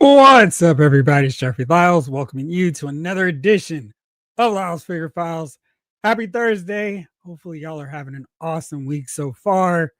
What's up, everybody? It's Jeffrey Lyles welcoming you to another edition of Lyles Figure Files. Happy Thursday. Hopefully, y'all are having an awesome week so far.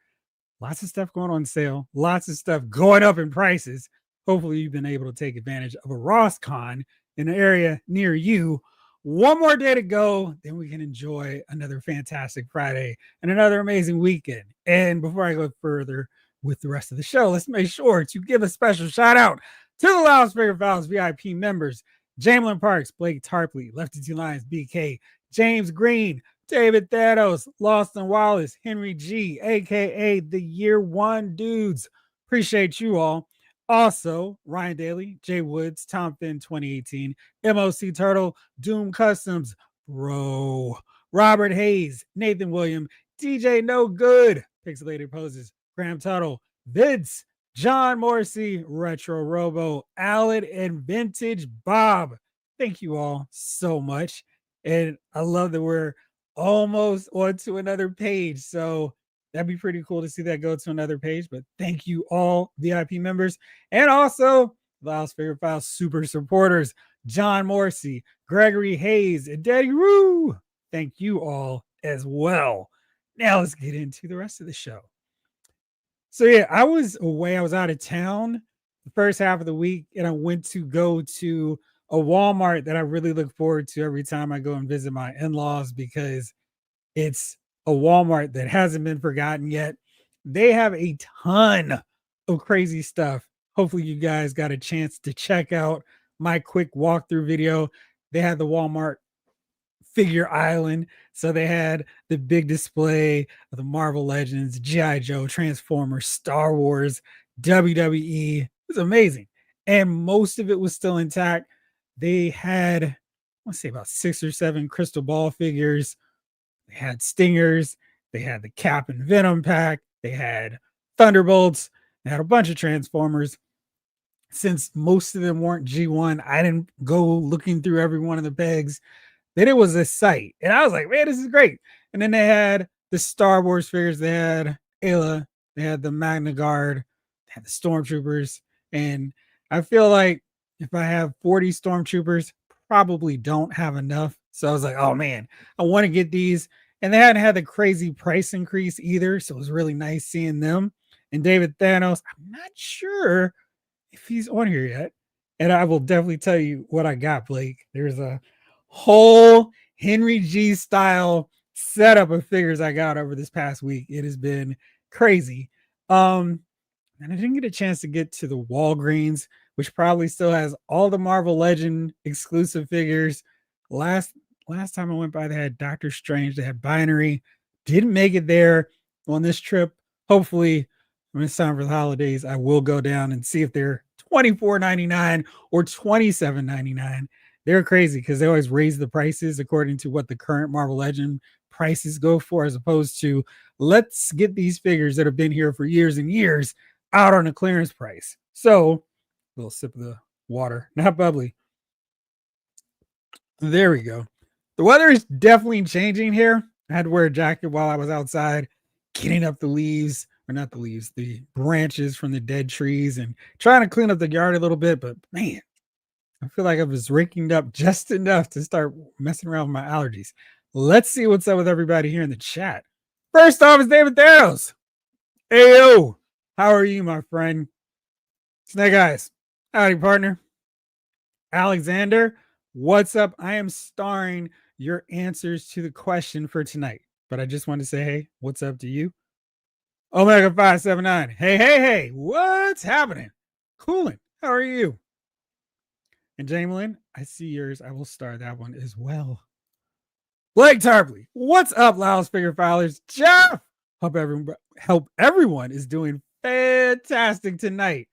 Lots of stuff going on sale, lots of stuff going up in prices. Hopefully, you've been able to take advantage of a RossCon in an area near you. One more day to go, then we can enjoy another fantastic Friday and another amazing weekend. And before I go further with the rest of the show, let's make sure to give a special shout out to the Lyles Figure Files VIP members: Jamelin Parks, Blake Tarpley, Lefty Two Lions, BK, James Green, David Thanos, Lawson Wallace, Henry G, aka the Year One Dudes. Appreciate you all. Also, Ryan Daly, Jay Woods, Tom Finn 2018, MOC Turtle, Doom Customs, Bro, Robert Hayes, Nathan William, DJ No Good, Pixelated Poses, Graham Tuttle, Vince, John Morrissey, Retro Robo, Allen, and Vintage Bob. Thank you all so much. And I love that we're almost on to another page. So that'd be pretty cool to see that go to another page. But thank you all, VIP members. And also, Lyles Figure Files super supporters: John Morrissey, Gregory Hayes, and Daddy Roo. Thank you all as well. Now let's get into the rest of the show. So yeah, I was away. I was out of town the first half of the week, and I went to go to a Walmart that I really look forward to every time I go and visit my in-laws, because it's a Walmart that hasn't been forgotten yet. They have a ton of crazy stuff. Hopefully you guys got a chance to check out my quick walkthrough video. They had the Walmart Figure Island. So they had the big display of the Marvel Legends, G.I. Joe, Transformers, Star Wars, WWE. It was amazing. And most of it was still intact. They had, I want to say, about 6 or 7 crystal ball figures. They had Stingers. They had the Cap and Venom pack. They had Thunderbolts. They had a bunch of Transformers. Since most of them weren't G1, I didn't go looking through every one of the pegs. Then it was a sight, and I was like, man, this is great. And then they had the Star Wars figures. They had Ayla. They had the Magna Guard. They had the Stormtroopers. And I feel like if I have 40 Stormtroopers, probably don't have enough. So I was like, oh man, I want to get these. And they hadn't had the crazy price increase either. So it was really nice seeing them. And David Thanos, I'm not sure if he's on here yet. And I will definitely tell you what I got, Blake. There's a whole Henry G style setup of figures I got over this past week. It has been crazy. And I didn't get a chance to get to the Walgreens, which probably still has all the Marvel Legend exclusive figures. Last time I went by, they had Doctor Strange, they had Binary. Didn't make it there on this trip. Hopefully, when it's time for the holidays, I will go down and see if they're $24.99 or $27.99. They're crazy because they always raise the prices according to what the current Marvel Legend prices go for, as opposed to let's get these figures that have been here for years and years out on a clearance price. So, a little sip of the water, not bubbly. There we go. The weather is definitely changing here. I had to wear a jacket while I was outside, getting up the leaves, or not the leaves, the branches from the dead trees, and trying to clean up the yard a little bit. But man, I feel like I was raking up just enough to start messing around with my allergies. Let's see what's up with everybody here in the chat. First off is David Thanos. Hey, yo. How are you, my friend? Snake Eyes. Howdy, partner. Alexander, what's up? I am starring your answers to the question for tonight. But I just want to say, hey, what's up to you? Omega 579. Hey. What's happening? Coolin'. How are you? And Jamelin, I see yours. I will star that one as well. Blake Tarpley, what's up, Lyles Figure Filers? Jeff, hope everyone is doing fantastic tonight.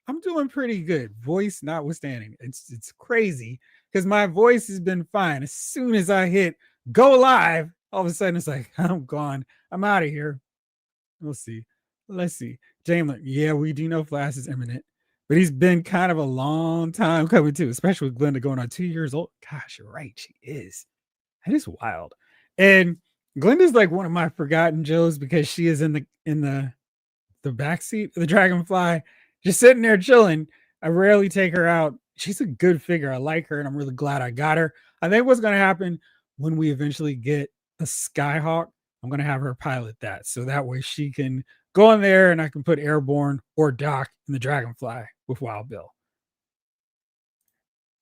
I'm doing pretty good, voice notwithstanding. It's crazy because my voice has been fine. As soon as I hit go live, all of a sudden it's like, I'm gone. I'm out of here. Let's see. Jamelin, yeah, we do know Flash is imminent. But he's been kind of a long time coming too, especially with Glenda going on 2 years old. Gosh, you're right. She is. That is wild. And Glenda's like one of my forgotten Joes because she is in the backseat of the Dragonfly, just sitting there chilling. I rarely take her out. She's a good figure. I like her, and I'm really glad I got her. I think what's going to happen when we eventually get a Skyhawk, I'm going to have her pilot that. So that way she can go in there and I can put Airborne or Doc in the Dragonfly with Wild Bill.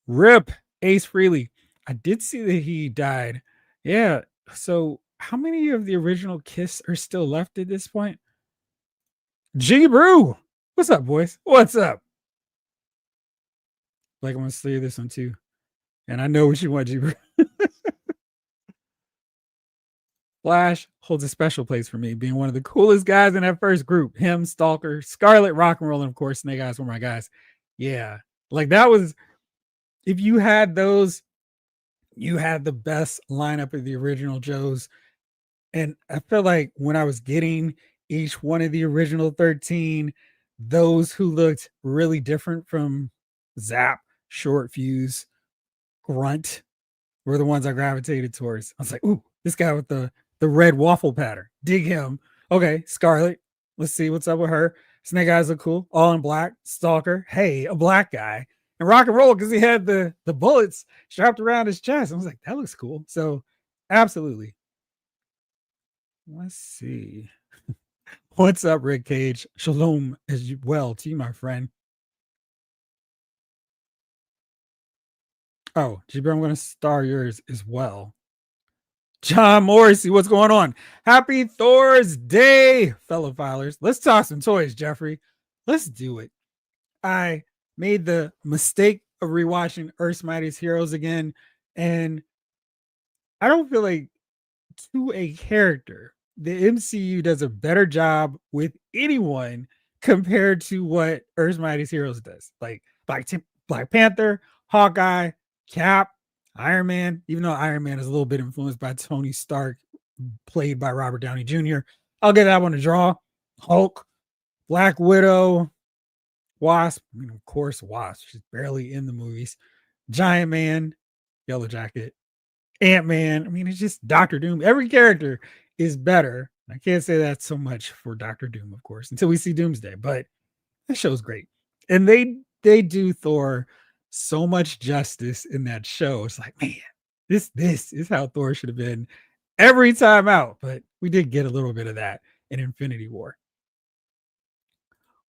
Rip Ace Frehley. I did see that he died. Yeah. So how many of the original Kiss are still left at this point? G Brew. What's up, boys? What's up? Like, I'm going to steer this one too. And I know what you want, G Brew. Flash holds a special place for me, being one of the coolest guys in that first group. Him, Stalker, Scarlet, Rock and Roll, and of course, Snake Eyes were my guys. Yeah. Like, that was, if you had those, you had the best lineup of the original Joes. And I feel like when I was getting each one of the original 13, those who looked really different from Zap, Short Fuse, Grunt were the ones I gravitated towards. I was like, ooh, this guy with the red waffle pattern. Dig him. Okay, Scarlet. Let's see what's up with her. Snake Eyes look cool. All in black. Stalker. Hey, a black guy. And Rock and Roll because he had the bullets strapped around his chest. I was like, that looks cool. So absolutely. Let's see. What's up, Rick Cage? Shalom as well to you, my friend. Oh, GB, I'm going to star yours as well. John Morrissey, what's going on? Happy Thursday, fellow filers. Let's talk some toys, Jeffrey. Let's do it. I made the mistake of rewatching Earth's Mightiest Heroes again, and I don't feel like to a character, the MCU does a better job with anyone compared to what Earth's Mightiest Heroes does. Like Black Panther, Hawkeye, Cap, Iron Man, even though Iron Man is a little bit influenced by Tony Stark, played by Robert Downey Jr., I'll get that one to draw. Hulk, Black Widow, Wasp, I mean, of course, Wasp, she's barely in the movies. Giant Man, Yellow Jacket, Ant-Man. I mean, it's just Doctor Doom. Every character is better. I can't say that so much for Doctor Doom, of course, until we see Doomsday, but that show's great. And they do Thor so much justice in that show. It's like, man, this is how Thor should have been every time out. But we did get a little bit of that in Infinity War.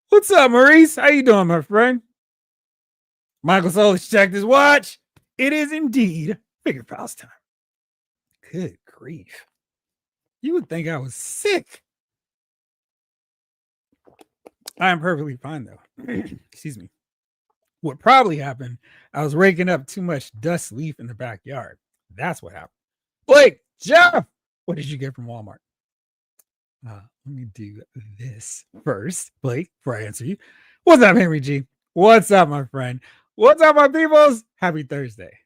What's up, Maurice? How you doing, my friend? Michael Solis checked his watch. It is indeed Figure Pals time. Good grief. You would think I was sick. I am perfectly fine, though. Excuse me. What probably happened, I was raking up too much dust leaf in the backyard. That's what happened. Blake, Jeff, what did you get from Walmart? Let me do this first, Blake, before I answer you. What's up, Henry G? What's up, my friend? What's up, my peoples? Happy Thursday.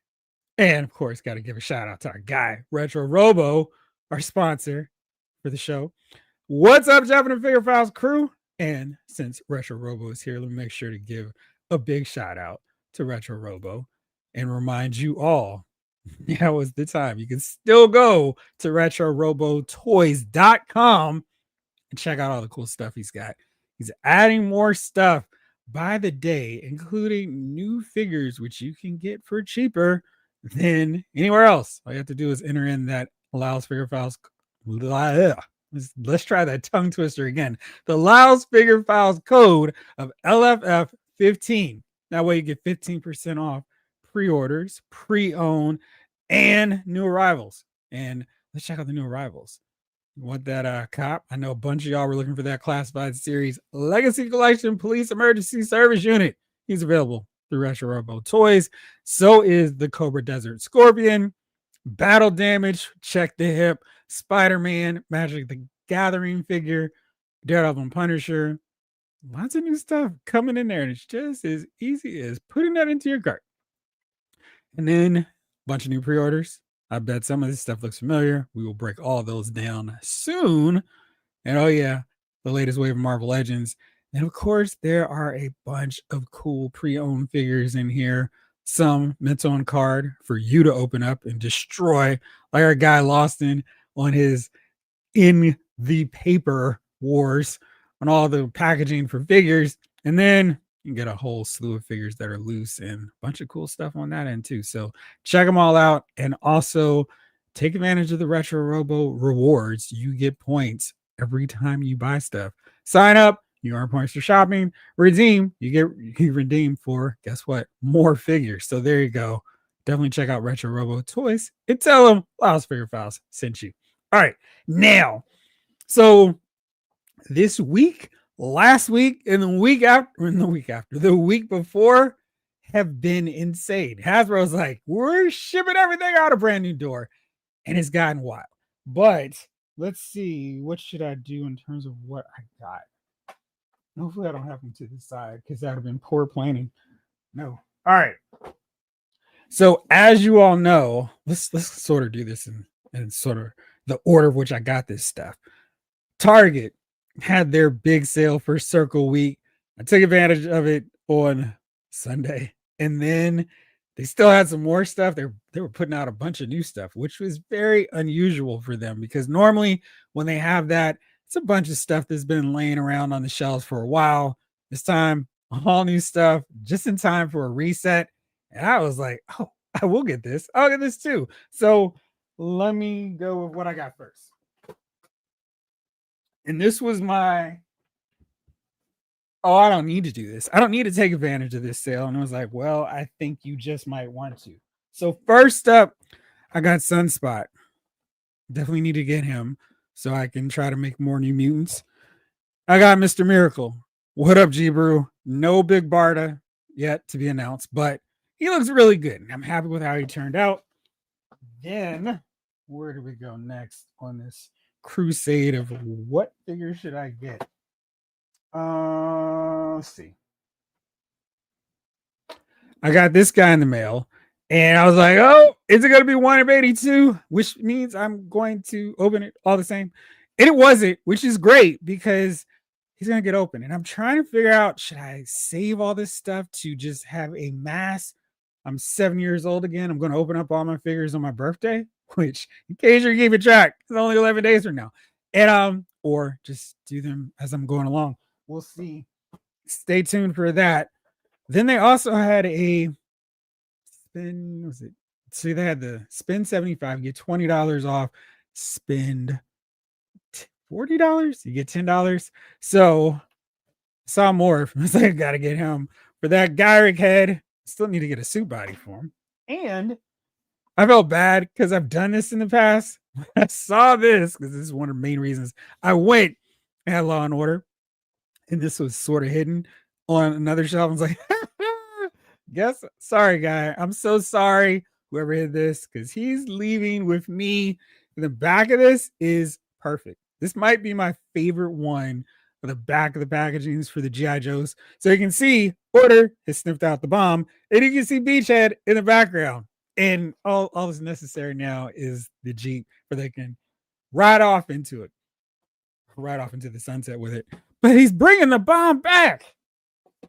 And of course, got to give a shout out to our guy, Retro Robo, our sponsor for the show. What's up, Jeff and the Figure Files crew? And since Retro Robo is here, let me make sure to give a big shout out to Retro Robo and remind you all, now is the time. You can still go to retrorobotoys.com and check out all the cool stuff he's got. He's adding more stuff by the day, including new figures, which you can get for cheaper than anywhere else. All you have to do is enter in that allows Figure Files. Let's try that tongue twister again. The Lyles Figure Files code of LFF15. That way you get 15% off pre-orders, pre-owned, and new arrivals. And let's check out the new arrivals. You want that cop? I know a bunch of y'all were looking for that classified series Legacy Collection Police Emergency Service Unit. He's available through Retro Robo Toys. So is the Cobra Desert Scorpion. Battle Damage, Check the Hip, Spider-Man, Magic the Gathering figure, Daredevil and Punisher. Lots of new stuff coming in there, and it's just as easy as putting that into your cart. And then a bunch of new pre-orders. I bet some of this stuff looks familiar. We will break all those down soon. And oh yeah, the latest wave of Marvel Legends. And of course, there are a bunch of cool pre-owned figures in here. Some meant on card for you to open up and destroy, like our guy Lawson on his In the Paper Wars on all the packaging for figures. And then You can get a whole slew of figures that are loose and a bunch of cool stuff on that end too. So check them all out, and also take advantage of the Retro Robo rewards. You get points every time you buy stuff. Sign up, you earn points for shopping. Redeem, you redeem for, guess what, more figures. So there you go. Definitely check out Retro Robo Toys and tell them Lyles Figure Files sent you. All right, now, so this week, last week, and the week before have been insane. Hasbro's like, we're shipping everything out a brand new door, and it's gotten wild. But let's see, what should I do in terms of what I got? Hopefully I don't have them to the side because that would have been poor planning. No. All right. So as you all know, let's sort of do this in sort of the order of which I got this stuff. Target had their big sale for Circle Week. I took advantage of it on Sunday, and then they still had some more stuff. They were putting out a bunch of new stuff, which was very unusual for them because normally when they have that, it's a bunch of stuff that's been laying around on the shelves for a while. This time, all new stuff, just in time for a reset. And I was like, oh, I will get this. I'll get this too. So let me go with what I got first. And this was I don't need to do this. I don't need to take advantage of this sale. And I was like, well, I think you just might want to. So first up, I got Sunspot. Definitely need to get him so I can try to make more New Mutants. I got Mr. Miracle. What up, G-Brew? No big Barda yet to be announced, but he looks really good. I'm happy with how he turned out. Then, where do we go next on this crusade of what figure should I get? Let's see. I got this guy in the mail, and I was like, oh, is it going to be 1 of 82? Which means I'm going to open it all the same. And it wasn't, which is great because he's going to get open. And I'm trying to figure out, should I save all this stuff to just have a mass? I'm 7 years old again. I'm going to open up all my figures on my birthday, which, in case you're keeping track, it's only 11 days from now. And or just do them as I'm going along. We'll see. Stay tuned for that. Then they also had a spin. Was it? So they had the spend 75, get $20 off. Spend $40, you get $10. So saw more. I was like, I gotta get him for that Gyric head. Still need to get a suit body for him. And I felt bad because I've done this in the past. I saw this because this is one of the main reasons I went and had Law and Order. And this was sort of hidden on another shelf. I was like, sorry, guy. I'm so sorry, whoever hid this, because he's leaving with me. And the back of this is perfect. This might be my favorite one for the back of the packagings for the G.I. Joes. So you can see Order has sniffed out the bomb, and you can see Beachhead in the background. And all that's necessary now is the Jeep where they can ride off into the sunset with it. But he's bringing the bomb back.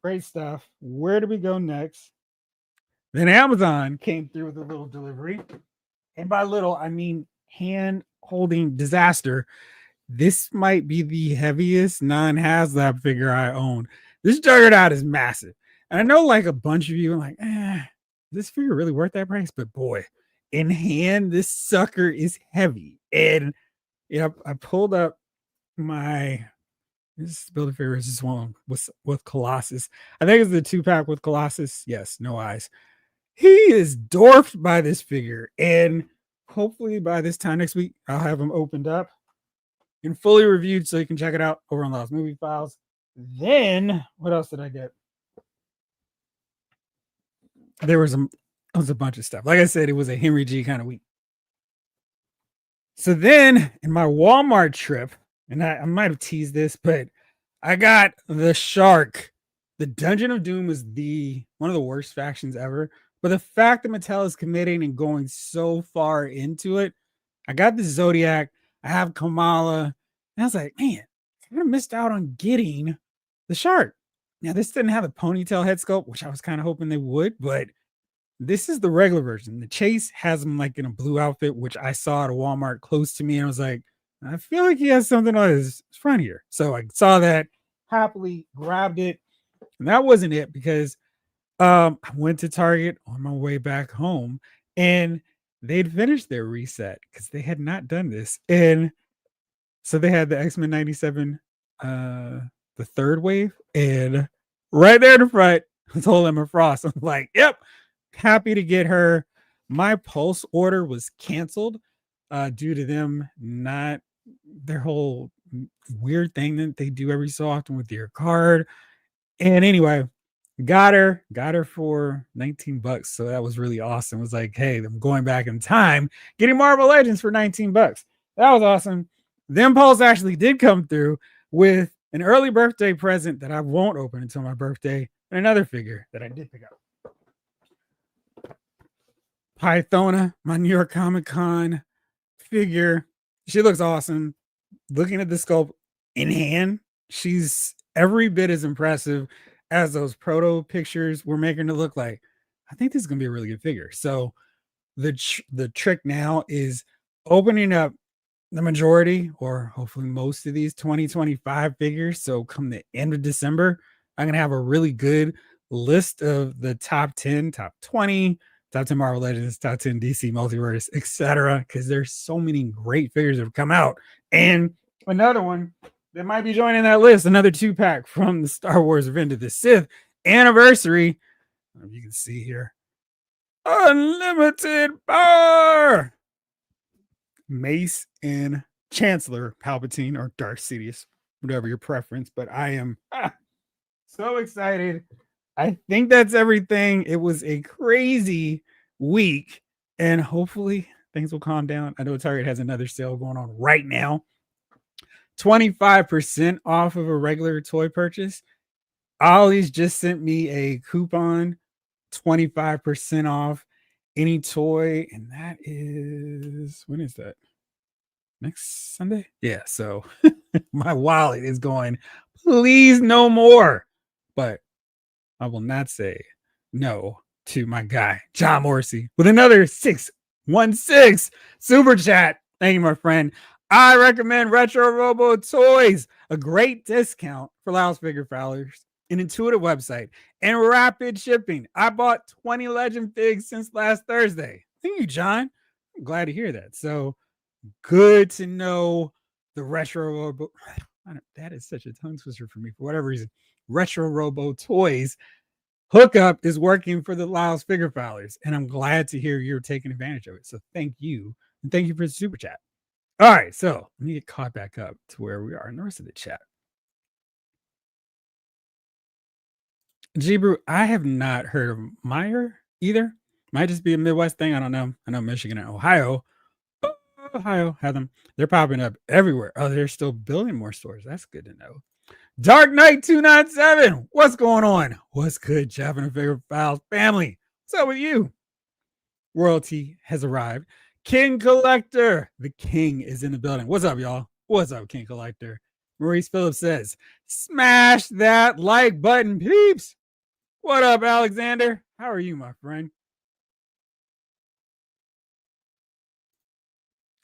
Great stuff. Where do we go next? Then Amazon came through with a little delivery. And by little, I mean hand-holding disaster. This might be the heaviest non-HasLab figure I own. This Juggernaut is massive. And I know like a bunch of you are like, this figure really worth that price? But boy, in hand, this sucker is heavy. And I pulled up this builder figure is this one with Colossus. I think it's the 2-pack with Colossus. Yes, no eyes. He is dwarfed by this figure. And hopefully by this time next week, I'll have him opened up and fully reviewed so you can check it out over on Lyles Movie Files. Then, what else did I get? There was a bunch of stuff. Like I said, it was a Henry G kind of week. So then, in my Walmart trip, and I might have teased this, but I got the Shark. The Dungeon of Doom is one of the worst factions ever. But the fact that Mattel is committing and going so far into it, I got the Zodiac. I have Kamala. And I was like, man, I kind of missed out on getting the Shark. Now, this didn't have a ponytail head sculpt, which I was kind of hoping they would, but this is the regular version. The Chase has him like in a blue outfit, which I saw at a Walmart close to me. And I was like, I feel like he has something on his front here. So I saw that, happily grabbed it. And that wasn't it because I went to Target on my way back home and they'd finished their reset because they had not done this. And so they had the X-Men 97, the third wave, and right there in the front, I told Emma Frost, I'm like, yep, happy to get her. My Pulse order was canceled due to them not their whole weird thing that they do every so often with your card. And anyway, got her for $19. So that was really awesome. It was like, hey, I'm going back in time, getting Marvel Legends for $19. That was awesome. The impulse actually did come through with an early birthday present that I won't open until my birthday, and another figure that I did pick up. Pythona, my New York Comic Con figure. She looks awesome. Looking at the sculpt in hand, she's every bit as impressive as those proto pictures were making it look like. I think this is gonna be a really good figure. So the trick now is opening up the majority or hopefully most of these 2025 figures. So come the end of December, I'm gonna have a really good list of the top 10, top 20, top 10 Marvel Legends, top 10 DC Multiverse, etc. Because there's so many great figures that have come out. And another one that might be joining that list, another 2-pack from the Star Wars Revenge of the Sith anniversary. You can see here, Unlimited Bar, Mace and Chancellor Palpatine or Darth Sidious, whatever your preference. But I am so excited. I think that's everything. It was a crazy week, and hopefully things will calm down. I know Target has another sale going on right now. 25% off of a regular toy purchase. Ollie's just sent me a coupon, 25% off any toy, and that is, when is that? Next Sunday? Yeah, so my wallet is going, please no more. But I will not say no to my guy, John Morrissey, with another 616 super chat. Thank you, my friend. I recommend Retro Robo Toys, a great discount for Laos Figure Fowlers, an intuitive website, and rapid shipping. I bought 20 Legend figs since last Thursday. Thank you, John. I'm glad to hear that. So good to know the Retro Robo. That is such a tongue twister for me for whatever reason. Retro Robo Toys hookup is working for the Laos Figure Fowlers, and I'm glad to hear you're taking advantage of it. So thank you, and thank you for the super chat. All right, so let me get caught back up to where we are in the rest of the chat. G-Brew, I have not heard of Meyer either. Might just be a Midwest thing. I don't know. I know Michigan and Ohio have them. They're popping up everywhere. Oh, they're still building more stores. That's good to know. Dark Knight 297, what's going on? What's good, Jeff and the Figure Files family? What's up with you? Royalty has arrived. King Collector, the king is in the building. What's up, y'all? What's up, King Collector? Maurice Phillips says, smash that like button, peeps. What up, Alexander? How are you, my friend?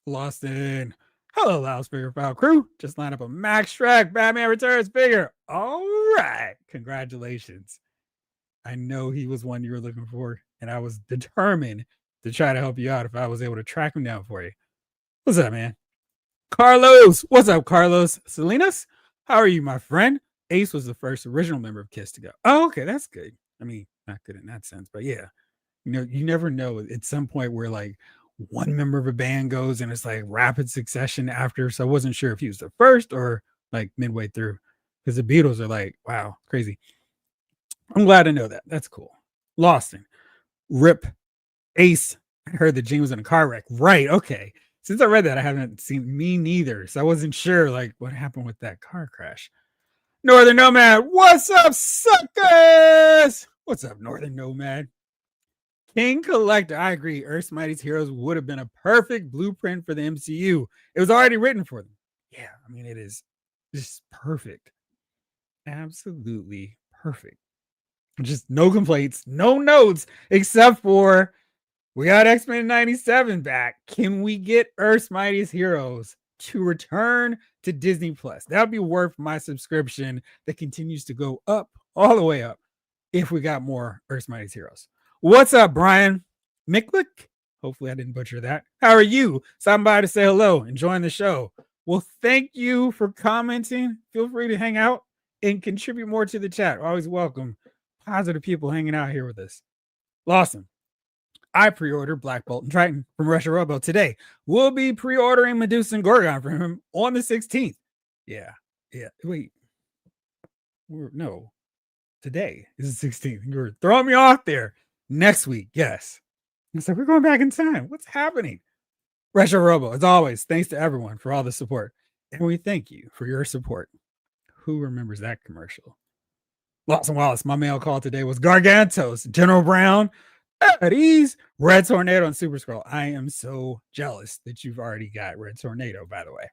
Lost in. Hello, Laos Figure File crew. Just line up a Max Shrek Batman Returns figure. All right. Congratulations. I know he was one you were looking for, and I was determined to try to help you out if I was able to track him down for you. What's up, man? Carlos. What's up, Carlos? Salinas? How are you, my friend? Ace was the first original member of KISS to go. Oh, okay. That's good. I mean, not good in that sense, but yeah. You know, you never know at some point where like one member of a band goes and it's like rapid succession after. So I wasn't sure if he was the first or like midway through because the Beatles are like, wow, crazy. I'm glad to know that. That's cool. Lawson, Rip, Ace. I heard that Gene was in a car wreck. Right. Okay. Since I read that, I haven't seen me neither. So I wasn't sure like what happened with that car crash. Northern Nomad. What's up, suckers? What's up, Northern Nomad? King Collector. I agree. Earth's Mightiest Heroes would have been a perfect blueprint for the MCU. It was already written for them. Yeah. I mean, it is just perfect. Absolutely perfect. Just no complaints, no notes, except for we got X-Men 97 back. Can we get Earth's Mightiest Heroes to return to Disney Plus? That would be worth my subscription that continues to go up all the way up if we got more Earth's Mightiest Heroes. What's up, Brian Micklick? Hopefully I didn't butcher that. How are you? Stopping by to say hello, enjoying the show. Well, thank you for commenting. Feel free to hang out and contribute more to the chat. Always welcome positive people hanging out here with us. Lawson, I pre-ordered Black Bolt and Triton from Russia Robo today. We'll be pre-ordering Medusa and Gorgon from him on the 16th. Yeah. Wait. No. Today is the 16th. You were throwing me off there. Next week, yes. So we're going back in time. What's happening? Retro Robo, as always, thanks to everyone for all the support. And we thank you for your support. Who remembers that commercial? Lawson Wallace, my mail call today was Gargantos, General Brown, at ease, Red Tornado, and Super Scroll. I am so jealous that you've already got Red Tornado, by the way.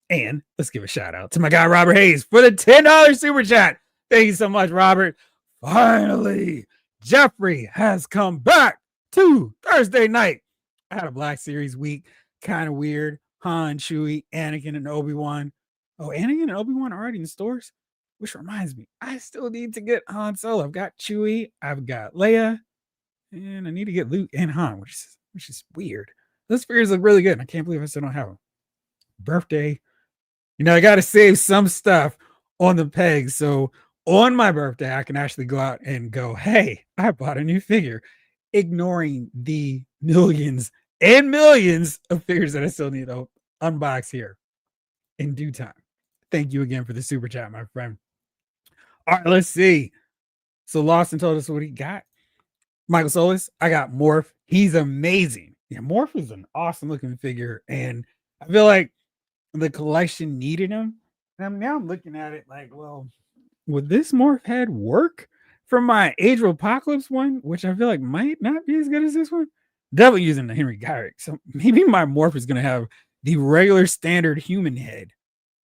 And let's give a shout out to my guy, Robert Hayes, for the $10 super chat. Thank you so much, Robert. Finally, Jeffrey has come back to Thursday night. I had a Black Series week, kind of weird. Han, Chewie, Anakin, and Obi-Wan. Oh, Anakin and Obi-Wan already in stores? Which reminds me, I still need to get Han Solo. I've got Chewie, I've got Leia, and I need to get Luke and Han, which is weird. Those figures look really good, and I can't believe I still don't have them. Birthday. I got to save some stuff on the pegs, so on my birthday, I can actually go out and go, hey, I bought a new figure, ignoring the millions and millions of figures that I still need to unbox here in due time. Thank you again for the super chat, my friend. All right, let's see. So Lawson told us what he got. Michael Solis, I got Morph. He's amazing. Yeah, Morph is an awesome looking figure, and I feel like the collection needed him. And now I'm looking at it like, well, would this Morph head work for my Age of Apocalypse one, which I feel like might not be as good as this one? Definitely using the Henry Gyrick. So maybe my Morph is going to have the regular standard human head.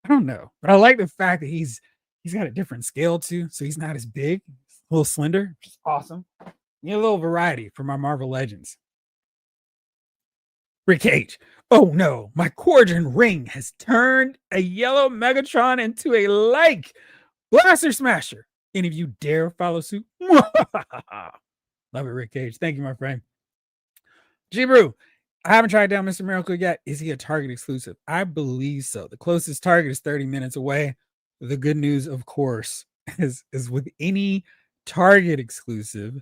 I don't know, but I like the fact that he's got a different scale too, so he's not as big, a little slender, which is awesome. You need a little variety for my Marvel Legends. Rick Cage. Oh no, my Quadrant ring has turned a yellow Megatron into a like Blaster Smasher. Any of you dare follow suit? Love it, Rick Cage. Thank you, my friend. G-Brew, I haven't tried down Mr. Miracle yet. Is he a Target exclusive? I believe so. The closest Target is 30 minutes away. The good news, of course, is with any Target exclusive,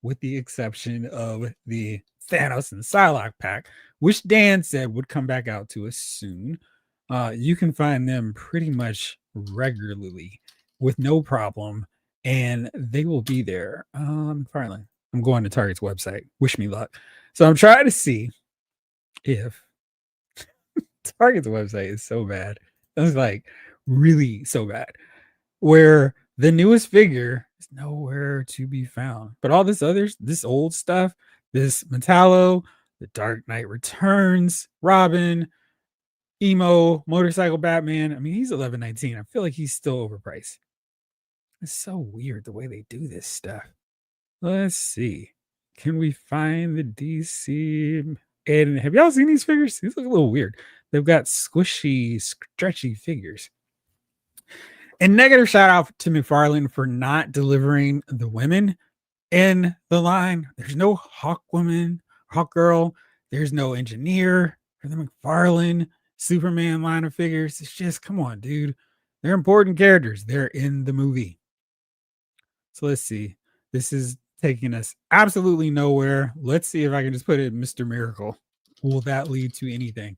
with the exception of the Thanos and Psylocke pack, which Dan said would come back out to us soon. You can find them pretty much regularly with no problem, and they will be there. Finally, I'm going to Target's website. Wish me luck. So I'm trying to see if Target's website is so bad. It's like really so bad, where the newest figure is nowhere to be found. But all this old stuff, this Metallo, the Dark Knight Returns, Robin, Emo, Motorcycle Batman. I mean, he's $11.19. I feel like he's still overpriced. It's so weird the way they do this stuff. Let's see. Can we find the DC? And have y'all seen these figures? These look a little weird. They've got squishy, stretchy figures. And negative shout out to McFarlane for not delivering the women in the line. There's no Hawk woman, Hawk girl. There's no engineer for the McFarlane Superman line of figures. It's just, come on, dude. They're important characters. They're in the movie. So let's see. This is taking us absolutely nowhere. Let's see if I can just put it in Mr. Miracle. Will that lead to anything?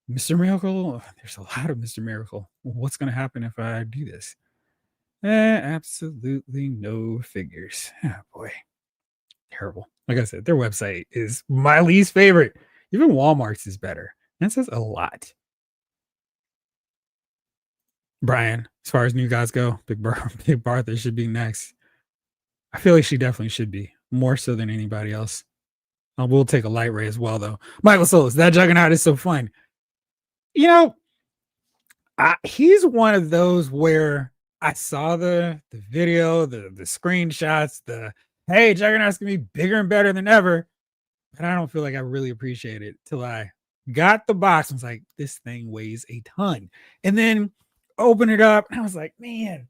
Mr. Miracle? There's a lot of Mr. Miracle. What's going to happen if I do this? Absolutely no figures. Oh, boy. Terrible. Like I said, their website is my least favorite. Even Walmart's is better. That says a lot. Brian, as far as new guys go, Big Bartha should be next. I feel like she definitely should be, more so than anybody else. We'll take a light ray as well, though. Michael Solis, that Juggernaut is so fun. He's one of those where I saw the video, the screenshots, hey, Juggernaut's gonna be bigger and better than ever. But I don't feel like I really appreciate it till I got the box and was like, this thing weighs a ton. And then open it up, and I was like, man,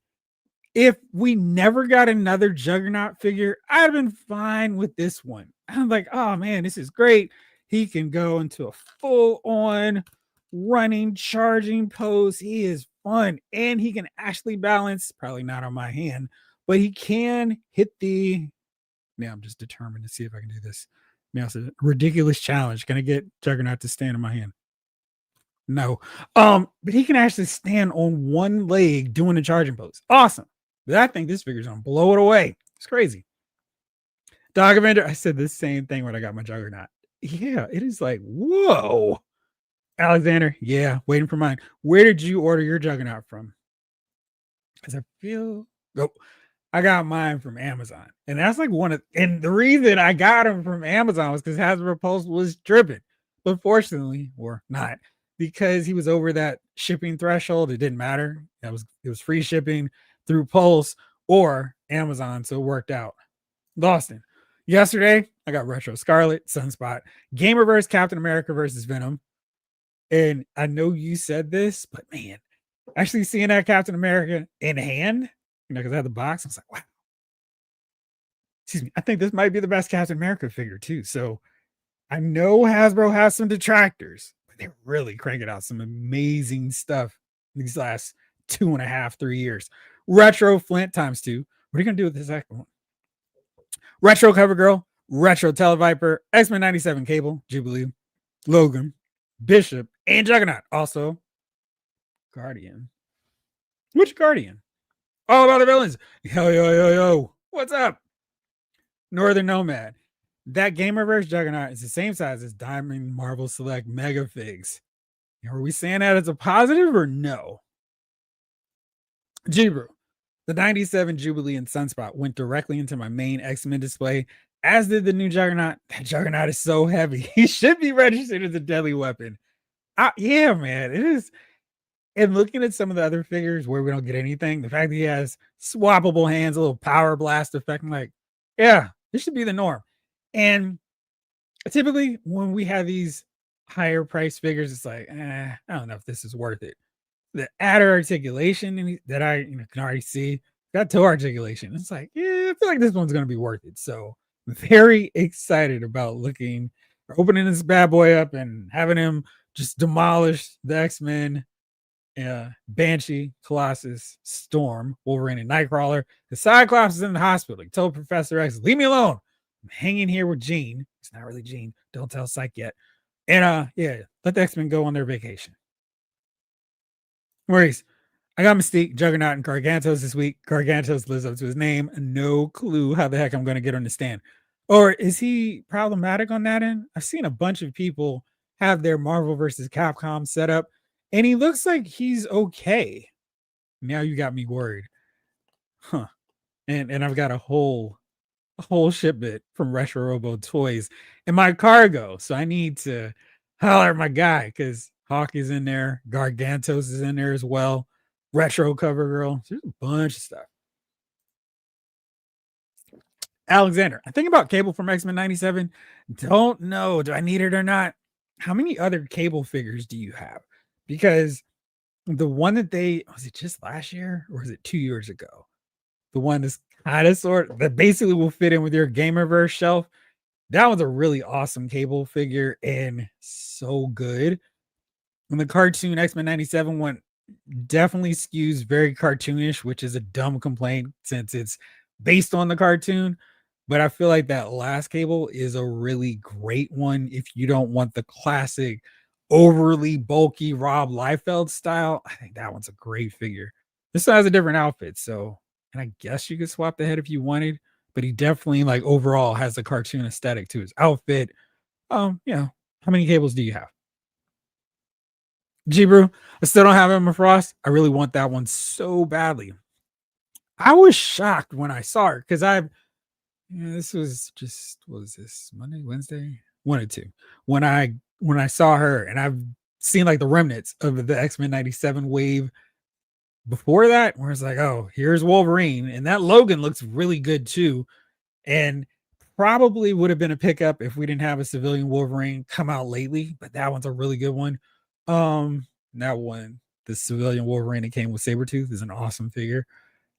If we never got another Juggernaut figure, I'd have been fine with this one. I'm like, oh man, this is great. He can go into a full on running, charging pose. He is fun and he can actually balance, probably not on my hand, but he can hit the. Now I'm just determined to see if I can do this. Now it's a ridiculous challenge. Can I get Juggernaut to stand in my hand? No. But he can actually stand on one leg doing the charging pose. Awesome. But I think this figure's gonna blow it away. It's crazy. Dog Avenger, I said the same thing when I got my Juggernaut. Yeah, it is like, whoa. Alexander, yeah, waiting for mine. Where did you order your Juggernaut from? Because I feel oh, I got mine from Amazon. And that's like and the reason I got him from Amazon was because Hasbro Pulse was tripping. But fortunately, or not, because he was over that shipping threshold, it didn't matter. It was free shipping through Pulse or Amazon, so it worked out. Boston. Yesterday, I got Retro Scarlet, Sunspot, Gamerverse, Captain America versus Venom. And I know you said this, but man, actually seeing that Captain America in hand, because I had the box, I was like, wow. Excuse me. I think this might be the best Captain America figure too. So I know Hasbro has some detractors, but they're really cranking out some amazing stuff these last 2.5, 3 years. Retro Flint times 2. What are you gonna do with this second one? Retro Cover Girl, Retro Televiper, X-Men 97 Cable, Jubilee, Logan, Bishop, and Juggernaut. Also, Guardian. Which Guardian? All about the villains. Yo. What's up? Northern Nomad. That Gamerverse Juggernaut is the same size as Diamond Marvel Select Mega Figs. Are we saying that as a positive or no? Jibru. The 97 Jubilee and Sunspot went directly into my main X-Men display, as did the new Juggernaut. That Juggernaut is so heavy. He should be registered as a deadly weapon. Yeah, man, it is. And looking at some of the other figures where we don't get anything, the fact that he has swappable hands, a little power blast effect, I'm like, yeah, this should be the norm. And typically when we have these higher price figures, it's like, I don't know if this is worth it. The adder articulation that I can already see, got toe articulation. It's like, yeah, I feel like this one's going to be worth it. So very excited about opening this bad boy up and having him just demolish the X-Men, Banshee, Colossus, Storm, Wolverine, and Nightcrawler. The Cyclops is in the hospital. He told Professor X, leave me alone. I'm hanging here with Jean. It's not really Jean. Don't tell Psych yet. And yeah, let the X-Men go on their vacation. Maurice, I got Mystique, Juggernaut, and Gargantos this week. Gargantos lives up to his name. No clue how the heck I'm going to get on the stand. Or is he problematic on that end? I've seen a bunch of people have their Marvel versus Capcom set up, and he looks like he's okay. Now you got me worried. Huh. And I've got a whole shipment from Retro Robo Toys in my cargo. So I need to holler at my guy because Hawk is in there. Gargantos is in there as well. Retro Cover Girl. There's a bunch of stuff. Alexander, I think about Cable from X-Men 97. Don't know. Do I need it or not? How many other Cable figures do you have? Because the one that was it just last year or was it 2 years ago? The one that's kind of that basically will fit in with your Gamerverse shelf. That was a really awesome Cable figure and so good. When the cartoon X-Men 97 one definitely skews very cartoonish, which is a dumb complaint since it's based on the cartoon. But I feel like that last Cable is a really great one if you don't want the classic overly bulky Rob Liefeld style. I think that one's a great figure. This one has a different outfit, so and I guess you could swap the head if you wanted, but he definitely overall has a cartoon aesthetic to his outfit. How many Cables do you have? Jibru, I still don't have Emma Frost. I really want that one so badly. I was shocked when I saw her because this was just, what was this, Monday, Wednesday? 1 or 2. When I saw her, and I've seen the remnants of the X-Men 97 wave before that, where it's like, oh, here's Wolverine. And that Logan looks really good too. And probably would have been a pickup if we didn't have a civilian Wolverine come out lately, but that one's a really good one. That one, the civilian Wolverine that came with Sabretooth is an awesome figure.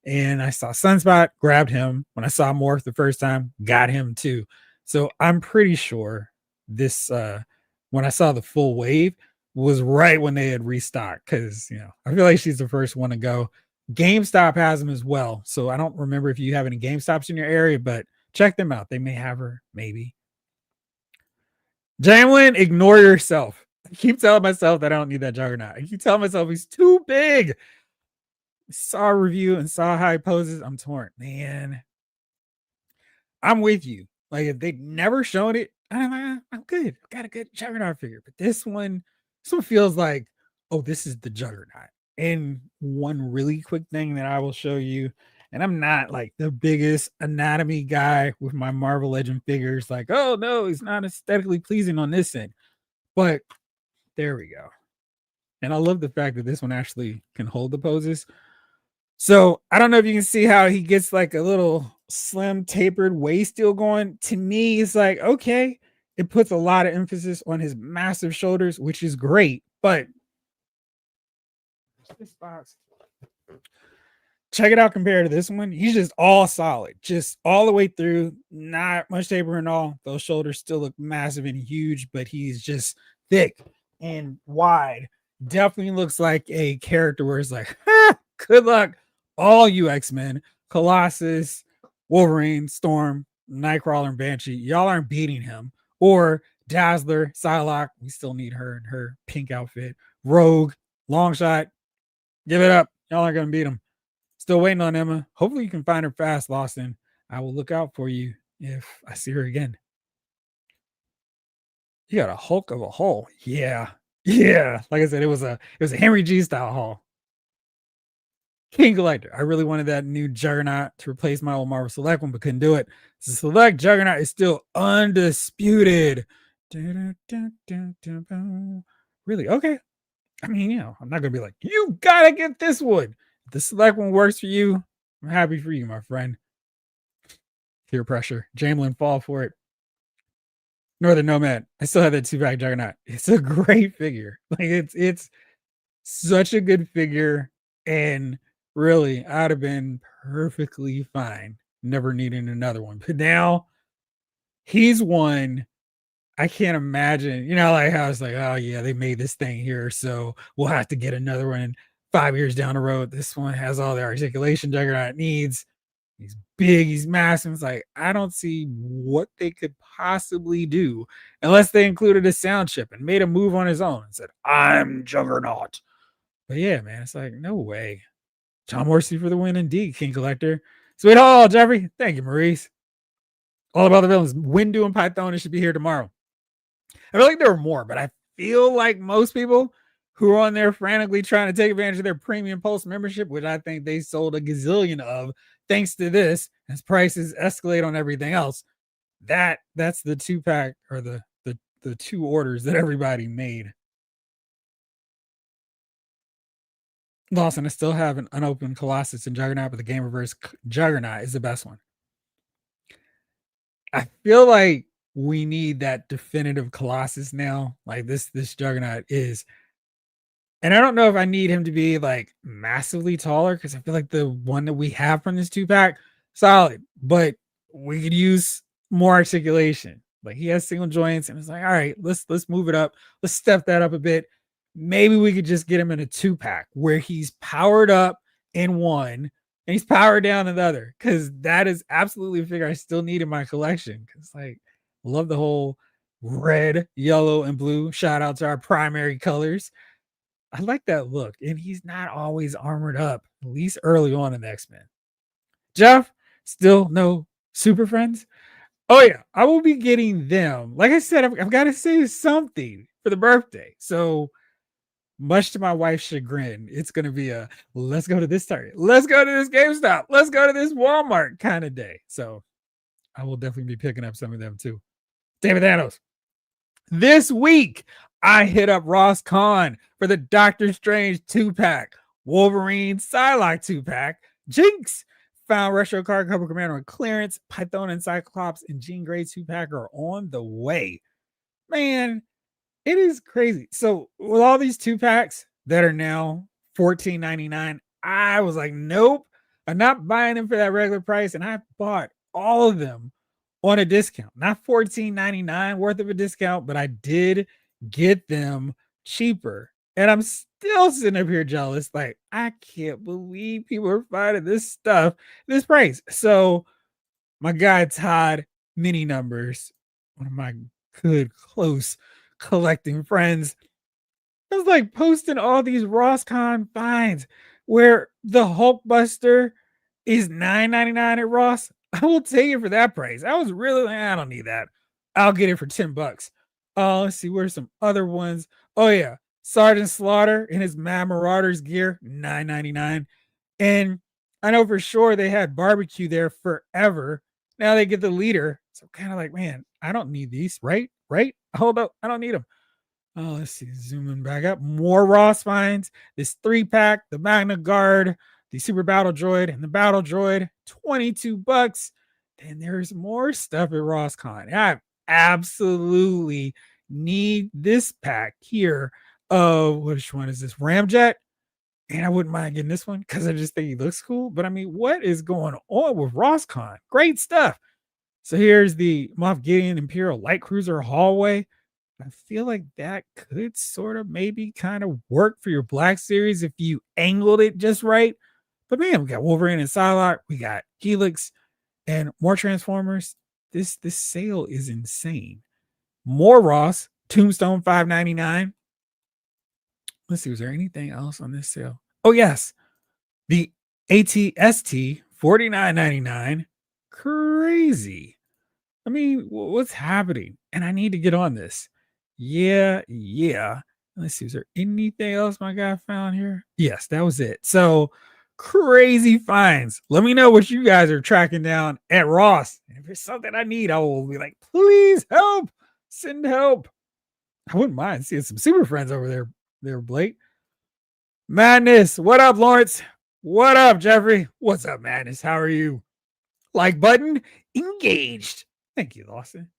And I saw Sunspot, grabbed him. When I saw Morph the first time, got him too. So I'm pretty sure this when I saw the full wave was right when they had restocked, because I feel like she's the first one to go. GameStop has them as well. So I don't remember if you have any GameStops in your area, but check them out. They may have her, maybe. Jamlin, ignore yourself. I keep telling myself that I don't need that Juggernaut. I keep telling myself he's too big. Saw a review and saw how he poses. I'm torn. Man, I'm with you. Like, if they'd never shown it, I'm good. I've got a good Juggernaut figure. But this one feels like, oh, this is the Juggernaut. And one really quick thing that I will show you, and I'm not like the biggest anatomy guy with my Marvel Legend figures, like, oh no, he's not aesthetically pleasing on this end. But there we go. And I love the fact that this one actually can hold the poses. So I don't know if you can see how he gets like a little slim tapered waist still going. To me, it's like, okay, it puts a lot of emphasis on his massive shoulders, which is great. But this box, check it out compared to this one. He's just all solid, just all the way through, not much taper and all. Those shoulders still look massive and huge, but he's just thick and wide. Definitely looks like a character where it's like, good luck, all you X-Men, Colossus, Wolverine, Storm, Nightcrawler, and Banshee. Y'all aren't beating him. Or Dazzler, Psylocke. We still need her in her pink outfit. Rogue, Longshot. Give it up. Y'all aren't going to beat him. Still waiting on Emma. Hopefully you can find her fast, Lawson. I will look out for you if I see her again. You got a Hulk of a haul. Yeah. Yeah. Like I said, it was a Henry G style haul. King Collector. I really wanted that new Juggernaut to replace my old Marvel Select one, but couldn't do it. So Select Juggernaut is still undisputed. Really? Okay. I mean, I'm not going to be like, you got to get this one. If the Select one works for you, I'm happy for you, my friend. Peer pressure. Jamelin, fall for it. Northern Nomad. I still have that 2-pack Juggernaut. It's a great figure. Like, it's such a good figure. And really, I'd have been perfectly fine never needing another one. But now he's one I can't imagine, like how it's like, oh yeah, they made this thing here, so we'll have to get another one 5 years down the road. This one has all the articulation Juggernaut needs. He's big, he's massive. It's like, I don't see what they could possibly do unless they included a sound chip and made a move on his own and said, I'm Juggernaut. But yeah, man, it's like, no way. John Morrissey for the win indeed, King Collector. Sweet haul, Jeffrey. Thank you, Maurice. All about the villains. Windu and Python should be here tomorrow. I feel like there were more, but I feel like most people who are on there frantically trying to take advantage of their premium Pulse membership, which I think they sold a gazillion of, thanks to this, as prices escalate on everything else. That's the 2-pack or the 2 orders that everybody made. Lawson, I still have an unopened Colossus and Juggernaut, but the Game Reverse Juggernaut is the best one. I feel like we need that definitive Colossus now. Like this Juggernaut is. And I don't know if I need him to be like massively taller, because I feel like the one that we have from this 2-pack, solid, but we could use more articulation. Like he has single joints, and it's like, all right, let's move it up. Let's step that up a bit. Maybe we could just get him in a 2-pack where he's powered up in one and he's powered down in the other, because that is absolutely a figure I still need in my collection. Because like, love the whole red, yellow, and blue. Shout out to our primary colors. I like that look, and he's not always armored up, at least early on in the X-Men. Jeff, still no Super Friends? Oh yeah, I will be getting them. Like I said, I've got to save something for the birthday. So much to my wife's chagrin, it's going to be a let's go to this Target, let's go to this GameStop, let's go to this Walmart kind of day. So I will definitely be picking up some of them too. David Thanos. This week, I hit up RossCon for the Doctor Strange 2-pack, Wolverine Psylocke 2-pack, Jinx, found Retro Card Cover Commander on clearance, Python and Cyclops and Jean Grey 2-pack are on the way. Man, it is crazy. So with all these 2-packs that are now $14.99, I was like, nope, I'm not buying them for that regular price, and I bought all of them on a discount. Not $14.99 worth of a discount, but I did get them cheaper. And I'm still sitting up here jealous. Like, I can't believe people are finding this stuff this price. So my guy Todd, mini numbers, one of my good close collecting friends, I was like posting all these RossCon finds where the Hulkbuster is $9.99 at Ross. I will take it for that price. I was really like, I don't need that. I'll get it for $10. Let's see, where's some other ones? Oh yeah, Sergeant Slaughter in his Mad Marauders gear, $9.99. And I know for sure they had barbecue there forever. Now they get the leader. So kind of like, man, I don't need these, right? Right? Hold up, I don't need them. Oh, let's see. Zooming back up. More Ross finds. This 3-pack, the Magna Guard, the Super Battle Droid, and the Battle Droid, $22. Then there's more stuff at RossCon. I absolutely need this pack here of which one is this? Ramjet. And I wouldn't mind getting this one because I just think he looks cool. But I mean, what is going on with RossCon? Great stuff. So here's the Moff Gideon Imperial Light Cruiser hallway. I feel like that could sort of maybe kind of work for your Black Series if you angled it just right. But man, we got Wolverine and Psylocke, we got Helix, and more Transformers. This sale is insane. More Ross, Tombstone $5.99. Let's see, was there anything else on this sale? Oh yes, the ATST $49.99. Crazy. I mean, what's happening? And I need to get on this. Yeah. Let's see. Is there anything else my guy found here? Yes, that was it. So crazy finds. Let me know what you guys are tracking down at Ross. And if there's something I need, I will be like, please help. Send help. I wouldn't mind seeing some super friends over there, Blake. Madness. What up, Lawrence? What up, Jeffrey? What's up, Madness? How are you? Like button engaged. Thank you, Lawson.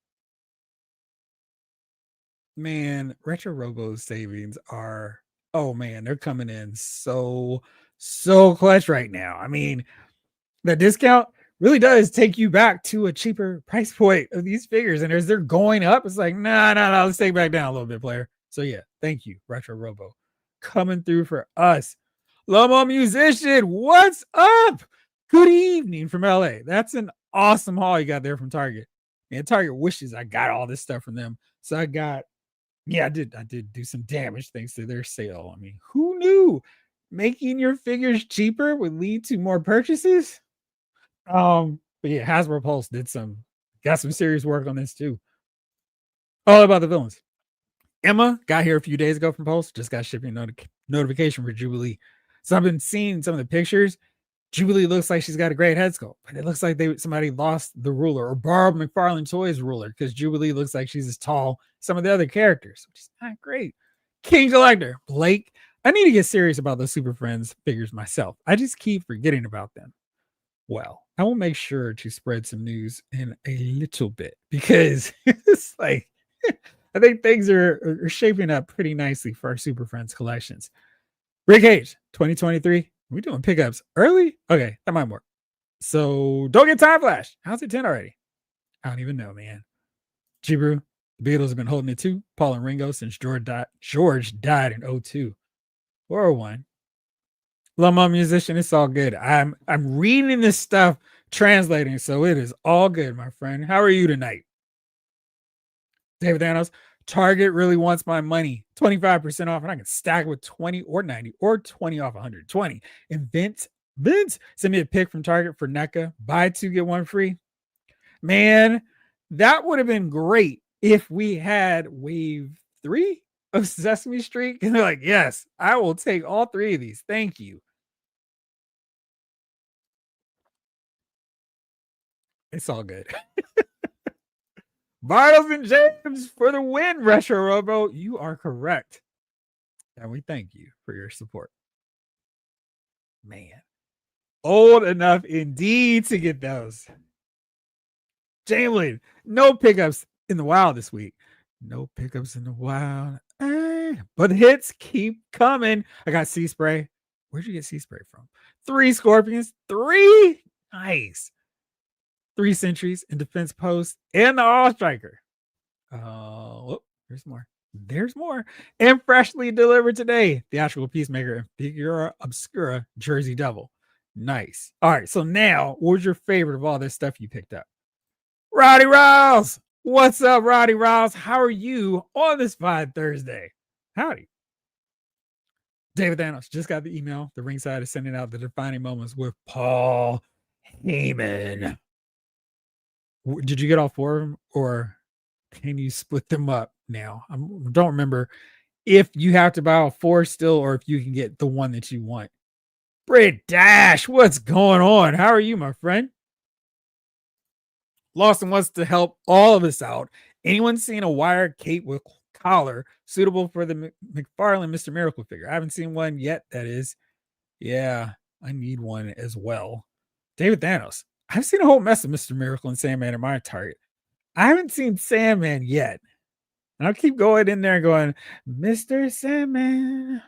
Man, Retro Robo's savings are, oh man, they're coming in so clutch right now. I mean, the discount really does take you back to a cheaper price point of these figures. And as they're going up, it's like, no, let's take it back down a little bit, player. So yeah, thank you, Retro Robo. Coming through for us. Lomo Musician, what's up? Good evening from LA. That's an awesome haul you got there from Target. And Target wishes I got all this stuff from them. So I did do some damage thanks to their sale. I mean, who knew making your figures cheaper would lead to more purchases? But yeah, Hasbro Pulse got some serious work on this too. All about the villains. Emma got here a few days ago from Pulse, just got shipping notification for Jubilee. So I've been seeing some of the pictures. Jubilee looks like she's got a great head sculpt, but it looks like somebody lost the ruler or borrowed McFarlane Toys ruler because Jubilee looks like she's as tall as some of the other characters, which is not great. King Collector, Blake. I need to get serious about those Super Friends figures myself. I just keep forgetting about them. Well, I will make sure to spread some news in a little bit because it's like I think things are shaping up pretty nicely for our Super Friends collections. Rick H, 2023. We doing pickups early? Okay, that might work. So don't get time flash. How's it 10 already? I don't even know, man. Jibru, the Beatles have been holding it too. Paul and Ringo since George died in 02. 401. Lama Musician, it's all good. I'm reading this stuff, translating, so it is all good, my friend. How are you tonight? David Thanos, Target really wants my money. 25% off, and I can stack it with 20 or 90 or 20 off 120. And Vince sent me a pick from Target for NECA. Buy 2, get 1 free. Man, that would have been great if we had wave 3 of Sesame Street. And they're like, yes, I will take all 3 of these. Thank you. It's all good. Bartles and James for the win, Retro Robo. You are correct. And we thank you for your support. Man, old enough indeed to get those. Jamlin, no pickups in the wild this week. No pickups in the wild. But hits keep coming. I got Sea Spray. Where'd you get Sea Spray from? 3 Scorpions, 3 nice, 3 Sentries and Defense Post, and the All Striker. Oh, there's more. There's more. And freshly delivered today, Theatrical Peacemaker and Figura Obscura Jersey Devil. Nice. All right, so now, what was your favorite of all this stuff you picked up? Roddy Rouse! What's up, Roddy Rouse? How are you on this fine Thursday? Howdy. David Thanos just got the email. The ringside is sending out the defining moments with Paul Heyman. Did you get all 4 of them, or can you split them up now? I don't remember if you have to buy all 4 still, or if you can get the one that you want. Britt Dash, what's going on? How are you, my friend? Lawson wants to help all of us out. Anyone seen a wired cape with collar suitable for the McFarlane Mr. Miracle figure? I haven't seen one yet, that is. Yeah, I need one as well. David Thanos. I've seen a whole mess of Mr. Miracle and Sandman in my Target. I haven't seen Sandman yet. And I'll keep going in there and going, Mr. Sandman.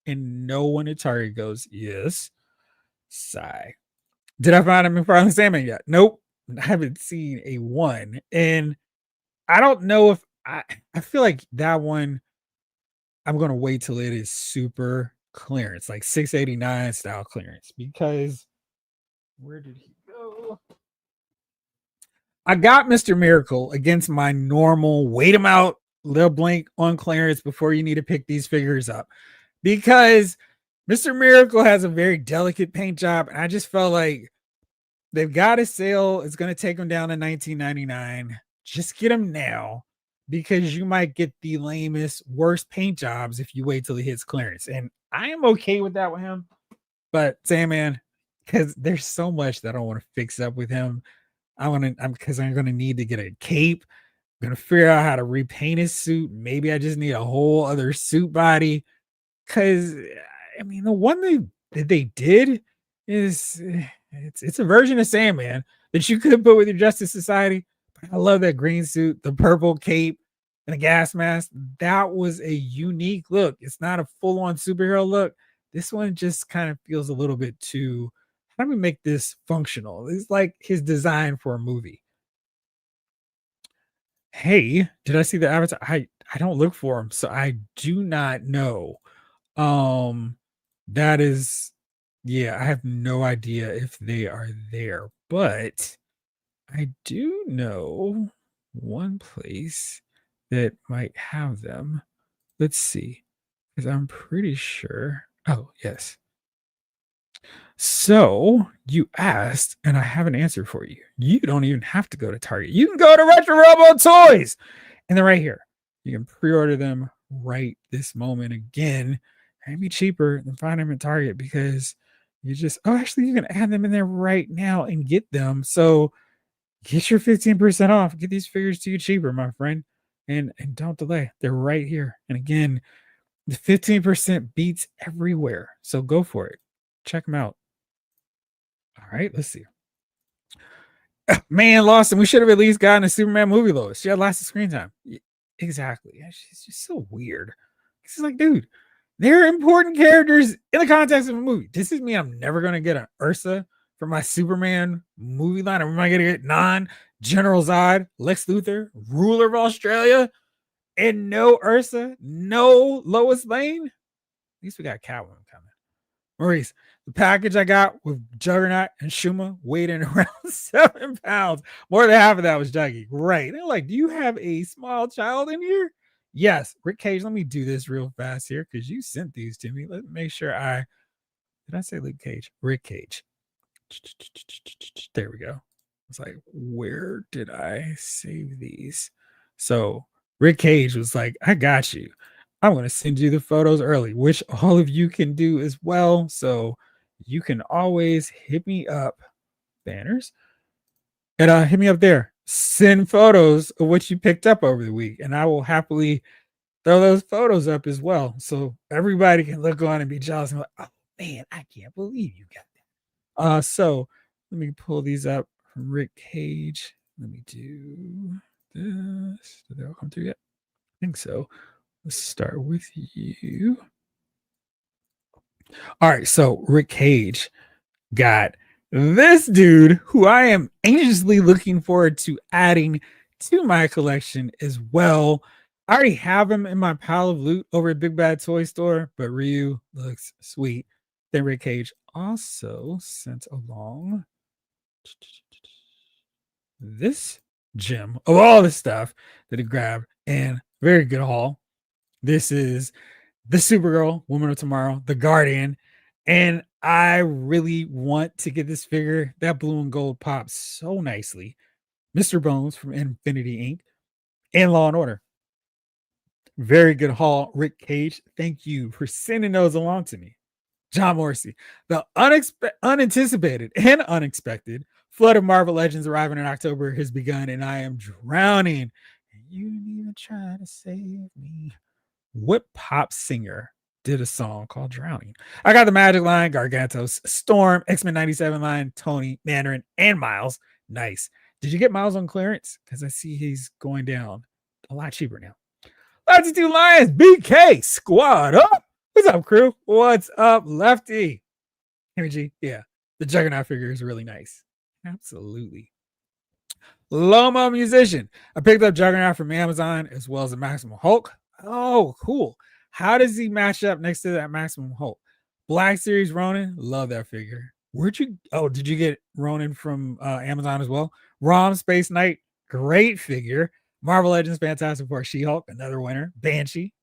And no one at Target goes, yes. Sigh. Did I find a McFarlane Sandman yet? Nope. I haven't seen a one. And I don't know if I feel like that one, I'm going to wait till it is super clearance, like 689 style clearance, because where did he go? I got Mr. Miracle against my normal wait him out, little blink on clearance before you need to pick these figures up, because Mr. Miracle has a very delicate paint job, and I just felt like they've got a sale. It's going to take them down to $19.99. Just get them now, because you might get the lamest, worst paint jobs if you wait till he hits clearance. And I am okay with that with him. But Sandman, because there's so much that I want to fix up with him. I'm gonna need to get a cape. I'm gonna figure out how to repaint his suit. Maybe I just need a whole other suit body. Cause I mean, the one that they did is it's a version of Sandman that you could put with your Justice Society. But I love that green suit, the purple cape, and a gas mask. That was a unique look. It's not a full-on superhero look. This one just kind of feels a little bit too, how do we make this functional? It's like his design for a movie. Hey, did I see the avatar? I don't look for him, so I do not know. Um, that is, yeah, I have no idea if they are there, but I do know one place that might have them. Let's see, because I'm pretty sure. Oh, yes. So you asked, and I have an answer for you. You don't even have to go to Target. You can go to Retro Robo Toys, and they're right here. You can pre-order them right this moment. Again, maybe cheaper than finding them at Target, because you just, oh, actually, you can add them in there right now and get them. So get your 15% off. Get these figures to you cheaper, my friend. And don't delay. They're right here. And again, the 15% beats everywhere. So go for it. Check them out. All right, let's see. Man, Lawson, we should have at least gotten a Superman movie, Lois. She had lots of screen time. Exactly. Yeah, she's just so weird. It's like, dude, they're important characters in the context of a movie. This is me. I'm never going to get an Ursa for my Superman movie line. Am I going to get General Zod, Lex Luthor, ruler of Australia, and no Ursa, no Lois Lane? At least we got Catwoman coming. Maurice, the package I got with Juggernaut and Shuma weighed in around 7 pounds. More than half of that was Juggy. Right. They're like, do you have a small child in here? Yes. Rick Cage, let me do this real fast here, because you sent these to me. Let me make sure did I say Luke Cage? Rick Cage. There we go. It's like, where did I save these? So Rick Cage was like, I got you. I'm going to send you the photos early, which all of you can do as well. So you can always hit me up, banners, and hit me up there. Send photos of what you picked up over the week, and I will happily throw those photos up as well. So everybody can look on and be jealous and be like, oh man, I can't believe you got that. So let me pull these up from Rick Cage. Let me do this. Did they all come through yet? I think so. Let's start with you. All right, so Rick Cage. got this dude who I am anxiously looking forward to adding to my collection as well. I already have him in my pile of loot over at Big Bad Toy Store, but Ryu looks sweet. Then Rick Cage also sent along this gem of all the stuff that he grabbed, and very good haul. This is the Supergirl, Woman of Tomorrow, the Guardian, and I really want to get this figure. That blue and gold pops so nicely. Mr. Bones from Infinity Inc. and Law and Order. Very good haul, Rick Cage. Thank you for sending those along to me. John Morrissey, the unanticipated and unexpected flood of Marvel Legends arriving in October has begun, and I am drowning. You didn't even try to save me. What pop singer did a song called Drowning? I got the Magic line, Gargantos, Storm, X-Men 97 line, Tony, Mandarin, and Miles. Nice. Did you get Miles on clearance? Because I see he's going down a lot cheaper now. Latitude Lions, BK, squad up. What's up, crew? What's up, Lefty? Henry G, yeah. The Juggernaut figure is really nice. Absolutely. Lomo Musician. I picked up Juggernaut from Amazon as well as the Maximum Hulk. Oh, cool. How does he match up next to that Maximum Hulk? Black Series Ronin. Love that figure. Did you get Ronin from Amazon as well? Rom Space Knight. Great figure. Marvel Legends Fantastic Four She-Hulk. Another winner. Banshee.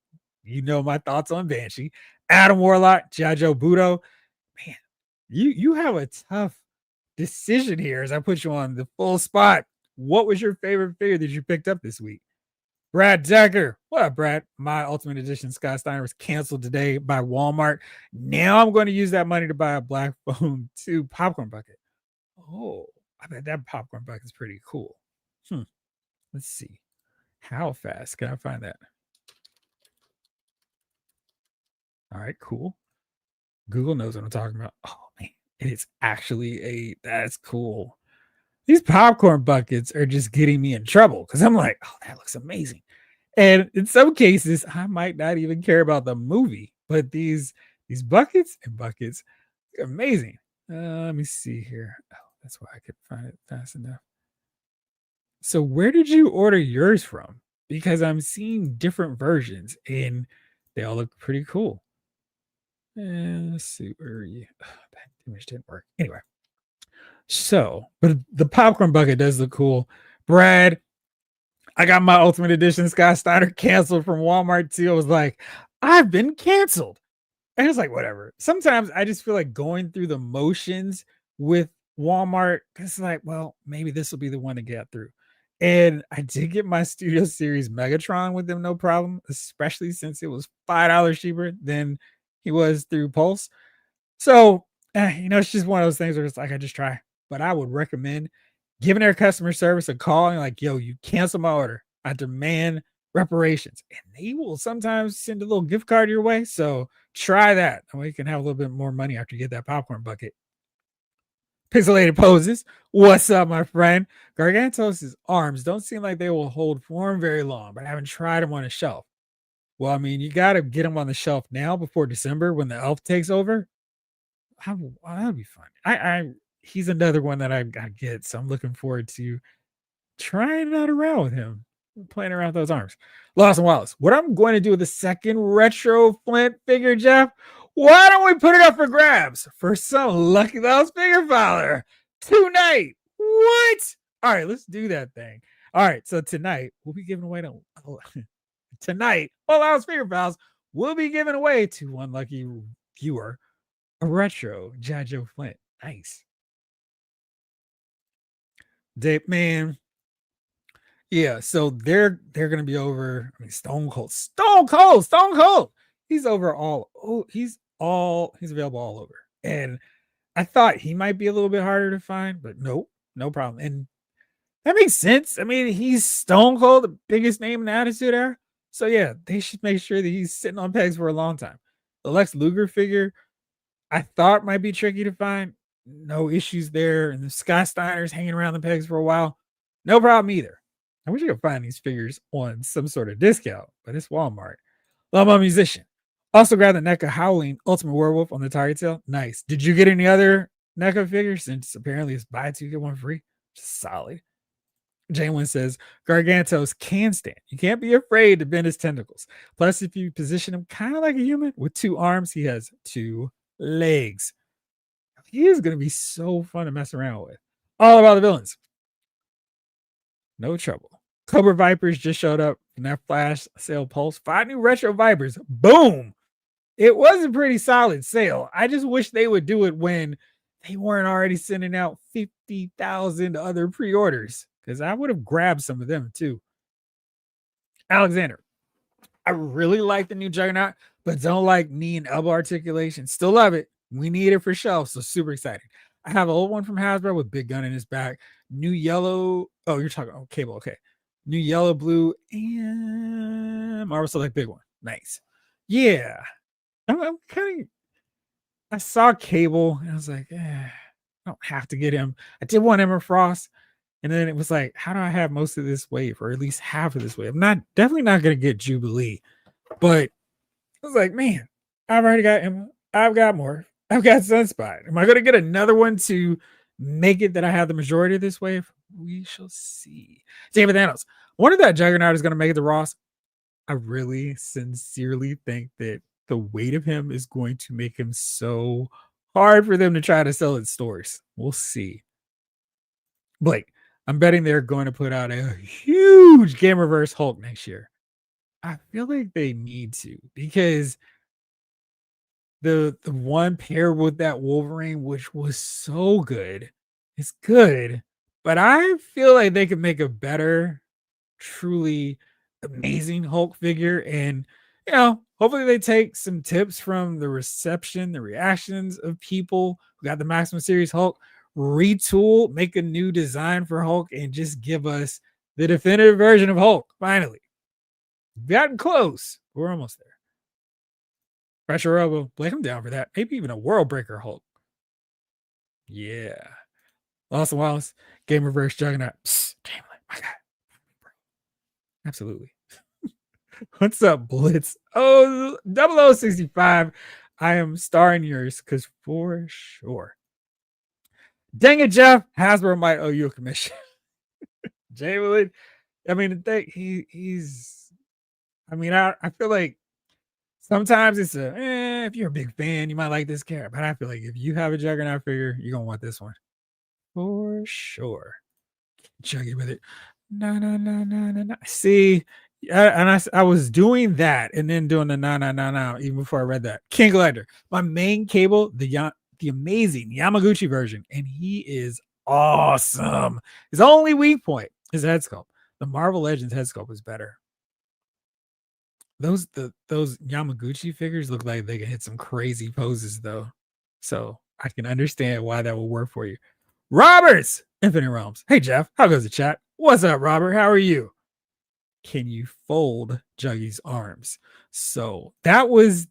You know my thoughts on Banshee. Adam Warlock. G.I. Joe Budo. Man, you have a tough decision here as I put you on the full spot. What was your favorite figure that you picked up this week? Brad Decker. What up, Brad? My Ultimate Edition Scott Steiner was canceled today by Walmart. Now I'm going to use that money to buy a Black Phone 2 popcorn bucket. Oh, I bet that popcorn bucket is pretty cool. Let's see. How fast can I find that? All right, cool. Google knows what I'm talking about. Oh, man. It is actually that's cool. These popcorn buckets are just getting me in trouble because I'm like, oh, that looks amazing. And in some cases, I might not even care about the movie, but these buckets and buckets are amazing. Let me see here. Oh, that's why I could find it fast enough. So where did you order yours from? Because I'm seeing different versions and they all look pretty cool. And let's see, where are you? Oh, that image didn't work. Anyway. So, but the popcorn bucket does look cool. Brad, I got my Ultimate Edition Scott Steiner canceled from Walmart too. I was like, I've been canceled. And it's like, whatever. Sometimes I just feel like going through the motions with Walmart. It's like, well, maybe this will be the one to get through. And I did get my Studio Series Megatron with them, no problem, especially since it was $5 cheaper than he was through Pulse. So, it's just one of those things where it's like, I just try. But I would recommend giving their customer service a call and like, yo, you cancel my order. I demand reparations. And they will sometimes send a little gift card your way. So try that. And we can have a little bit more money after you get that popcorn bucket. Pixelated Poses. What's up, my friend? Gargantos' arms don't seem like they will hold form very long, but I haven't tried them on a shelf. Well, I mean, you got to get them on the shelf now before December when the elf takes over. That'd be fun. He's another one that I gotta get, so I'm looking forward to trying out around with him, playing around with those arms. Lawson Wallace, what I'm going to do with the second retro Flint figure, Jeff? Why don't we put it up for grabs for some Lucky Lost figure filer tonight? What? All right, let's do that thing. All right, so tonight we'll be giving away tonight. All our figure files will be given away to one lucky viewer a retro G.I. Joe Flint. Nice. Dave, man. Yeah, so they're gonna be over. I mean, Stone Cold. He's over all. Oh, he's available all over. And I thought he might be a little bit harder to find, but nope, no problem. And that makes sense. I mean, he's Stone Cold, the biggest name in the Attitude Era. So yeah, they should make sure that he's sitting on pegs for a long time. The Lex Luger figure, I thought might be tricky to find. No issues there. And the Scott Steiner's hanging around the pegs for a while. No problem either. I wish I could find these figures on some sort of discount, but it's Walmart. Love my musician. Also grab the NECA Howling Ultimate Werewolf on the Target sale. Nice. Did you get any other NECA figure since apparently it's buy two, get one free. Just solid. Jalen says Gargantos can stand. You can't be afraid to bend his tentacles. Plus, if you position him kind of like a human with two arms, he has two legs. He is going to be so fun to mess around with. All about the villains. No trouble. Cobra Vipers just showed up in that flash sale pulse. 5 new retro Vipers. Boom. It was a pretty solid sale. I just wish they would do it when they weren't already sending out 50,000 other pre-orders, because I would have grabbed some of them too. Alexander, I really like the new Juggernaut, but don't like knee and elbow articulation. Still love it. We need it for shelf, so super excited. I have an old one from Hasbro with big gun in his back. New yellow. Oh, you're talking cable. Okay. New yellow, blue, and Marvel Select big one. Nice. Yeah. I'm kind of. I saw Cable and I was like, I don't have to get him. I did want Emma Frost, and then it was like, how do I have most of this wave, or at least half of this wave? I'm definitely not gonna get Jubilee, but I was like, man, I've already got Emma. I've got more. I've got Sunspot. Am I gonna get another one to make it that I have the majority of this wave? We shall see. David Thanos. I wonder if that Juggernaut is gonna make it to Ross. I really sincerely think that the weight of him is going to make him so hard for them to try to sell at stores. We'll see. Blake, I'm betting they're going to put out a huge Game Reverse Hulk next year. I feel like they need to, because the one pair with that Wolverine, which was so good, it's good, but I feel like they could make a better, truly amazing Hulk figure. And hopefully they take some tips from the reception, the reactions of people who got the Maximum Series Hulk, retool, make a new design for Hulk, and just give us the definitive version of Hulk. Finally, gotten close. We're almost there. Pressure Robo, Blake, I'm down for that. Maybe even a World Breaker Hulk. Yeah. Lawson Wallace, Game Reverse Juggernaut. Psst, Chamberlain, my God. Absolutely. What's up, Blitz? Oh, 0065. I am starring yours, because for sure. Dang it, Jeff. Hasbro might owe you a commission. Jalen, I mean, he's. I mean, I feel like sometimes it's if you're a big fan, you might like this character. But I feel like if you have a Juggernaut figure, you're going to want this one. For sure. Juggy with it. No. See, I was doing that and then doing the no, even before I read that. King Collector, my main Cable, the amazing Yamaguchi version, and he is awesome. His only weak point is head sculpt. The Marvel Legends head sculpt is better. Those Yamaguchi figures look like they can hit some crazy poses though, so I can understand why that will work for you. Roberts, Infinite Realms. Hey Jeff, how goes the chat? What's up, Robert? How are you? Can you fold Juggy's arms? So that was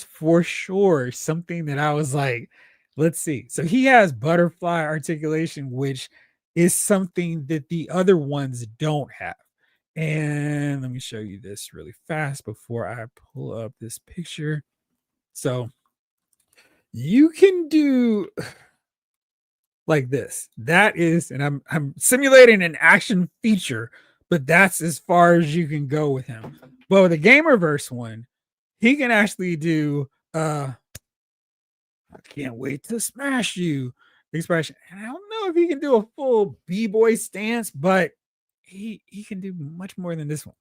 for sure something that I was like, let's see. So he has butterfly articulation, which is something that the other ones don't have. And let me show you this really fast before I pull up this picture. So you can do like this. That is, and I'm simulating an action feature, but that's as far as you can go with him. But with the Game Reverse one, he can actually do I can't wait to smash you expression. And I don't know if he can do a full B-boy stance, but he can do much more than this one.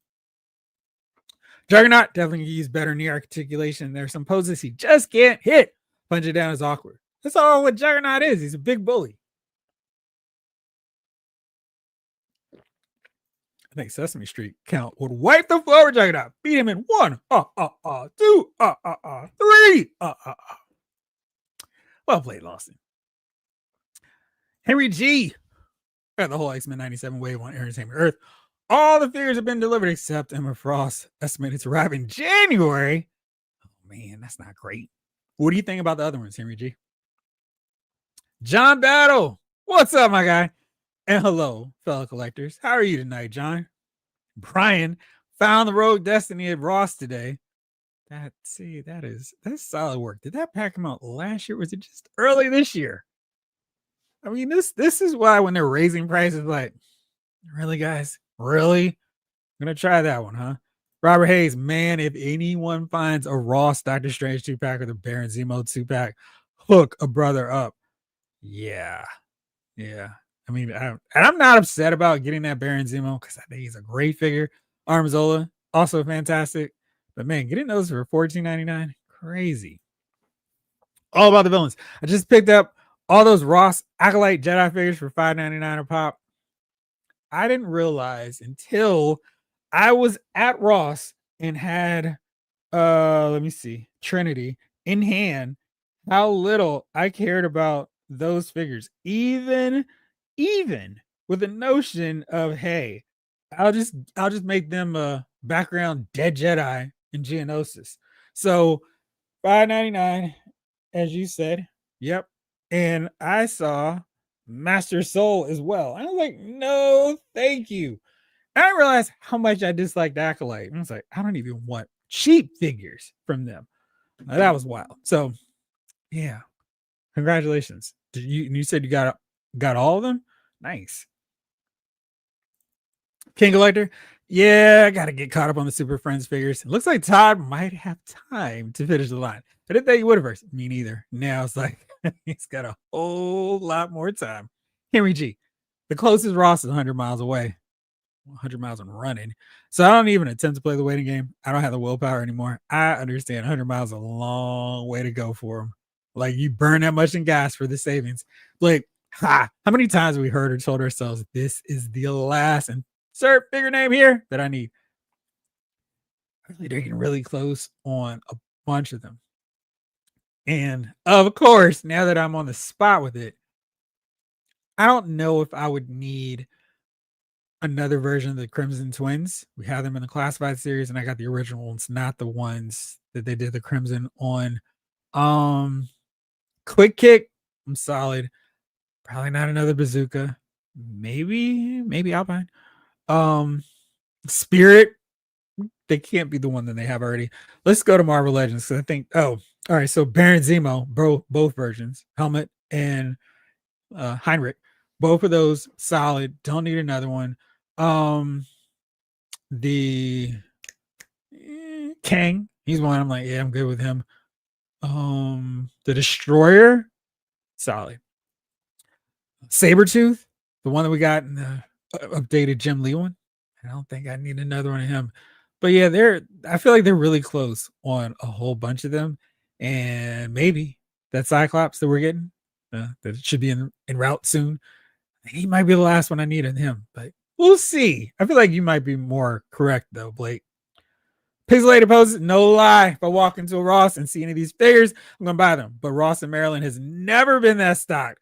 Juggernaut definitely use better knee articulation. There's some poses he just can't hit. Punch it down is awkward. That's all what Juggernaut is. He's a big bully. I think Sesame Street count would wipe the floor with Juggernaut. Beat him in 1, 2, 3, Well played, Lawson. Henry G. Got the whole X-Men 97 wave on Entertainment Earth. All the figures have been delivered except Emma Frost, estimated to arrive in January. Oh man, that's not great. What do you think about the other ones, Henry G? John Battle, what's up, my guy? And hello, fellow collectors. How are you tonight, John? Brian found the Rogue Destiny at Ross today. That's solid work. Did that pack come out last year? Or was it just early this year? I mean, this is why when they're raising prices, like, really, guys, really, I'm gonna try that one, huh? Robert Hayes, man, if anyone finds a Ross Doctor Strange 2-pack or the Baron Zemo 2-pack, hook a brother up. Yeah, yeah. I mean, and I'm not upset about getting that Baron Zemo because I think he's a great figure. Armzola, also fantastic. But man, getting those for $14.99, crazy. All about the villains. I just picked up all those Ross Acolyte Jedi figures for $5.99 a pop. I didn't realize until I was at Ross and had let me see, Trinity in hand, how little I cared about those figures. Even with the notion of, hey, I'll just make them a background dead Jedi in Geonosis. So $5.99, as you said. Yep. And I saw Master Soul as well. I was like, no, thank you. I didn't realize how much I disliked Acolyte. I was like, I don't even want cheap figures from them. That was wild. So yeah, congratulations. You said you got all of them? Nice. King Collector. Yeah, I gotta get caught up on the Super Friends figures. It looks like Todd might have time to finish the line. I didn't think he would have first. Me neither. Now it's like he's got a whole lot more time. Henry G. The closest Ross is 100 miles away. 100 miles and running. So I don't even attempt to play the waiting game. I don't have the willpower anymore. I understand 100 miles is a long way to go for them. Like you burn that much in gas for the savings. Like, how many times have we heard or told ourselves this is the last insert bigger name here that I need? They're getting really close on a bunch of them. And of course, now that I'm on the spot with it, I don't know if I would need another version of the Crimson Twins. We have them in the classified series, and I got the original ones, not the ones that they did the Crimson on. Quick Kick, I'm solid. Probably not another Bazooka. Maybe Alpine. Spirit, they can't be the one that they have already. Let's go to Marvel Legends. So I think, all right. So Baron Zemo, both versions, Helmet and Heinrich, both of those solid. Don't need another one. The Kang, he's one. I'm like, yeah, I'm good with him. The Destroyer, solid. Sabretooth, the one that we got in the updated Jim Lee one. I don't think I need another one of him. But yeah, I feel like they're really close on a whole bunch of them. And maybe that Cyclops that we're getting, that should be in route soon. He might be the last one I need in him, but we'll see. I feel like you might be more correct though, Blake. Pixelated poses, no lie. If I walk into a Ross and see any of these figures, I'm gonna buy them. But Ross and Maryland has never been that stock.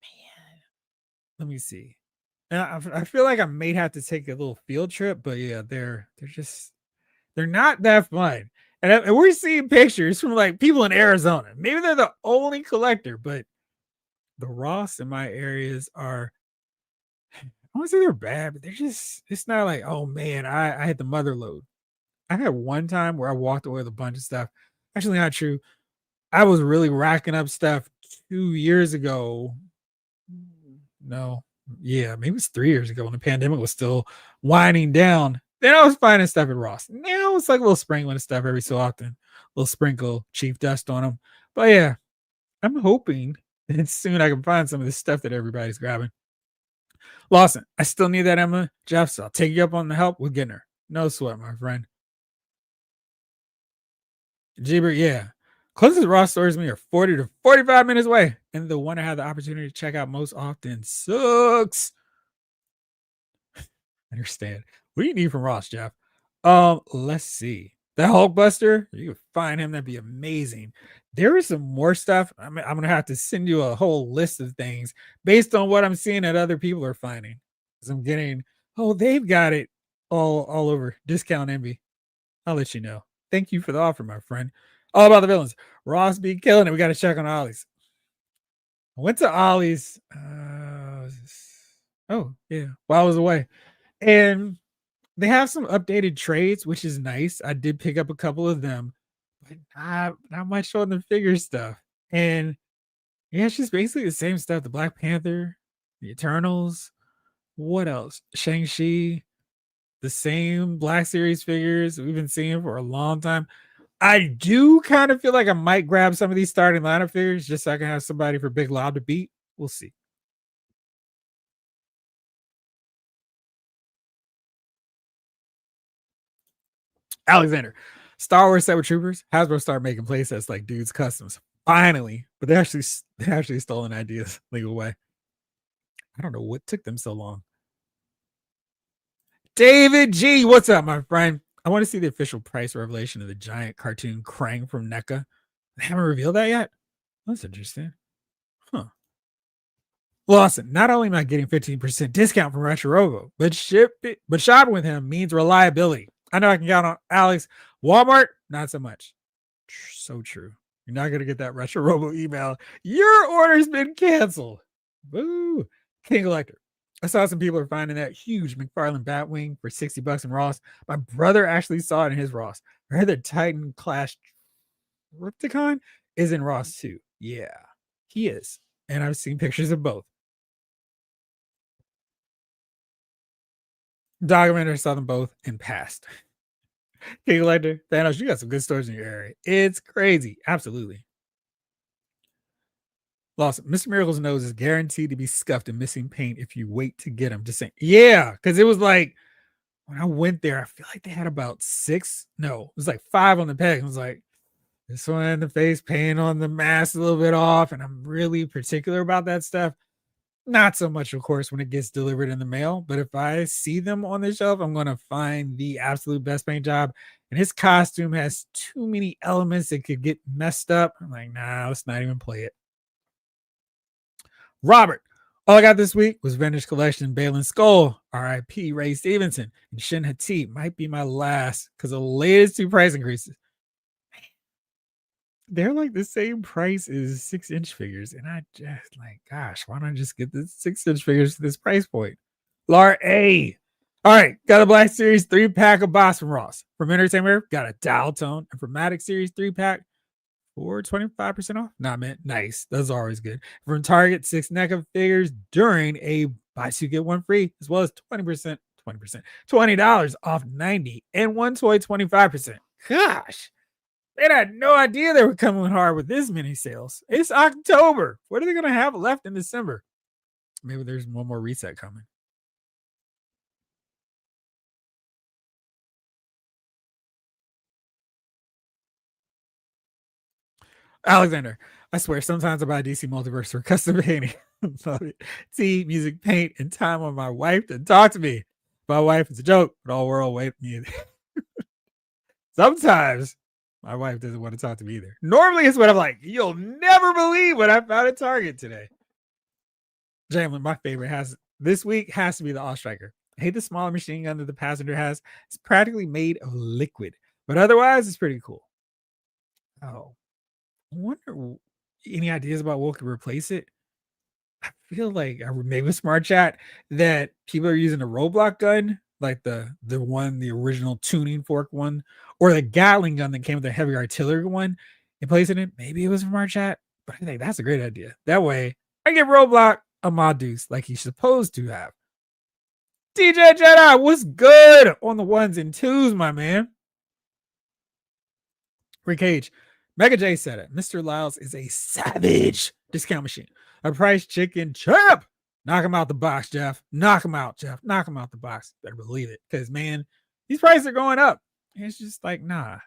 Man, let me see. And I feel like I may have to take a little field trip, but yeah, they're not that fun. And we're seeing pictures from like people in Arizona. Maybe they're the only collector, but the Ross in my areas are, I won't say they're bad, but it's not like, oh man, I had the mother load. I had one time where I walked away with a bunch of stuff. Actually, not true. I was really racking up stuff 2 years ago. No, yeah, maybe it's 3 years ago when the pandemic was still winding down. Then I was finding stuff at Ross. Now it's like a little sprinkling of stuff every so often, a little sprinkle chief dust on them. But yeah, I'm hoping that soon I can find some of this stuff that everybody's grabbing. Lawson, I still need that Emma Jeff, so I'll take you up on the help with getting her. No sweat, my friend. Jeebert, yeah. Closest Ross stores me are 40 to 45 minutes away. And the one I have the opportunity to check out most often sucks. I understand. What do you need from Ross, Jeff? Let's see. That Hulkbuster, you can find him. That'd be amazing. There is some more stuff. I'm gonna have to send you a whole list of things based on what I'm seeing that other people are finding. Because I'm getting, they've got it all over Discount Envy. I'll let you know. Thank you for the offer, my friend. All about the villains. Ross be killing it. We got to check on Ollie's. I went to Ollie's. Yeah, while I was away. And they have some updated trades, which is nice. I did pick up a couple of them, but not much on the figure stuff. And Yeah, it's just basically the same stuff. The Black Panther, the Eternals. What else? Shang-Chi, the same Black Series figures we've been seeing for a long time. I do kind of feel like I might grab some of these starting lineup figures just so I can have somebody for Big Lob to beat. We'll see. Alexander, Star Wars Cyber Troopers. Hasbro started making playsets like dudes customs. Finally, but they actually stolen ideas legal way. I don't know what took them so long. David G, what's up, my friend? I want to see the official price revelation of the giant cartoon Krang from NECA. They haven't revealed that yet. That's interesting. Huh. Lawson, not only am I getting 15% discount from Retro Robo, but shopping with him means reliability. I know I can count on Alex. Walmart, not so much. So true. You're not gonna get that Retro Robo email. Your order's been canceled. Boo. King Collector. I saw some people are finding that huge McFarlane Batwing for $60 in Ross. My brother actually saw it in his Ross. I heard the Titan Clash Ripticon is in Ross too. Yeah, he is. And I've seen pictures of both. Dogmander saw them both and passed. King Collector, Thanos, you got some good stores in your area. It's crazy. Absolutely. Lost. Mr. Miracle's nose is guaranteed to be scuffed and missing paint if you wait to get him. Just saying. Yeah, because it was like when I went there, I feel like they had about 6. No, it was like 5 on the peg. I was like, this one, the face paint on the mask a little bit off. And I'm really particular about that stuff. Not so much, of course, when it gets delivered in the mail, but if I see them on the shelf, I'm going to find the absolute best paint job. And his costume has too many elements that could get messed up. I'm like, nah, let's not even play it. Robert, all I got this week was Vintage Collection Balin Skull, RIP Ray Stevenson, and Shin Hati might be my last because of the latest 2 price increases. They're like the same price as 6-inch figures. And I just like, gosh, why don't I just get the 6-inch figures to this price point? Lar A. All right, got a Black Series 3-pack of Boss from Ross. From Entertainment, got a Dial Tone. And from Matic Series 3-pack for 25% off. Nah, man, nice. That's always good. From Target, 6 NECA figures during a buy 2 get 1 free, as well as 20%, $20 off 90, and 1 toy 25%. Gosh. They had no idea they were coming hard with this many sales. It's October. What are they going to have left in December? Maybe there's one more reset coming. Alexander, I swear, sometimes I buy DC Multiverse for custom painting. Tea, music, paint, and time on my wife to talk to me. My wife is a joke, but all world wait me. Sometimes my wife doesn't want to talk to me either. Normally, it's when I'm like, you'll never believe what I found at Target today. Jamlin, my favorite this week has to be the All Striker. I hate the smaller machine gun that the passenger has. It's practically made of liquid, but otherwise, it's pretty cool. Oh, I wonder any ideas about what could replace it? I feel like maybe a smart chat that people are using a Roblox gun, like the original tuning fork one, or the Gatling gun that came with the heavy artillery one, and placing it. Maybe it was from our chat, but I think that's a great idea. That way, I get Roblox a mod deuce like he's supposed to have. DJ Jedi, what's good on the 1s and 2s, my man? Rick Cage, Mega J said it. Mr. Lyles is a savage discount machine. A price chicken champ. Knock him out the box, Jeff. Knock him out, Jeff. Knock him out the box. Better believe it. Because, man, these prices are going up. And it's just like, nah.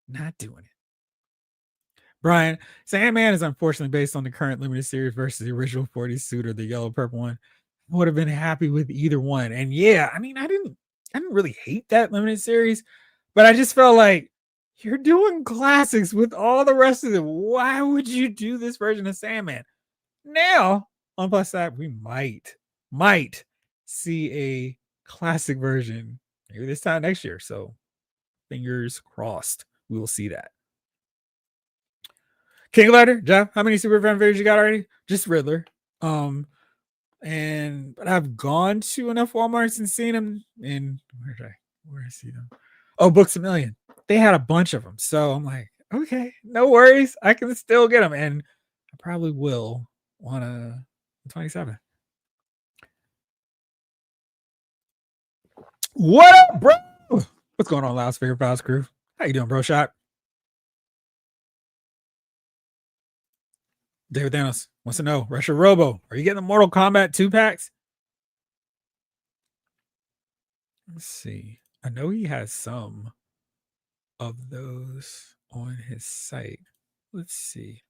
Not doing it. Brian, Sandman is unfortunately based on the current limited series versus the original 40 suit or the yellow purple one. I would have been happy with either one. And yeah, I mean, I didn't really hate that limited series, but I just felt like you're doing classics with all the rest of them. Why would you do this version of Sandman? Now, on plus side, we might see a classic version maybe this time next year. So fingers crossed, we will see that. King Ladder, Jeff, how many Super Fan figures you got already? Just Riddler. But I've gone to enough Walmarts and seen them. And where did I see them? Oh, Books A Million. They had a bunch of them, so I'm like, Okay, no worries. I can still get them, and I probably will on a 27. What up, bro? What's going on, Loud Figure Files crew? How you doing, bro? Shot David Thanos wants to know, Russia Robo, are you getting the Mortal Kombat 2 packs? Let's see. I know he has some of those on his site. Let's see.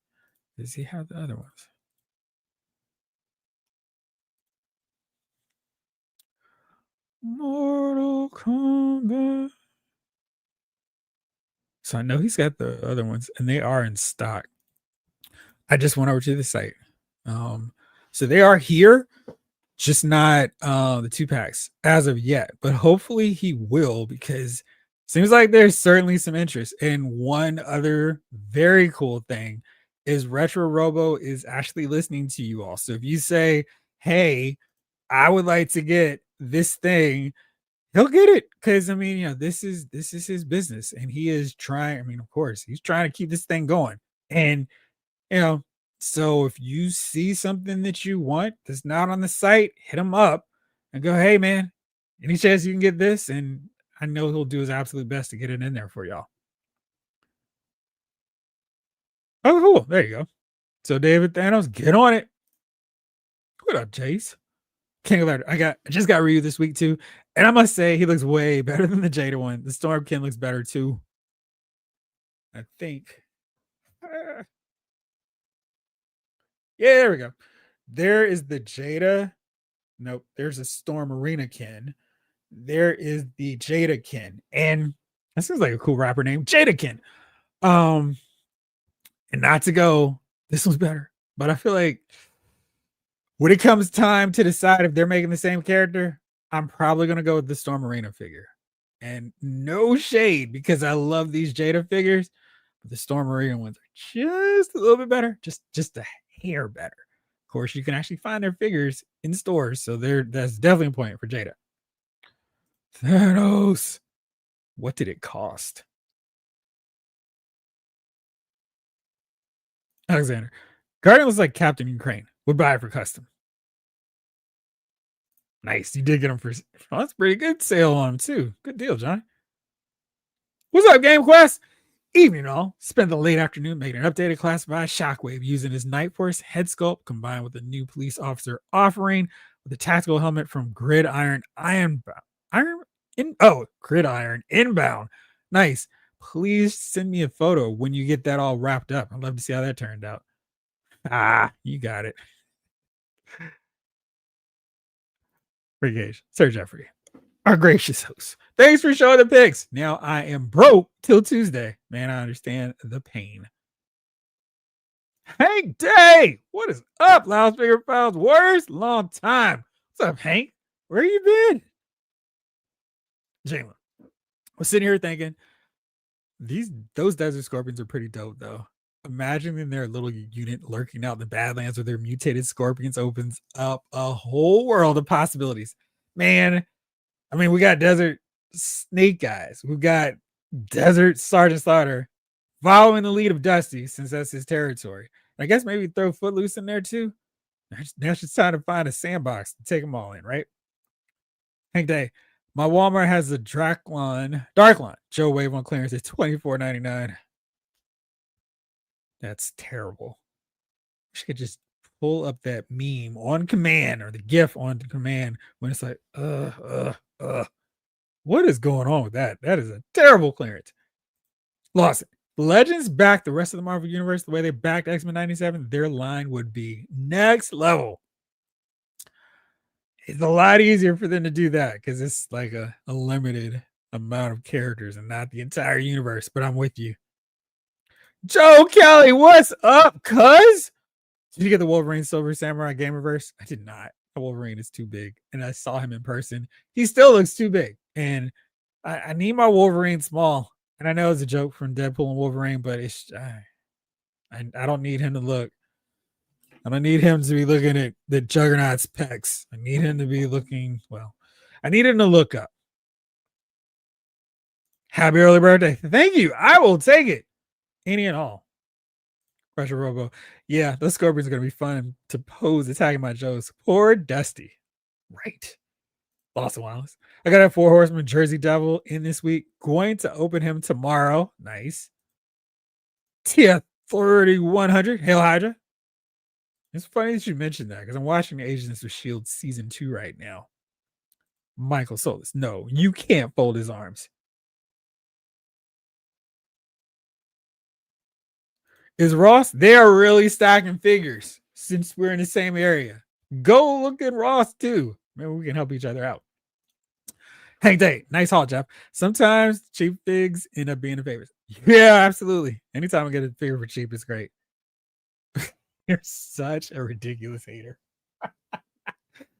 Does he have the other ones? Mortal Kombat. So I know he's got the other ones, and they are in stock. I just went over to the site. So they are here, just not the 2 packs as of yet. But hopefully he will, because seems like there's certainly some interest. And one other very cool thing is Retro Robo is actually listening to you all. So if you say, hey, I would like to get this thing, he'll get it. Because I mean, this is his business, and he is trying. I mean, of course, he's trying to keep this thing going. And you know, so if you see something that you want that's not on the site, hit him up and go, hey man, any chance you can get this? And I know he'll do his absolute best to get it in there for y'all. Oh, cool. There you go. So David Thanos, get on it. What up, Jace? King of Letter. I just got Ryu this week too. And I must say he looks way better than the Jada one. The Stormkin looks better too. I think. Yeah, there we go. There is the Jada. Nope. There's a Storm Arena Kin. There is the Jada Kin. And that sounds like a cool rapper name. Jada Kin. And not to go, this one's better. But I feel like when it comes time to decide if they're making the same character, I'm probably going to go with the Storm Arena figure. And no shade, because I love these Jada figures, but the Storm Arena ones are just a little bit better, just a hair better. Of course, you can actually find their figures in stores, so that's definitely a point for Jada. Thanos, what did it cost? Alexander, Guardian looks like Captain Ukraine. Would buy it for custom. Nice, you did get them for. Oh, that's pretty good sale on them too. Good deal, John. What's up, Game Quest? Evening all. Spent the late afternoon making an updated classified Shockwave using his Night Force head sculpt combined with the new police officer offering with a tactical helmet from Gridiron Gridiron Inbound. Nice. Please send me a photo when you get that all wrapped up. I'd love to see how that turned out. Ah, you got it. Brigade, Sir Jeffrey, our gracious host. Thanks for showing the pics. Now I am broke till Tuesday. Man, I understand the pain. Hank Day, what is up, Loudspeaker Files? Worst long time. What's up, Hank? Where you been? Jalen, I was sitting here thinking, those desert scorpions are pretty dope, though. Imagining their little unit lurking out in the Badlands with their mutated scorpions opens up a whole world of possibilities. Man, I mean, we got desert snake guys. We've got desert Sergeant Slaughter following the lead of Dusty, since that's his territory. I guess maybe throw Footloose in there too. Now it's just time to find a sandbox to take them all in, right? Hank Day, my Walmart has a Dark Line Joe Wave on clearance at $24.99. That's terrible. She could just pull up that meme on command, or the GIF on command, when it's like, what is going on with that? That is a terrible clearance. Lawson, Legends backed the rest of the Marvel Universe the way they backed X-Men 97. Their line would be next level. It's a lot easier for them to do that because it's like a limited amount of characters and not the entire universe. But I'm with you. Joe Kelly, what's up, cuz? Did you get the Wolverine Silver Samurai Gamerverse? I did not. Wolverine is too big, and I saw him in person. He still looks too big, and I need my Wolverine small. And I know it's a joke from Deadpool and Wolverine, but I don't need him to look. I don't need him to be looking at the Juggernaut's pecs. I need him to be looking, well, I need him to look up. Happy early birthday. Thank you. I will take it. Any and all. Pressure Robo. Yeah, those Scorpions are going to be fun to pose attacking my Joes. Poor Dusty. Right. Lost Wallace. I got a 4 Horseman Jersey Devil in this week. Going to open him tomorrow. Nice. Tia 3100. Hail Hydra. It's funny that you mentioned that because I'm watching Agents of S.H.I.E.L.D. season 2 right now. Michael Solis. No, you can't fold his arms. Is Ross? They are really stacking figures since we're in the same area. Go look at Ross too. Maybe we can help each other out. Hank Day, nice haul, Jeff. Sometimes cheap figs end up being the favorites. Yeah, absolutely. Anytime I get a figure for cheap, it's great. You're such a ridiculous hater.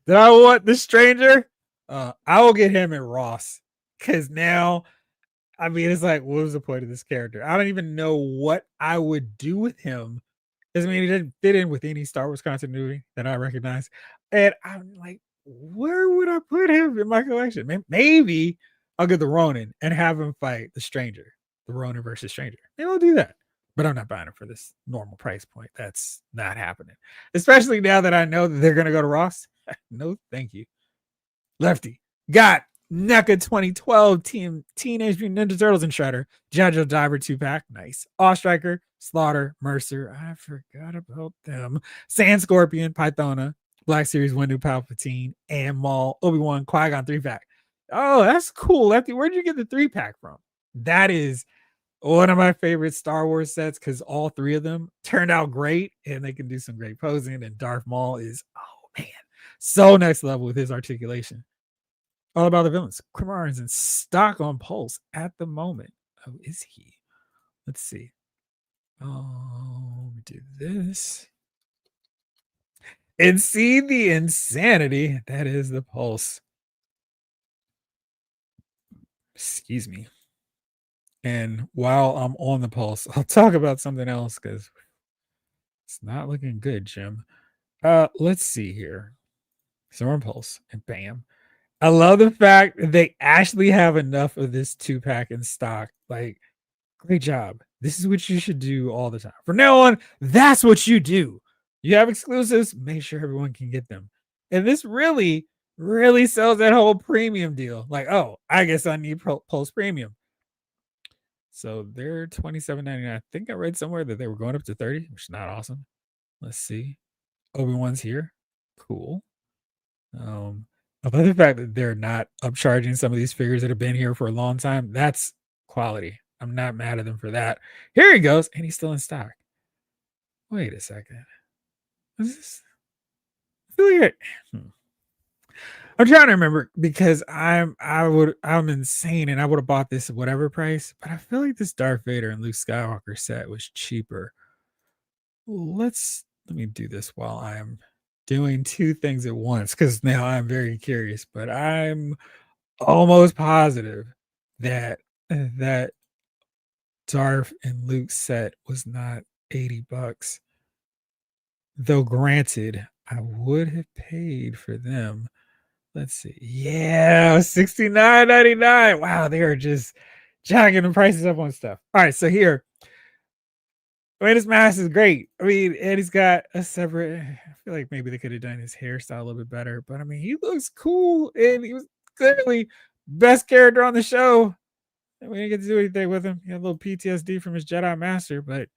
Did I want the stranger? I will get him at Ross because now, I mean, it's like, what was the point of this character? I don't even know what I would do with him. I mean, he didn't fit in with any Star Wars continuity that I recognize. And I'm like, where would I put him in my collection? Maybe I'll get the Ronin and have him fight the Stranger, the Ronin versus Stranger. Maybe I'll do that. But I'm not buying him for this normal price point. That's not happening. Especially now that I know that they're going to go to Ross. No, thank you. Lefty. Got NECA 2012 Teenage Mutant Ninja Turtles and Shredder. Jajo Diver 2-pack. Nice. Awe Striker. Slaughter. Mercer. I forgot about them. Sand Scorpion. Pythona. Black Series Windu Palpatine. And Maul. Obi-Wan. Qui-Gon 3-pack. Oh, that's cool, Lefty. Where'd you get the 3-pack from? That is one of my favorite Star Wars sets because all 3 of them turned out great and they can do some great posing. And Darth Maul is, oh man, so next level with his articulation. All about the villains. Quimar's in stock on Pulse at the moment. Oh, is he? Let's see. Oh, let me do this. And see the insanity that is the Pulse. Excuse me. And while I'm on the Pulse, I'll talk about something else because it's not looking good, Jim. Let's see here. So on Pulse and bam. I love the fact that they actually have enough of this 2-pack in stock. Like, great job. This is what you should do all the time. From now on, that's what you do. You have exclusives, make sure everyone can get them. And this really, really sells that whole premium deal. Like, oh, I guess I need Pulse Premium. So they're $27.99. I think I read somewhere that they were going up to $30, which is not awesome. Let's see. Obi-Wan's here. Cool. I love the fact that they're not upcharging some of these figures that have been here for a long time. That's quality. I'm not mad at them for that. Here he goes, and he's still in stock. Wait a second. Is this? I feel like I'm trying to remember because I'm insane and I would have bought this at whatever price, but I feel like this Darth Vader and Luke Skywalker set was cheaper. Let me do this while I'm doing 2 things at once because now I'm very curious, but I'm almost positive that that Darth and Luke set was not $80. Though granted, I would have paid for them. Let's see. Yeah, $69.99. Wow, they are just jacking the prices up on stuff. All right, so here. I mean, his mask is great. I mean, and he's got a separate. I feel like maybe they could have done his hairstyle a little bit better, but I mean, he looks cool, and he was clearly best character on the show. And we didn't get to do anything with him. He had a little PTSD from his Jedi Master, but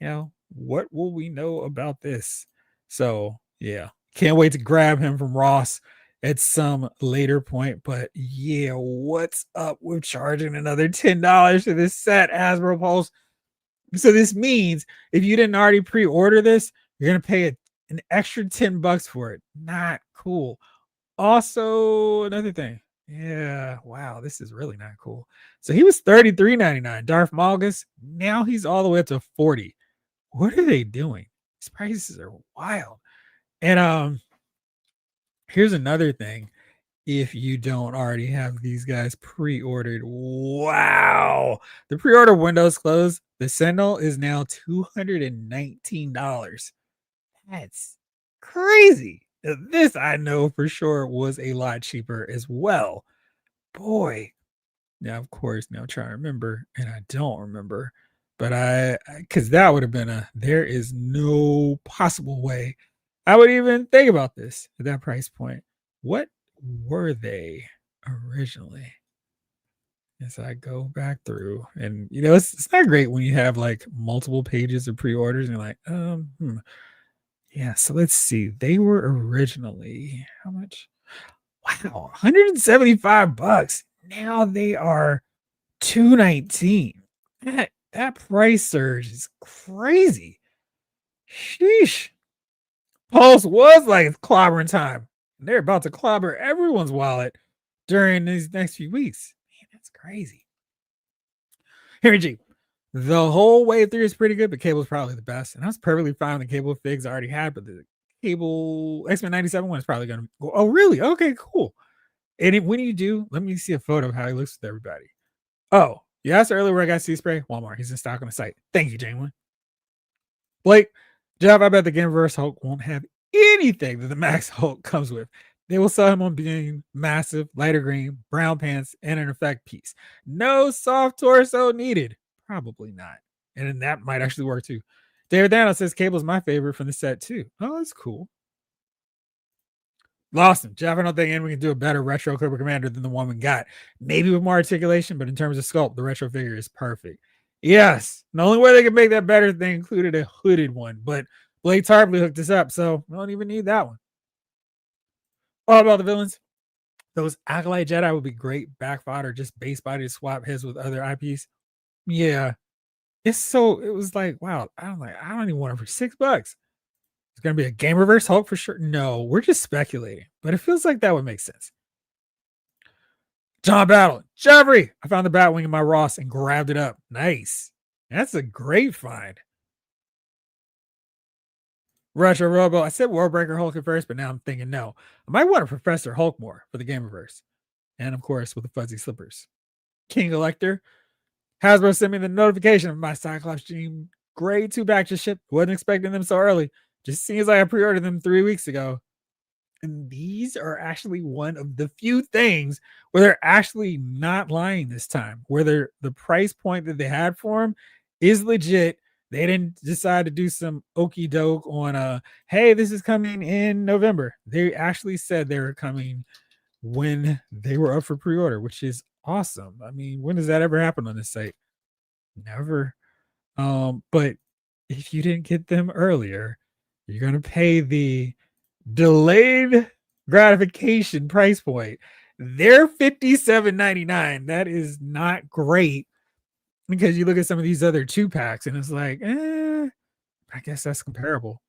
you know, what will we know about this? So yeah, can't wait to grab him from Ross at some later point. But yeah, what's up with charging another $10 for this set, Hasbro Pulse? So this means if you didn't already pre-order this, you're gonna pay an extra $10 for it. Not cool. Also, another thing. Yeah, wow, this is really not cool. So he was $33.99. Darth Malgus. Now he's all the way up to $40. What are they doing? These prices are wild. And here's another thing. If you don't already have these guys pre-ordered, wow, the pre-order window's closed. The Sentinel is now $219. That's crazy. This I know for sure was a lot cheaper as well. Boy. Now, of course, now I'm trying to remember, and I don't remember. But because that would have been there is no possible way I would even think about this at that price point. What were they originally? As I go back through, and it's not great when you have like multiple pages of pre-orders and you're like, yeah. So let's see. They were originally how much? Wow, $175. Now they are $219. That price surge is crazy. Sheesh. Pulse was like it's clobbering time. They're about to clobber everyone's wallet during these next few weeks. Man, that's crazy. Henry G. The whole wave 3 is pretty good, but Cable's probably the best. And I was perfectly fine with the Cable figs I already had, but the Cable X-Men 97 one is probably going to go. Oh, really? Okay, cool. And when you do, let me see a photo of how he looks with everybody. Oh, you asked earlier where I got sea spray? Walmart. He's in stock on the site. Thank you, Janewin. Blake, Jeff, I bet the Gameverse Hulk won't have anything that the Max Hulk comes with. They will sell him on being massive, lighter green, brown pants, and an effect piece. No soft torso needed. Probably not. And then that might actually work too. David Daniel says Cable's my favorite from the set too. Oh, that's cool. Lost him. Jeff, I don't think we can do a better retro Cobra Commander than the one we got. Maybe with more articulation, but in terms of sculpt, the retro figure is perfect. Yes. The only way they can make that better if they included a hooded one, but Blake Tarpley hooked us up, so we don't even need that one. All about the villains. Those Acolyte Jedi would be great back fodder, just base body to swap heads with other IPs. Yeah. It was like, wow, I don't even want it for $6. It's gonna be a Game Reverse Hulk for sure. No, we're just speculating, but it feels like that would make sense. John Battle, Jeffrey, I found the Batwing in my Ross and grabbed it up. Nice. That's a great find. Retro Robo, I said Warbreaker Hulk at first, but now I'm thinking no. I might want a Professor Hulk more for the Gameverse. And of course, with the fuzzy slippers. King Elector, Hasbro sent me the notification of my Cyclops Dream Grade 2 back to ship. Wasn't expecting them so early. Just seems like I pre-ordered them 3 weeks ago. And these are actually one of the few things where they're actually not lying this time, where the price point that they had for them is legit. They didn't decide to do some okey doke on hey, this is coming in November. They actually said they were coming when they were up for pre-order, which is awesome. I mean, when does that ever happen on this site? Never. But if you didn't get them earlier, you're gonna pay the delayed gratification price point. They're $57.99. That is not great because you look at some of these other 2-packs and it's like, I guess that's comparable.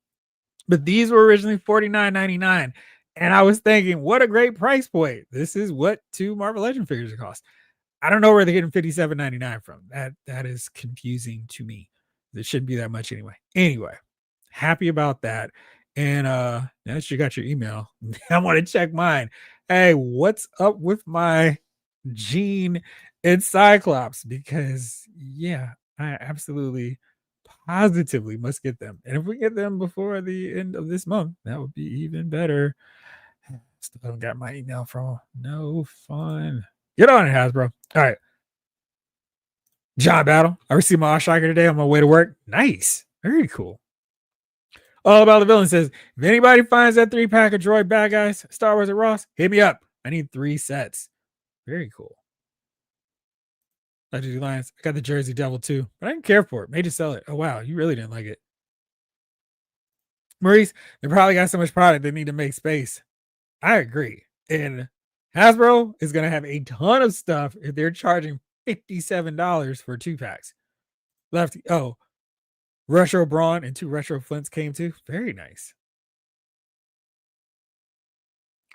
But these were originally $49.99. And I was thinking, what a great price point. This is what 2 Marvel Legend figures cost. I don't know where they're getting $57.99 from. That is confusing to me. It shouldn't be that much anyway. Anyway, happy about that. And now that you got your email, I want to check mine. Hey, what's up with my Gene and Cyclops? Because yeah, I absolutely positively must get them. And if we get them before the end of this month, that would be even better. Still haven't got my email from no fun. Get on it, Hasbro. All right. John Battle. I received my Striker today on my way to work. Nice. Very cool. All About the Villain says, if anybody finds that 3-pack of droid bad guys, Star Wars at Ross, hit me up. I need 3 sets. Very cool. Legendary Lions. I got the Jersey Devil too, but I didn't care for it. Made you sell it. Oh, wow. You really didn't like it. Maurice, they probably got so much product they need to make space. I agree. And Hasbro is going to have a ton of stuff if they're charging $57 for 2-packs. Lefty. Oh, Retro Brawn and 2 Retro Flints came too. Very nice.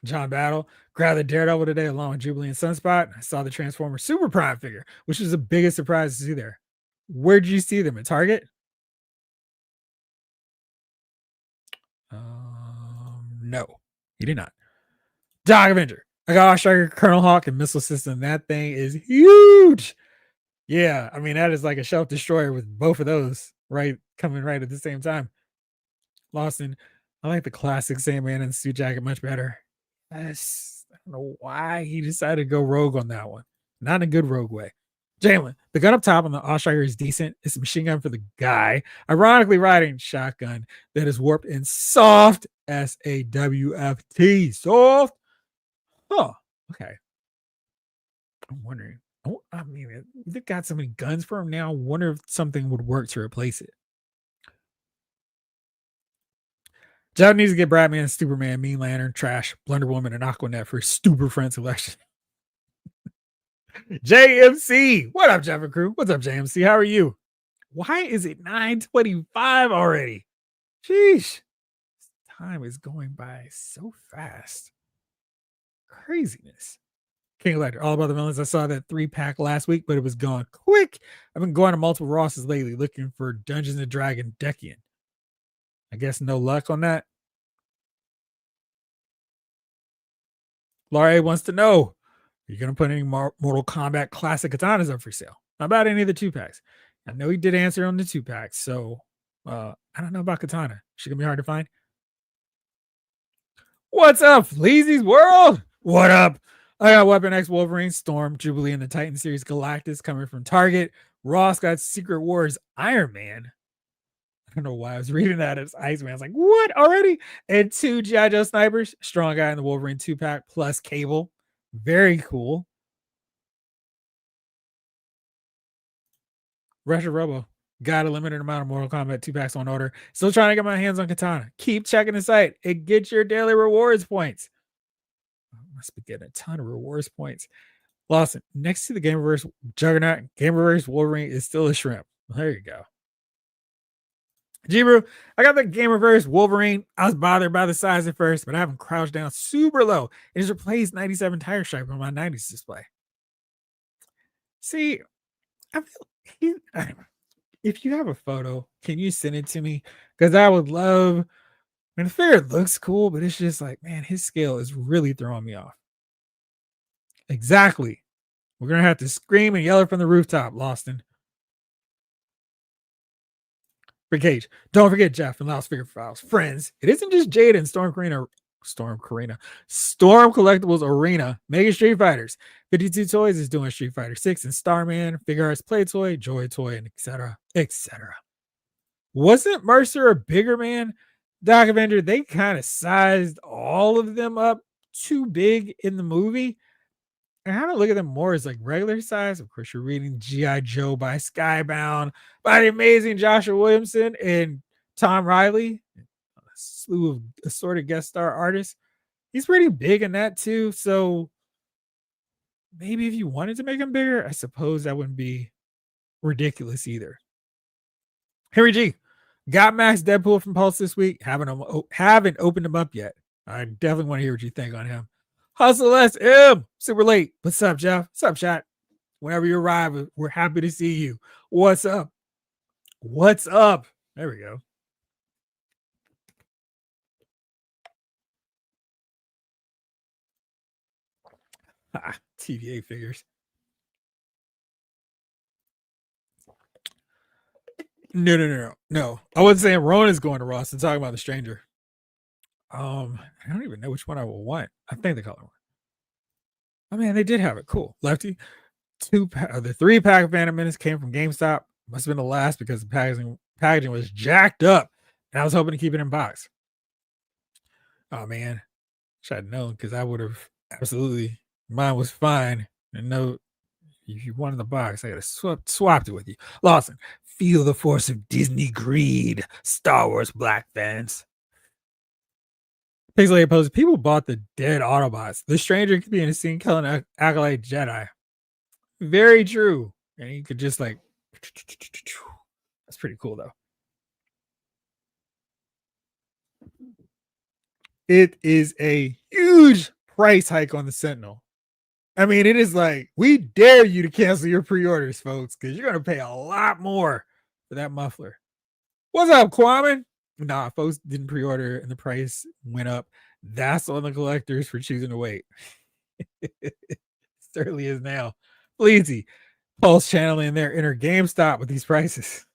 John Battle grabbed the Daredevil today along with Jubilee and Sunspot. I saw the Transformer Super Prime figure, which was the biggest surprise to see there. Where'd you see them? At Target? No, he did not. Dog Avenger. I got Striker, Colonel Hawk, and Missile System. That thing is huge. Yeah, I mean, that is like a shelf destroyer with both of those coming right at the same time. Lawson, I like the classic Sandman and suit jacket much better. I don't know why he decided to go rogue on that one. Not in a good rogue way. Jalen, the gun up top on the Ostriker is decent. It's a machine gun for the guy, ironically riding shotgun that is warped in soft SAWFT. Soft. Huh. Okay. I'm wondering. I mean, they've got so many guns for him now. I wonder if something would work to replace it. Job needs to get Bradman, Superman, Mean Lantern, Trash, Blunder Woman, and Aquanet for his stupid friend selection. JMC. What up, Jeff and crew? What's up, JMC? How are you? Why is it 9:25 already? Sheesh. Time is going by so fast. Craziness. King Elector, all about the villains. I saw that 3-pack last week, but it was gone quick. I've been going to multiple Rosses lately looking for Dungeons and Dragon Deckian. I guess no luck on that. Laura A wants to know, are you going to put any Mortal Kombat Classic Katanas up for sale? How about any of the 2-packs? I know he did answer on the 2-packs, so I don't know about Katana. She going to be hard to find. What's up, Fleazy's World? What up? I got Weapon X, Wolverine, Storm, Jubilee, and the Titan series Galactus coming from Target. Ross got Secret Wars Iron Man. I don't know why I was reading that as Iceman. I was like, what already? And 2 G.I. Joe snipers, Strong Guy in the Wolverine 2-pack plus Cable. Very cool. Russia Robo. Got a limited amount of Mortal Kombat 2-packs on order. Still trying to get my hands on Katana. Keep checking the site. It gets your daily rewards points. Must be getting a ton of rewards points. Lawson, next to the Gamerverse Juggernaut, Gamerverse Wolverine is still a shrimp. There you go. Jibru, I got the Gamerverse Wolverine. I was bothered by the size at first, but I haven't crouched down super low. It has replaced 97 tire stripe on my 90s display. See, I feel if you have a photo, can you send it to me? Because I would love. I mean, the figure looks cool, but it's just like, man, his scale is really throwing me off. Exactly. We're going to have to scream and yell it from the rooftop, Lawson. Rick Cage. Don't forget Jeff and Lost Figure Files. Friends, it isn't just Jade and Storm Collectibles Arena making Street Fighters. 52 Toys is doing Street Fighter 6 and Starman, Figure Arts Play Toy, Joy Toy, and etc. etc. Wasn't Mercer a bigger man? Doc Avenger, they kind of sized all of them up too big in the movie. I kind of look at them more as like regular size. Of course, you're reading G.I. Joe by Skybound by the amazing Joshua Williamson and Tom Riley, a slew of assorted guest star artists. He's pretty big in that too. So maybe if you wanted to make him bigger, I suppose that wouldn't be ridiculous either. Henry G. Got Max Deadpool from Pulse this week. Haven't opened him up yet. I definitely want to hear what you think on him. Hustle SM. Super late. What's up, Jeff? What's up, chat? Whenever you arrive, we're happy to see you. What's up? What's up? There we go. TVA figures. No. I wasn't saying Rona's going to Ross and talking about the stranger. I don't even know which one I will want. I think the color one. Oh man, they did have it. Cool. Lefty. The 3-pack of Phantom Menace came from GameStop. Must have been the last because the packaging was jacked up. And I was hoping to keep it in box. Oh man. Should have known because I would have absolutely. Mine was fine. And no, if you wanted the box, I could have swapped it with you. Lawson, feel the force of Disney greed. Star Wars Black fans. Pixelated post. People bought the dead Autobots. The stranger could be in a scene killing an Acolyte Jedi. Very true. And you could just like. That's pretty cool though. It is a huge price hike on the Sentinel. I mean, it is like, we dare you to cancel your pre-orders, folks, because you're going to pay a lot more for that muffler. What's up, Kwame? Nah, folks didn't pre-order and the price went up. That's on the collectors for choosing to wait. Certainly is now. Fleazy, Pulse channeling their inner GameStop with these prices.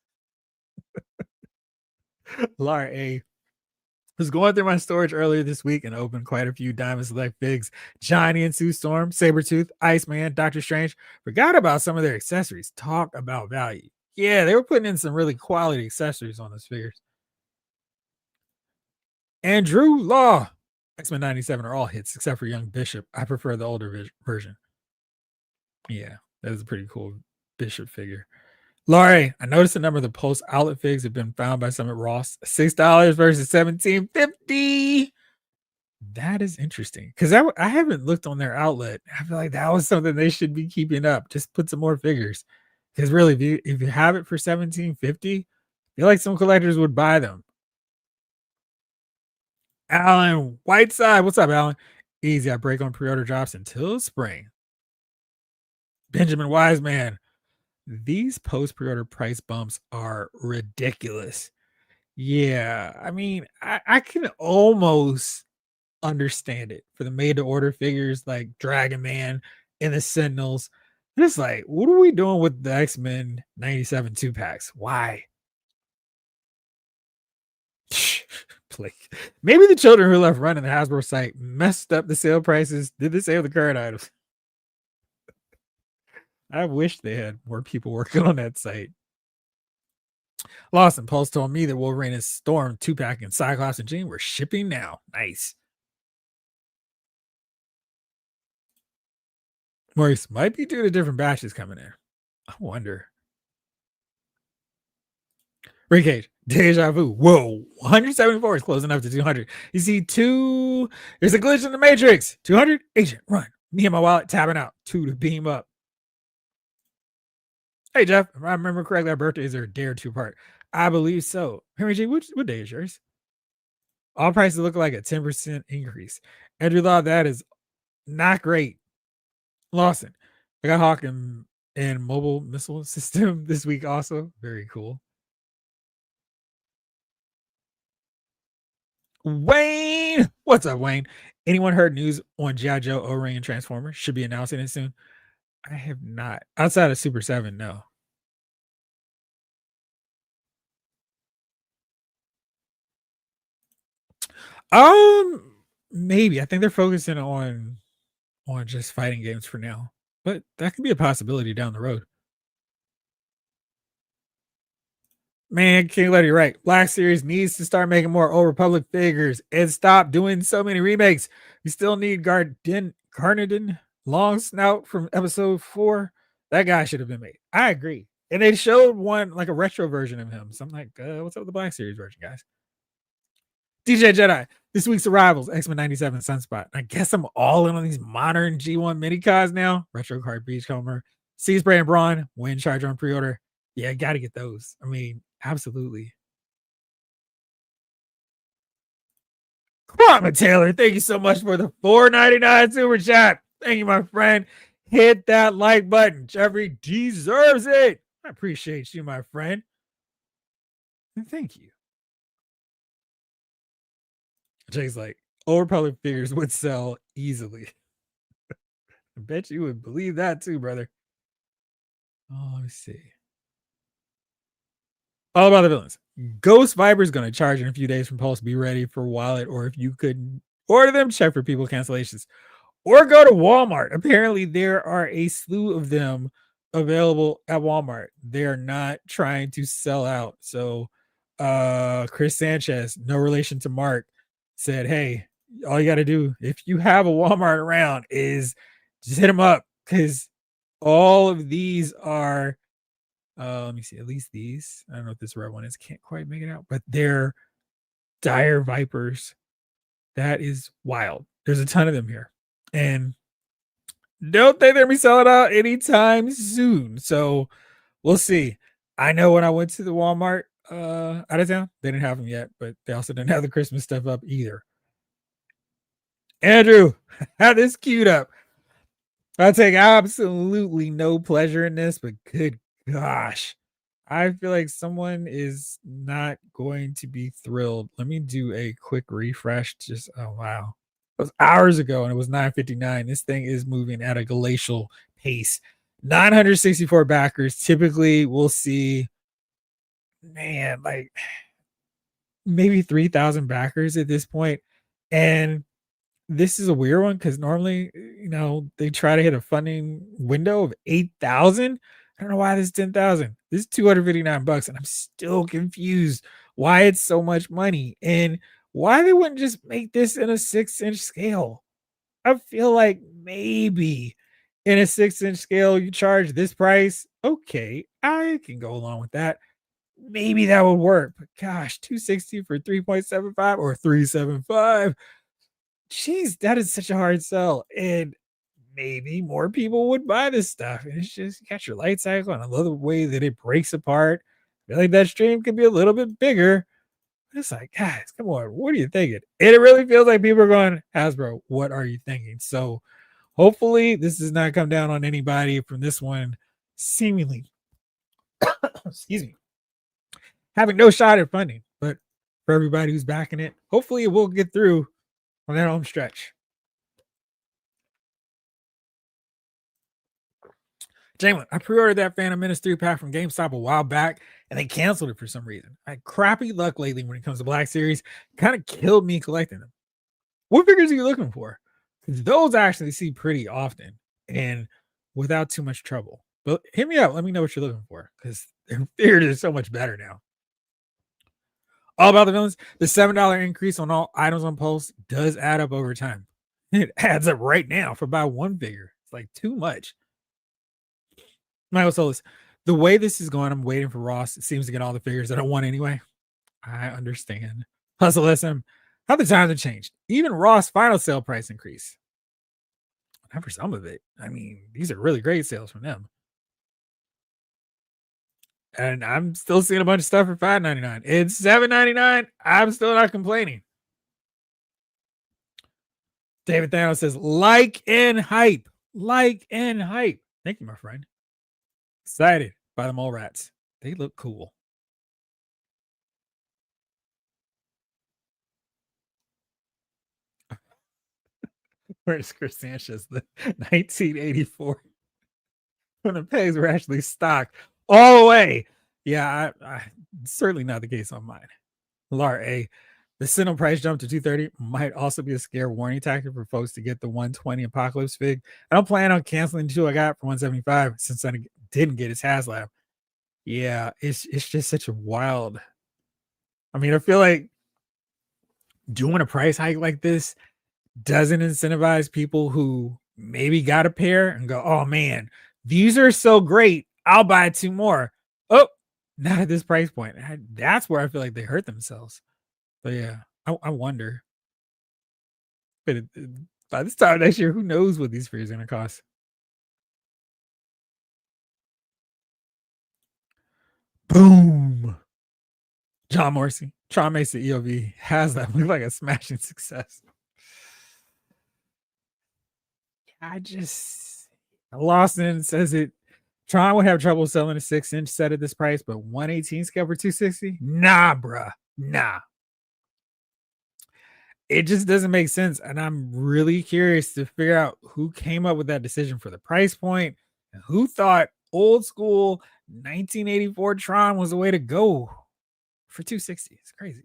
Lara A. Was going through my storage earlier this week and opened quite a few Diamond Select figs. Johnny and Sue Storm, Sabretooth, Iceman, Doctor Strange. Forgot about some of their accessories. Talk about value. Yeah, they were putting in some really quality accessories on those figures. Andrew Law. X-Men 97 are all hits except for Young Bishop. I prefer the older version. Yeah, that is a pretty cool Bishop figure. Laurie, I noticed the number of the post outlet figs have been found by some at Ross. $6 versus $17.50. That is interesting because I haven't looked on their outlet. I feel like that was something they should be keeping up. Just put some more figures because really, if you have it for $17.50, I feel like some collectors would buy them. Alan Whiteside, what's up, Alan? Easy. I break on pre-order drops until spring. Benjamin Wiseman, these post pre-order price bumps are ridiculous. Yeah, I mean, I can almost understand it for the made to order figures like Dragon Man and the Sentinels. It's like, what are we doing with the X-Men 97 2-packs? Why? Maybe the children who left running the Hasbro site messed up the sale prices. Did they save the current items? I wish they had more people working on that site. Lawson Pulse told me that Wolverine and Storm 2-pack and Cyclops and Jean were shipping now. Nice. Maurice might be due to different batches coming in. I wonder. Rick Cage, Deja Vu. Whoa, 174 is closing up to 200. You see there's a glitch in the Matrix. 200, Agent, run. Me and my wallet tapping out. 2 to beam up. Hey, Jeff, if I remember correctly, our birthdays are a day or two apart. I believe so. Henry G, what day is yours? All prices look like a 10% increase. Andrew Law, that is not great. Lawson, I got Hawk and mobile missile system this week also. Very cool. Wayne, what's up, Wayne? Anyone heard news on G.I. Joe, O-Ring, and Transformers? Should be announcing it soon. I have not. Outside of Super 7, no. Maybe. I think they're focusing on just fighting games for now, but that could be a possibility down the road. Man, King Letty, right? Black Series needs to start making more Old Republic figures and stop doing so many remakes. We still need Garnadin Long Snout from episode 4. That guy should have been made. I agree. And they showed one like a retro version of him. So I'm like, what's up with the Black Series version, guys? DJ Jedi, this week's arrivals, X-Men 97 Sunspot. I guess I'm all in on these modern G1 mini cards now. Retro card Beachcomber, Sea Spray and Brawn, Wind Charger on pre-order. Yeah, got to get those. I mean, absolutely. Come on, Taylor. Thank you so much for the $4.99 super chat. Thank you, my friend. Hit that like button. Jeffrey deserves it. I appreciate you, my friend. And thank you. Jay's like, Old Republic figures would sell easily. I bet you would believe that too, brother. Oh, let me see. All about the villains. Ghost Viper is going to charge in a few days from Pulse. Be ready for wallet, or if you could order them, check for people cancellations. Or go to Walmart. Apparently, there are a slew of them available at Walmart. They are not trying to sell out. So Chris Sanchez, no relation to Mark, said, hey, all you got to do if you have a Walmart around is just hit them up, because all of these are let me see, at least these. I don't know if this red one is, can't quite make it out, but they're Dire Vipers. That is wild. There's a ton of them here. And don't think they're gonna be selling out anytime soon. So we'll see. I know when I went to the Walmart out of town, they didn't have them yet, but they also didn't have the Christmas stuff up either. Andrew, have this queued up. I take absolutely no pleasure in this, but good gosh, I feel like someone is not going to be thrilled. Let me do a quick refresh. Just, oh wow. It was hours ago and it was 9:59. This thing is moving at a glacial pace. 964 backers. Typically, we'll see, man, like maybe 3,000 backers at this point, and this is a weird one because normally, they try to hit a funding window of 8,000. I don't know why this is 10,000. This is $259, and I'm still confused why it's so much money and why they wouldn't just make this in a 6-inch scale. I feel like maybe in a 6-inch scale, you charge this price. Okay, I can go along with that. Maybe that would work. But gosh, 260 for 3.75 or 375. Jeez, that is such a hard sell. And maybe more people would buy this stuff. And it's just you got your light cycle, and I love the way that it breaks apart. I feel like that stream could be a little bit bigger. But it's like, guys, come on, what are you thinking? And it really feels like people are going, Hasbro, what are you thinking? So hopefully this does not come down on anybody from this one seemingly, excuse me, having no shot at funding. But for everybody who's backing it, hopefully it will get through on that home stretch. Jalen, I pre-ordered that Phantom Menace 3-pack from GameStop a while back, and they canceled it for some reason. I had crappy luck lately when it comes to Black Series. Kind of killed me collecting them. What figures are you looking for? Because those I actually see pretty often and without too much trouble. But hit me up. Let me know what you're looking for because their figures are so much better now. All about the villains. The $7 increase on all items on Pulse does add up over time. It adds up right now for about one figure. It's like too much. Michael Solis, the way this is going, I'm waiting for Ross. It seems to get all the figures that I want anyway. I understand. Hustle SM, how the times have changed. Even Ross' final sale price increase. Not for some of it. I mean, these are really great sales from them. And I'm still seeing a bunch of stuff for $5.99. It's $7.99. I'm still not complaining. David Thanos says, like and hype. Like and hype. Thank you, my friend. Excited by the mole rats. They look cool. Where's Chris Sanchez? The 1984 when the pegs were actually stocked all the way. Yeah, I certainly not the case on mine. Lar A, the Sinnoh price jump to 230 might also be a scare warning tactic for folks to get the 120 Apocalypse fig. I don't plan on canceling the two I got for 175 since I didn't get his HasLab. Yeah, it's just such a wild. I mean, I feel like doing a price hike like this doesn't incentivize people who maybe got a pair and go, oh man, these are so great. I'll buy two more. Oh, not at this price point. That's where I feel like they hurt themselves. But yeah, I wonder. But by this time next year, who knows what these figures are going to cost? Boom. John Morrissey, Tron Mason EOV has that look like a smashing success. Lawson says it. Tron would have trouble selling a 6-inch set at this price, but 118 scale for 260? Nah, bruh. Nah. It just doesn't make sense. And I'm really curious to figure out who came up with that decision for the price point and who thought old school 1984 Tron was the way to go for 260. It's crazy.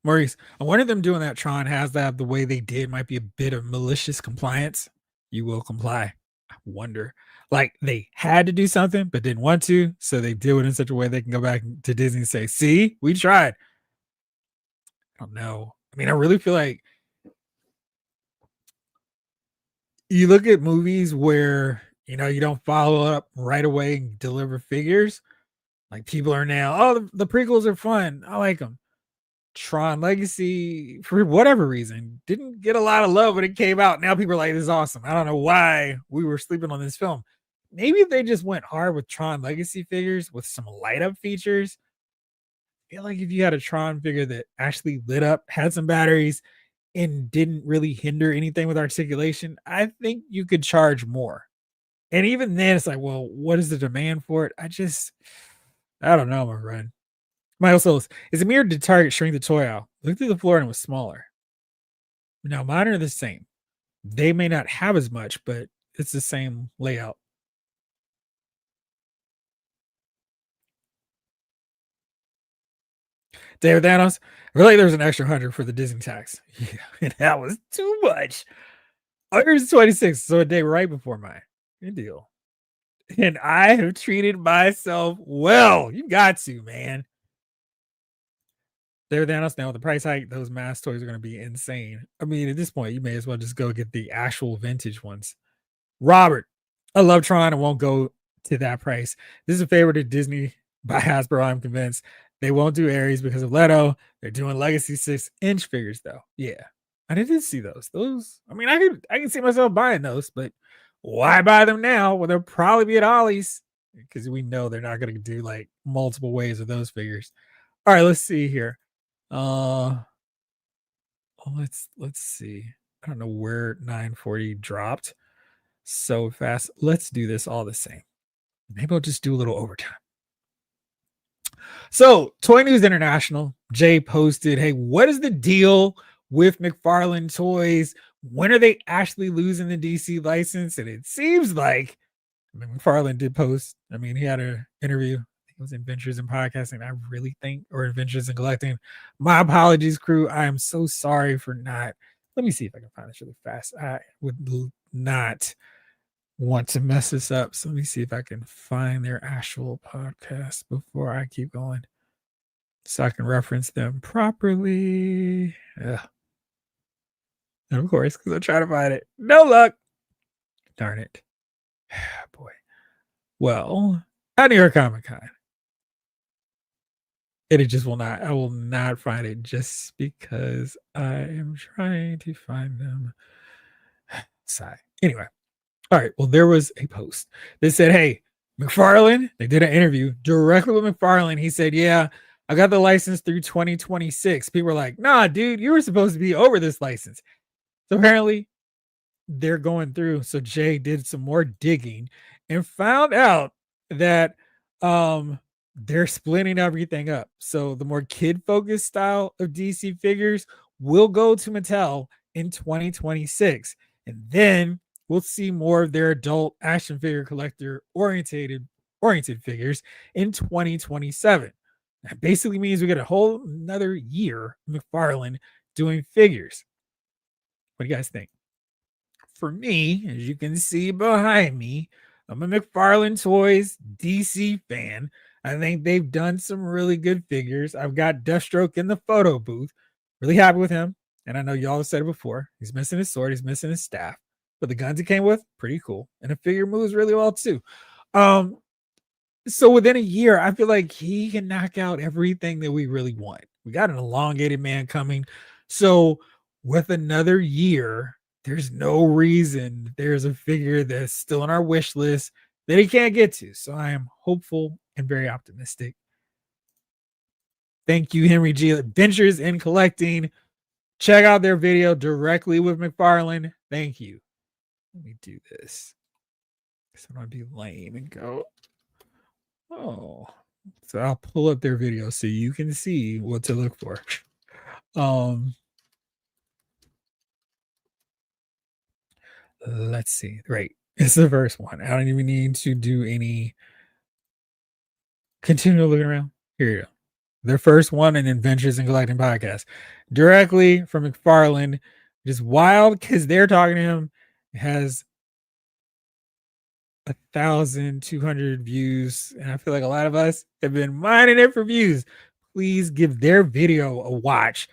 Maurice, I wonder if them doing that Tron has that the way they did might be a bit of malicious compliance. You will comply. I wonder. Like they had to do something but didn't want to, so they do it in such a way they can go back to Disney and say, see, we tried. I don't know. I mean, I really feel like you look at movies where you don't follow up right away and deliver figures. Like people are now, oh, the prequels are fun. I like them. Tron Legacy, for whatever reason, didn't get a lot of love when it came out. Now people are like, this is awesome. I don't know why we were sleeping on this film. Maybe if they just went hard with Tron Legacy figures with some light up features. I feel like if you had a Tron figure that actually lit up, had some batteries, and didn't really hinder anything with articulation, I think you could charge more. And even then, it's like, well, what is the demand for it? I don't know, my friend. Michael Solis, is it mirrored to Target shrink the toy out? Look through the floor and it was smaller. No, mine are the same. They may not have as much, but it's the same layout. David Thanos, really, there's an extra 100 for the Disney tax. Yeah, and that was too much. August 26th, so a day right before mine. Good deal. And I have treated myself well. You got to, man. David Thanos, now with the price hike, those mass toys are going to be insane. I mean, at this point, you may as well just go get the actual vintage ones. Robert, I love Tron and won't go to that price. This is a favorite of Disney by Hasbro. I'm convinced they won't do Ares because of Leto. They're doing Legacy 6-inch figures though. Yeah, I didn't see those. Those, I mean, I can see myself buying those, but why buy them now when they'll probably be at Ollie's? Because we know they're not going to do like multiple ways of those figures. All right, let's see here. Let's see. I don't know where 940 dropped so fast. Let's do this all the same. Maybe I'll just do a little overtime. So, Toy News International, Jay posted, hey, what is the deal with McFarlane Toys? When are they actually losing the DC license? And it seems like, I mean, McFarlane did post, I mean, he had an interview. It was Adventures in Podcasting, I really think, or Adventures in Collecting. My apologies, crew. I am so sorry for not. Let me see if I can find this really fast. I would not want to mess this up. So let me see if I can find their actual podcast before I keep going so I can reference them properly. Ugh. And of course, because I'm trying to find it. No luck. Darn it. Boy. Well, at New York Comic Con. It just will not. I will not find it just because I am trying to find them. Sigh. Anyway. All right. Well, there was a post that said, hey, McFarlane, they did an interview directly with McFarlane. He said, yeah, I got the license through 2026. People were like, nah, dude, you were supposed to be over this license. So apparently they're going through. So Jay did some more digging and found out that they're splitting everything up. So the more kid-focused style of DC figures will go to Mattel in 2026. And then we'll see more of their adult action figure collector oriented figures in 2027. That basically means we get a whole another year of McFarlane doing figures. What do you guys think? For me, as you can see behind me, I'm a McFarlane Toys DC fan. I think they've done some really good figures. I've got Deathstroke in the photo booth. Really happy with him. And I know y'all have said it before. He's missing his sword. He's missing his staff. But the guns he came with, pretty cool. And the figure moves really well too. So within a year, I feel like he can knock out everything that we really want. We got an elongated man coming. So with another year, there's no reason there's a figure that's still on our wish list that he can't get to. So I am hopeful and very optimistic. Thank you, Henry G. Adventures in Collecting. Check out their video directly with McFarlane. Thank you. Let me do this. So I don't be lame and go. Oh, so I'll pull up their video so you can see what to look for. Let's see. Right. It's the first one. I don't even need to do any continue looking around. Here you go. Their first one in Adventures in Collecting podcast. Directly from McFarlane. Just wild because they're talking to him. It has 1,200 views. And I feel like a lot of us have been mining it for views. Please give their video a watch.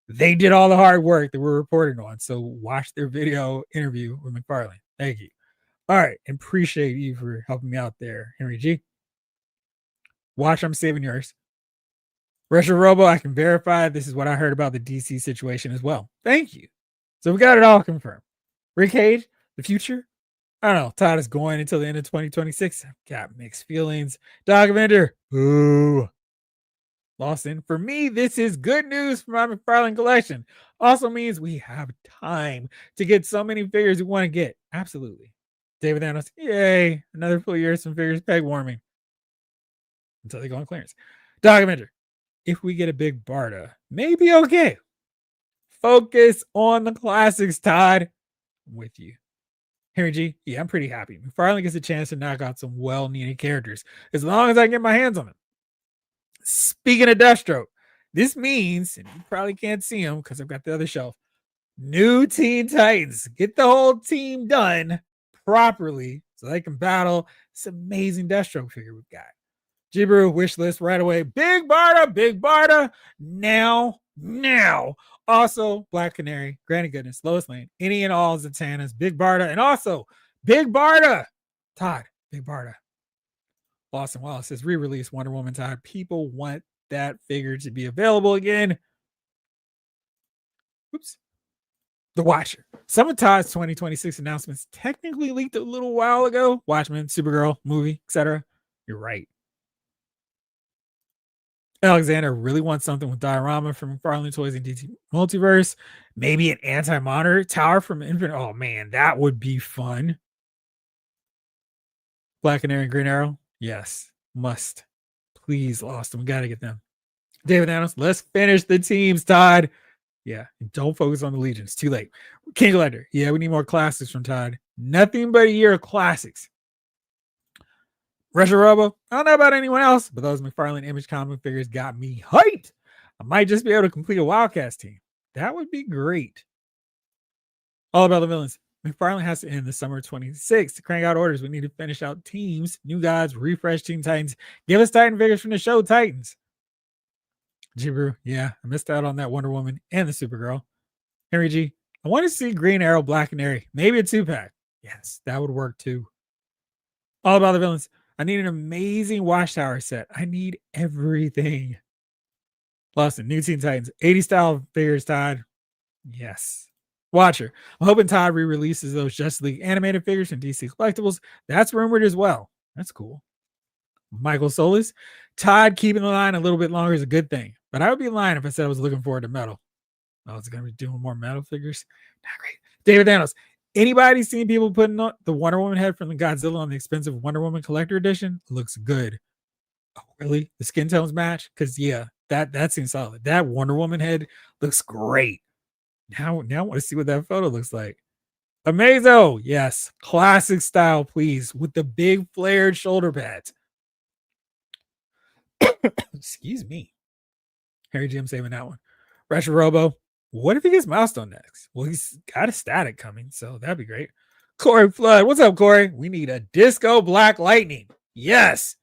They did all the hard work that we're reporting on. So watch their video interview with McFarlane. Thank you. All right. Appreciate you for helping me out there, Henry G. Watch, I'm saving yours. Retro Robo, I can verify this is what I heard about the DC situation as well. Thank you. So we got it all confirmed. Rick Cage, the future. I don't know. Todd is going until the end of 2026. I've got mixed feelings. Dog Vendor, boo. Lawson, for me, this is good news for my McFarlane collection. Also means we have time to get so many figures we want to get. Absolutely. David Thanos, yay. Another full year of some figures peg warming. Until they go on clearance. Dog Vendor, if we get a big Barda, maybe okay. Focus on the classics, Todd. I'm with you. Henry G, yeah, I'm pretty happy. McFarlane gets a chance to knock out some well-needed characters as long as I can get my hands on them. Speaking of Deathstroke, This means, and you probably can't see them because I've got the other shelf, new Teen Titans. Get the whole team done properly so they can battle this amazing Deathstroke figure we've got. Jibru wish list right away. Big Barda, now. Also, Black Canary, Granny Goodness, Lois Lane, any and all Zatannas, Big Barda, and also Big Barda. Todd, Big Barda. Lawson Wallace says re-release Wonder Woman Todd. People want that figure to be available again. Oops. The Watcher. Some of Todd's 2026 announcements technically leaked a little while ago. Watchmen, Supergirl, movie, etc. You're right. Alexander really wants something with Diorama from McFarlane Toys and DC Multiverse. Maybe an anti-monitor tower from Infinite. Oh man, that would be fun. Black Canary and Green Arrow. Yes, must. Please, Austin. We got to get them. David Thanos, let's finish the teams, Todd. Yeah, don't focus on the Legions. Too late. King Collector. Yeah, we need more classics from Todd. Nothing but a year of classics. Retro Robo. I don't know about anyone else, but those McFarlane Image comic figures got me hyped. I might just be able to complete a Wildcats team. That would be great. All about the villains. McFarlane has to end the summer 26 to crank out orders. We need to finish out teams, new gods, refresh Team Titans. Give us Titan figures from the show Titans. Jibru, yeah, I missed out on that Wonder Woman and the Supergirl. Henry G, I want to see Green Arrow, Black Canary. Maybe a 2-pack. Yes, that would work too. All about the villains. I need an amazing Watchtower set. I need everything. Lawson, new Teen Titans, 80 style figures, Todd. Yes. Watcher, I'm hoping Todd re-releases those Justice League animated figures from DC Collectibles. That's rumored as well. That's cool. Michael Solis, Todd keeping the line a little bit longer is a good thing, but I would be lying if I said I was looking forward to metal. Oh, it's going to be doing more metal figures. Not great. David Thanos, anybody seen people putting on the Wonder Woman head from the Godzilla on the expensive Wonder Woman collector edition? Looks good. Oh, really? The skin tones match? Because yeah, that seems solid. That Wonder Woman head looks great. Now I want to see what that photo looks like. Amazo, yes, classic style, please, with the big flared shoulder pads. Excuse me. Harry Jim saving that one. Retro Robo. What if he gets Milestone next? Well, he's got a static coming, so that'd be great. Corey Flood. What's up, Corey? We need a Disco Black Lightning. Yes.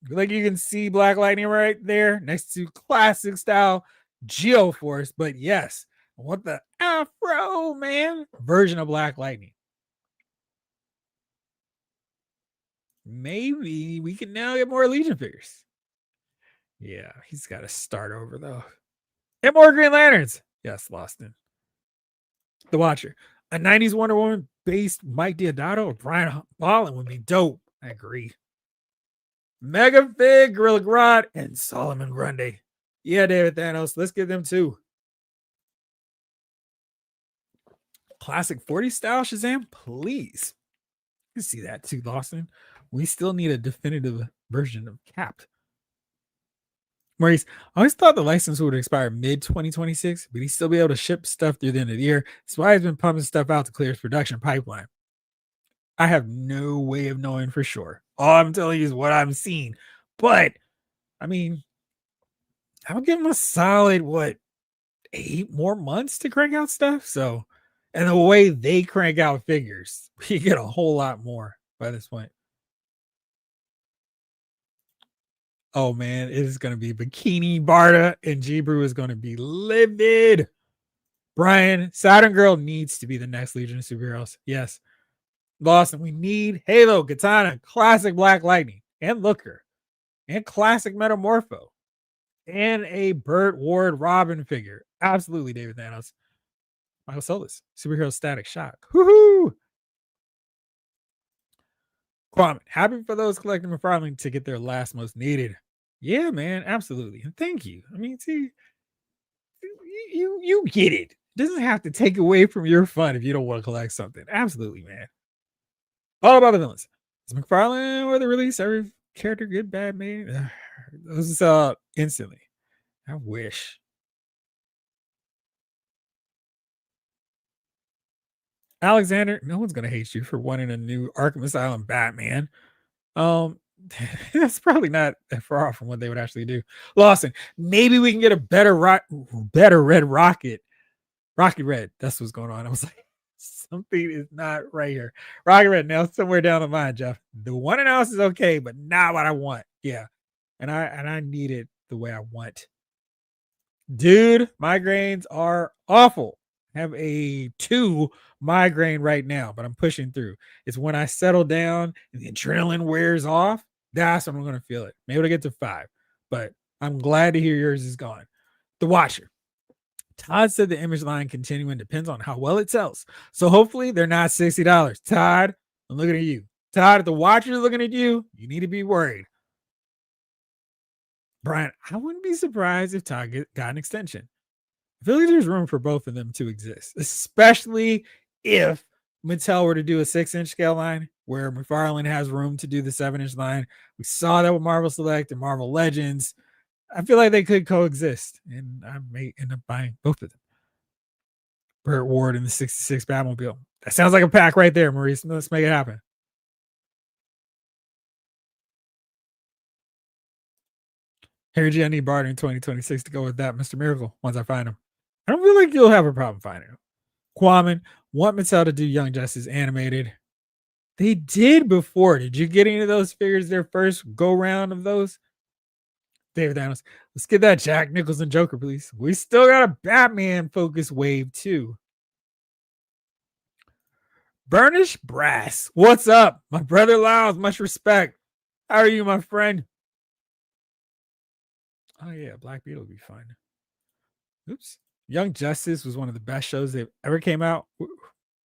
Like you can see Black Lightning right there next to classic style Geoforce. But yes, I want the Afro Man version of Black Lightning. Maybe we can now get more Legion figures. Yeah, he's got to start over though. And more Green Lanterns. Yes, Loston. The Watcher. A 90s Wonder Woman based Mike Diodato or Brian Ballin would be dope. I agree. Mega Fig, Gorilla Grodd, and Solomon Grundy. Yeah, David Thanos. Let's get them too. Classic 40 style Shazam, please. You can see that too, Lawson. We still need a definitive version of Capped. Maurice, I always thought the license would expire mid-2026, but he'd still be able to ship stuff through the end of the year. That's why he's been pumping stuff out to clear his production pipeline. I have no way of knowing for sure. All I'm telling you is what I'm seeing. But, I mean, I would give him a solid, 8 more months to crank out stuff? So, and the way they crank out figures, you get a whole lot more by this point. Oh man, it is going to be Bikini Barda, and Jibru is going to be livid. Brian, Saturn Girl needs to be the next Legion of Superheroes. Yes. Lawson, we need Halo, Katana, classic Black Lightning, and Looker, and classic Metamorpho, and a Burt Ward Robin figure. Absolutely, David Thanos. Michael Solis, Superhero Static Shock. Woohoo! Kwame, happy for those collecting McFarlane to get their last most needed. Yeah, man, absolutely. And thank you. I mean, see, you get it. It doesn't have to take away from your fun if you don't want to collect something. Absolutely, man. All about the villains. Is McFarlane or the release every character good, bad, man? This is instantly. I wish. Alexander, no one's gonna hate you for wanting a new Arkham Asylum Batman. That's probably not that far off from what they would actually do. Lawson, maybe we can get a better red rocket. Rocky Red. That's what's going on. I was like, something is not right here. Rocky Red. Now somewhere down the line, Jeff. The one in house is okay, but not what I want. Yeah, and I need it the way I want. Dude, migraines are awful. I have a 2 migraine right now, but I'm pushing through. It's when I settle down and the adrenaline wears off, that's when I'm going to feel it. Maybe I'll get to 5, but I'm glad to hear yours is gone. The Watcher. Todd said the image line continuing depends on how well it sells. So hopefully they're not $60. Todd, I'm looking at you. Todd, if the Watcher's looking at you, you need to be worried. Brian, I wouldn't be surprised if Todd got an extension. I feel like there's room for both of them to exist, especially if Mattel were to do a 6-inch scale line where McFarlane has room to do the 7-inch line. We saw that with Marvel Select and Marvel Legends. I feel like they could coexist, and I may end up buying both of them. Burt Ward and the 66 Batmobile. That sounds like a pack right there, Maurice. Let's make it happen. Harry G, I need Barter in 2026 to go with that Mr. Miracle once I find him. I don't feel like you'll have a problem finding him. Quaman, want Mattel to do Young Justice animated. They did before. Did you get any of those figures their first go round of those? David Thanos, let's get that Jack Nicholson Joker, please. We still got a Batman focus wave too. Burnish Brass, what's up? My brother Lyles, much respect. How are you, my friend? Oh yeah, Black Beetle would be fun. Oops. Young Justice was one of the best shows that ever came out.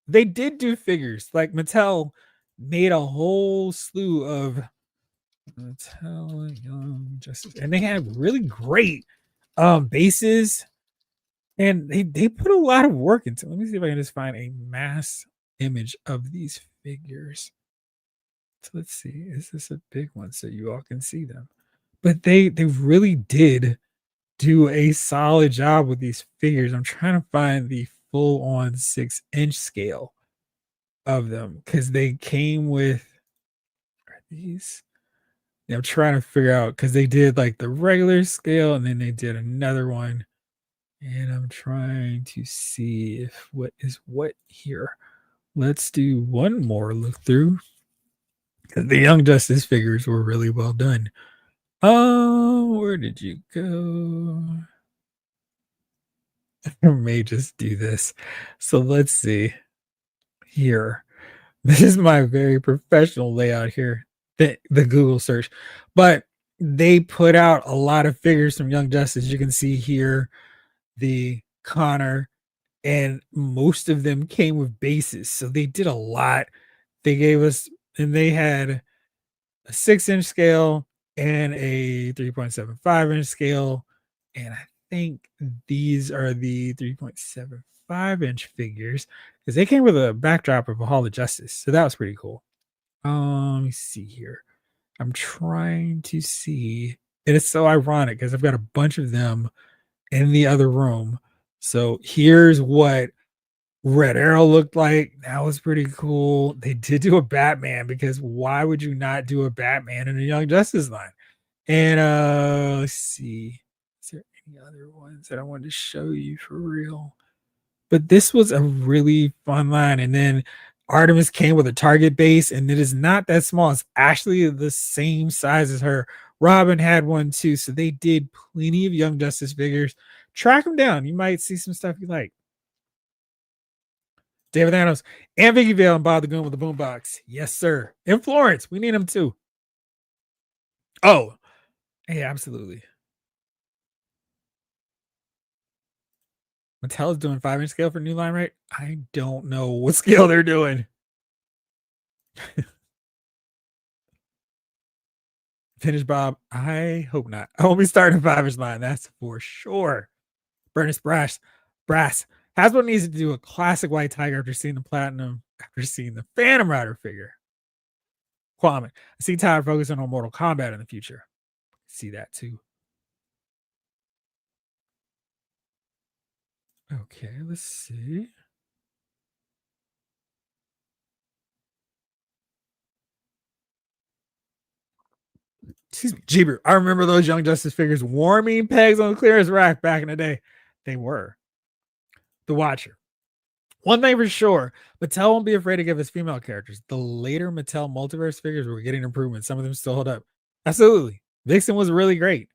They did do figures. Like Mattel made a whole slew of Mattel Young Justice. And they had really great bases. And they put a lot of work into it. Let me see if I can just find a mass image of these figures. So let's see. Is this a big one so you all can see them? But they really did do a solid job with these figures. I'm trying to find the full on 6-inch scale of them because they came with are these. Yeah, I'm trying to figure out because they did like the regular scale and then they did another one. And I'm trying to see if what is what here. Let's do one more look through because the Young Justice figures were really well done. Oh, where did you go? I may just do this. So let's see here. This is my very professional layout here, the Google search. But they put out a lot of figures from Young Justice. You can see here the Connor, and most of them came with bases. So they did a lot. They gave us, and they had a 6-inch scale and a 3.75-inch scale. And I think these are the 3.75-inch figures because they came with a backdrop of a Hall of Justice. So that was pretty cool. Let me see here. I'm trying to see. And it's so ironic because I've got a bunch of them in the other room. So here's what Red Arrow looked like. That was pretty cool. They did do a Batman because why would you not do a Batman in a Young Justice line? And let's see. Is there any other ones that I wanted to show you for real? But this was a really fun line. And then Artemis came with a target base, and it is not that small. It's actually the same size as her. Robin had one too. So they did plenty of Young Justice figures. Track them down. You might see some stuff you like. David Thanos and Vicky Vale and Bob the Goon with the boombox. Yes, sir. In Florence. We need them too. Oh, hey, absolutely. Mattel is doing 5-inch scale for new line, right? I don't know what scale they're doing. Finish Bob. I hope not. I won't be starting 5-inch line. That's for sure. Bernice Brass. Hasbro needs to do a classic White Tiger after seeing the Platinum, after seeing the Phantom Rider figure. Kwame. I see Todd focusing on Mortal Kombat in the future. See that too. Okay, let's see. excuse me, Jeeber. I remember those Young Justice figures warming pegs on the clearance rack back in the day. They were. The Watcher. One thing for sure, Mattel won't be afraid to give us female characters. The later Mattel multiverse figures were getting improvements. Some of them still hold up. Absolutely. Vixen was really great.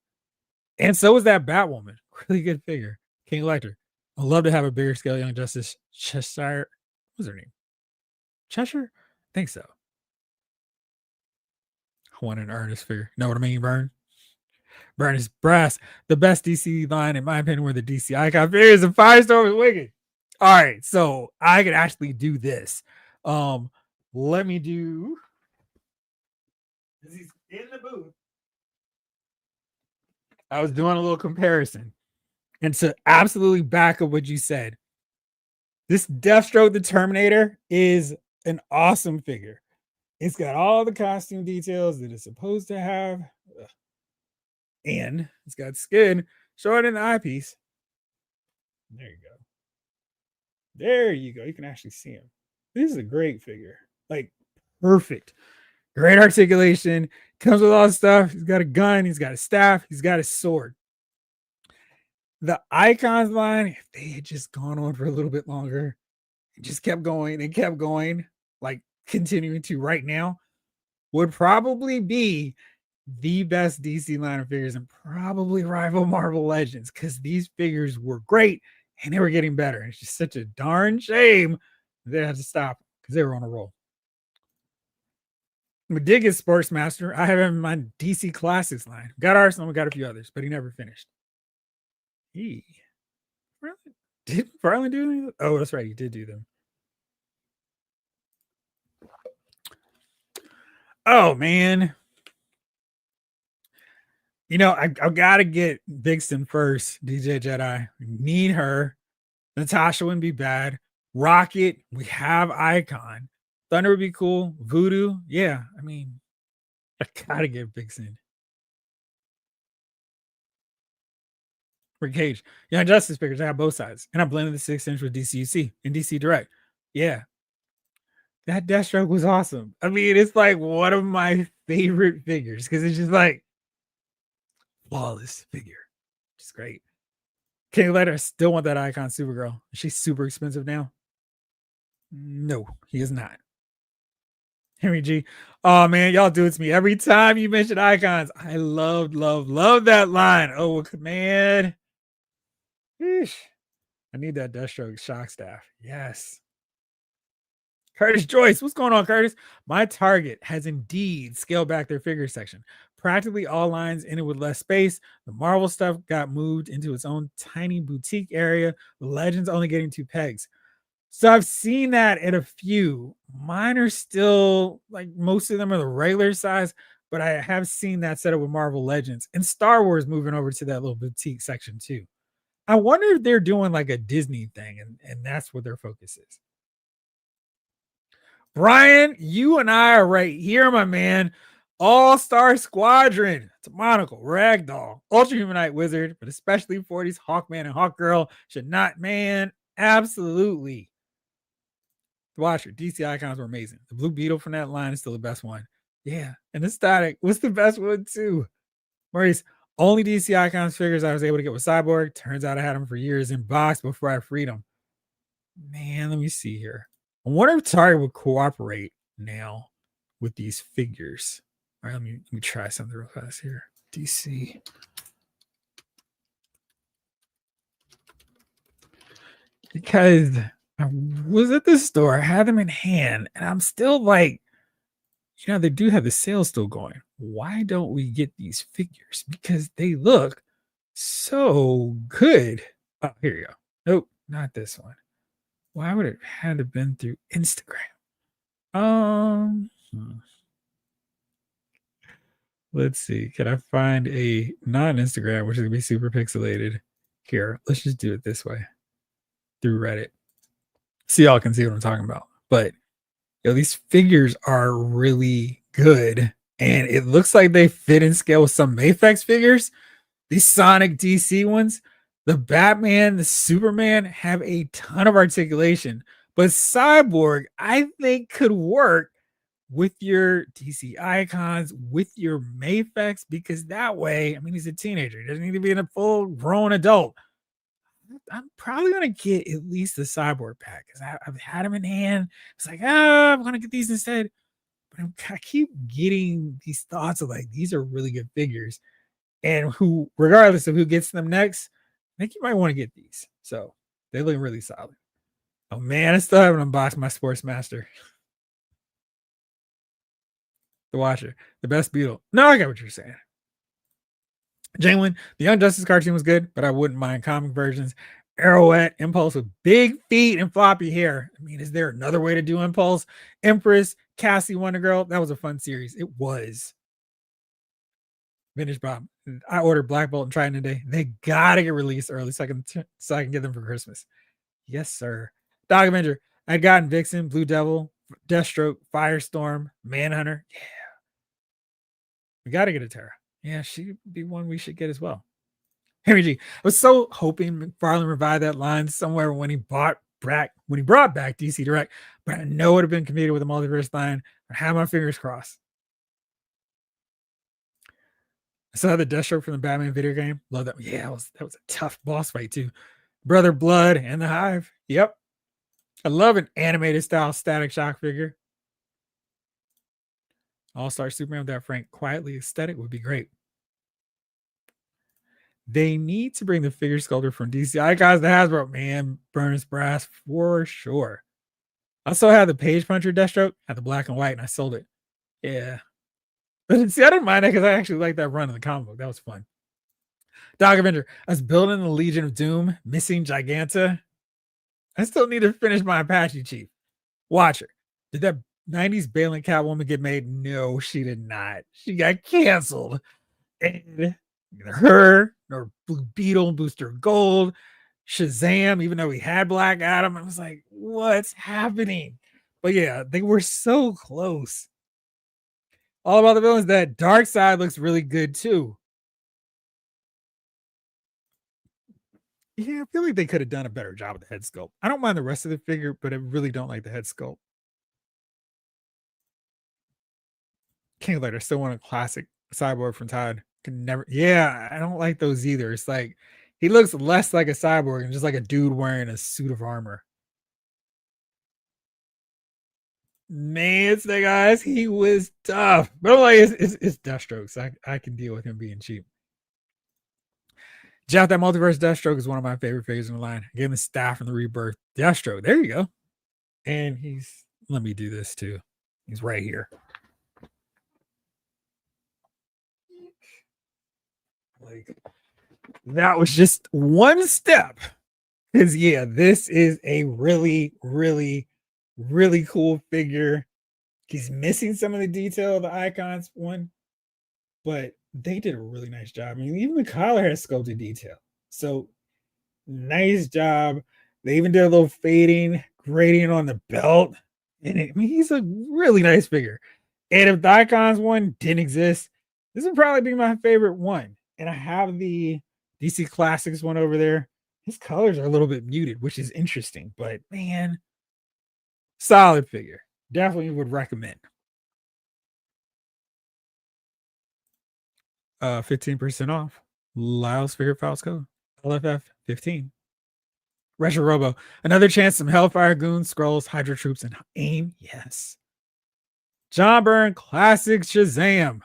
And so was that Batwoman. Really good figure. King Elector. I'd love to have a bigger scale Young Justice Cheshire. What's her name? Cheshire? I think so. I want an Ernest figure. Know what I mean, Burn? Burn is brass. The best DC line, in my opinion, were the DC icon figures, and Firestorm was wicked. All right, so I could actually do this. Let me do. He's in the booth. I was doing a little comparison, and to absolutely back up what you said, this Deathstroke the Terminator is an awesome figure. It's got all the costume details that it's supposed to have, and it's got skin showing in the eyepiece. There you go. There you go. You can actually see him. This is a great figure. Like, perfect. Great articulation. Comes with all the stuff. He's got a gun. He's got a staff. He's got a sword. The Icons line, if they had just gone on for a little bit longer, it just kept going and kept going, like continuing to right now, would probably be the best DC line of figures and probably rival Marvel Legends, because these figures were great and they were getting better. It's just such a darn shame they had to stop because they were on a roll. Dig is Sportsmaster. I have him in my DC Classics line. Got Arsenal, we got a few others, but he never finished. He really did Farland do anything? Oh, that's right, he did do them. Oh man. You know, I've got to get Vixen first. DJ Jedi. We need her. Natasha wouldn't be bad. Rocket, we have Icon. Thunder would be cool. Voodoo, yeah. I mean, I gotta get Vixen. Rick Cage. Yeah, Justice figures. I have both sides. And I blended the 6-inch with DCUC and DC Direct. Yeah. That Deathstroke was awesome. I mean, it's like one of my favorite figures because it's just like flawless figure. Just great. King Letter, I still want that Icon Supergirl. She's super expensive now. No, he is not. Henry G. Oh man, y'all do it to me every time you mention Icons. I love that line. Oh man. Eesh. I need that Deathstroke shock staff. Yes. Curtis Joyce, what's going on, Curtis? My Target has indeed scaled back their figure section. Practically all lines in it with less space. The Marvel stuff got moved into its own tiny boutique area. The Legends only getting 2 pegs. So I've seen that at a few. Mine are still, like, most of them are the regular size, but I have seen that set up with Marvel Legends and Star Wars moving over to that little boutique section too. I wonder if they're doing like a Disney thing and that's what their focus is. Brian, you and I are right here, my man. All-Star Squadron. It's a monocle, Ragdoll, Ultra Humanite Wizard, but especially 40s Hawkman and Hawkgirl should not, man. Absolutely. The Watcher, DC icons were amazing. The Blue Beetle from that line is still the best one. Yeah. And the Static was the best one too. Maurice, only DC icons figures I was able to get with Cyborg. Turns out I had them for years in box before I freed them. Man, let me see here. I wonder if Target would cooperate now with these figures. All right, let me try something real fast here. DC. Because I was at the store, I had them in hand, and I'm still like, you know, they do have the sale still going. Why don't we get these figures? Because they look so good. Oh, here you go. Nope, not this one. Why would it had to been through Instagram? Let's see. Can I find a non-Instagram, which is gonna be super pixelated? Here, let's just do it this way through Reddit. So y'all can see what I'm talking about. But you know, these figures are really good, and it looks like they fit in scale with some Mayfex figures. These Sonic DC ones. The Batman, the Superman have a ton of articulation, but Cyborg, I think, could work with your DC icons, with your Mayfex, because that way, I mean, he's a teenager. He doesn't need to be in a full grown adult. I'm probably gonna get at least the cyborg pack because I've had him in hand. It's like, I'm gonna get these instead. But I keep getting these thoughts of like these are really good figures, and who, regardless of who gets them next, I think you might want to get these. So they look really solid. Oh man, I still haven't unboxed my Sportsmaster, the Watcher, the best Beetle. No, I get what you're saying. Jalen, the Young Justice cartoon was good, but I wouldn't mind comic versions. Arrowette, Impulse with big feet and floppy hair. I mean, is there another way to do Impulse? Empress, Cassie, Wonder Girl. That was a fun series. It was. Vintage Bob. I ordered Black Bolt and Triton today. They gotta get released early so I can get them for Christmas. Yes, sir. Dog Avenger. I'd gotten Vixen, Blue Devil, Deathstroke, Firestorm, Manhunter. Yeah. We gotta get a Terra. Yeah, she'd be one we should get as well. Henry G. I was so hoping McFarlane revived that line somewhere when he brought back DC Direct, but I know it would have been competed with the multiverse line. I have my fingers crossed. I saw the Deathstroke from the Batman video game. Love that. Yeah, that was a tough boss fight too. Brother Blood and the Hive. Yep. I love an animated style Static Shock figure. All-Star Superman with that Frank quietly aesthetic would be great. They need to bring the figure sculptor from DC Icons to Hasbro. Man, Burns Brass for sure. I also had the Page Puncher Deathstroke, had the black and white, and I sold it. Yeah. But see, I didn't mind that because I actually liked that run in the comic book. That was fun. Dog Avenger. I was building the Legion of Doom, missing Giganta. I still need to finish my Apache Chief. Watcher. Did that 90s Balin Catwoman get made? No, she did not. She got canceled. And her, nor Blue Beetle, Booster Gold, Shazam, even though we had Black Adam, I was like, what's happening? But yeah, they were so close. All about the villains. That Dark Side looks really good too. Yeah, I feel like they could have done a better job with the head sculpt. I don't mind the rest of the figure, but I really don't like the head sculpt. King Lighter, still want a classic cyborg from Todd. Can never. Yeah, I don't like those either. It's like he looks less like a cyborg and just like a dude wearing a suit of armor. Man, it's the guys. He was tough, but I'm like, it's Deathstroke, so I can deal with him being cheap. Jeff, that multiverse Deathstroke is one of my favorite figures in the line. I gave him the staff from the Rebirth Deathstroke. There you go. And he's, let me do this too. He's right here. Like, that was just one step. Because yeah, this is a really, really, really cool figure. He's missing some of the detail of the icons one, but they did a really nice job. I mean, even the collar has sculpted detail. So nice job. They even did a little fading, gradient on the belt. And I mean, he's a really nice figure. And if the icons one didn't exist, this would probably be my favorite one. And I have the DC Classics one over there. His colors are a little bit muted, which is interesting, but man, solid figure. Definitely would recommend. 15% off. Lyle's Figure Files code. LFF 15. Retro Robo. Another chance some Hellfire Goons, Scrolls, Hydra Troops, and AIM. Yes. John Byrne Classic Shazam.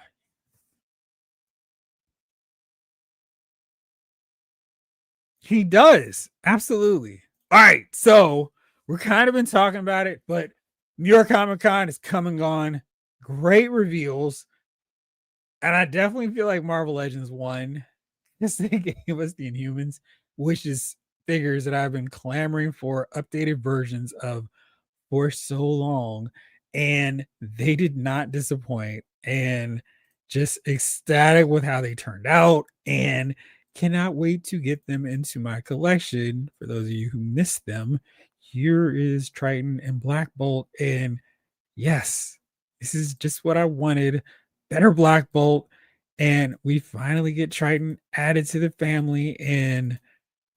He does. Absolutely. All right. So we're kind of been talking about it, but New York Comic Con is come and gone. Great reveals. And I definitely feel like Marvel Legends won because they gave us the Inhumans, which is figures that I've been clamoring for updated versions of for so long. And they did not disappoint. And just ecstatic with how they turned out. And cannot wait to get them into my collection. For those of you who missed them, here is Triton and Black Bolt. And yes, this is just what I wanted. Better Black Bolt. And we finally get Triton added to the family. And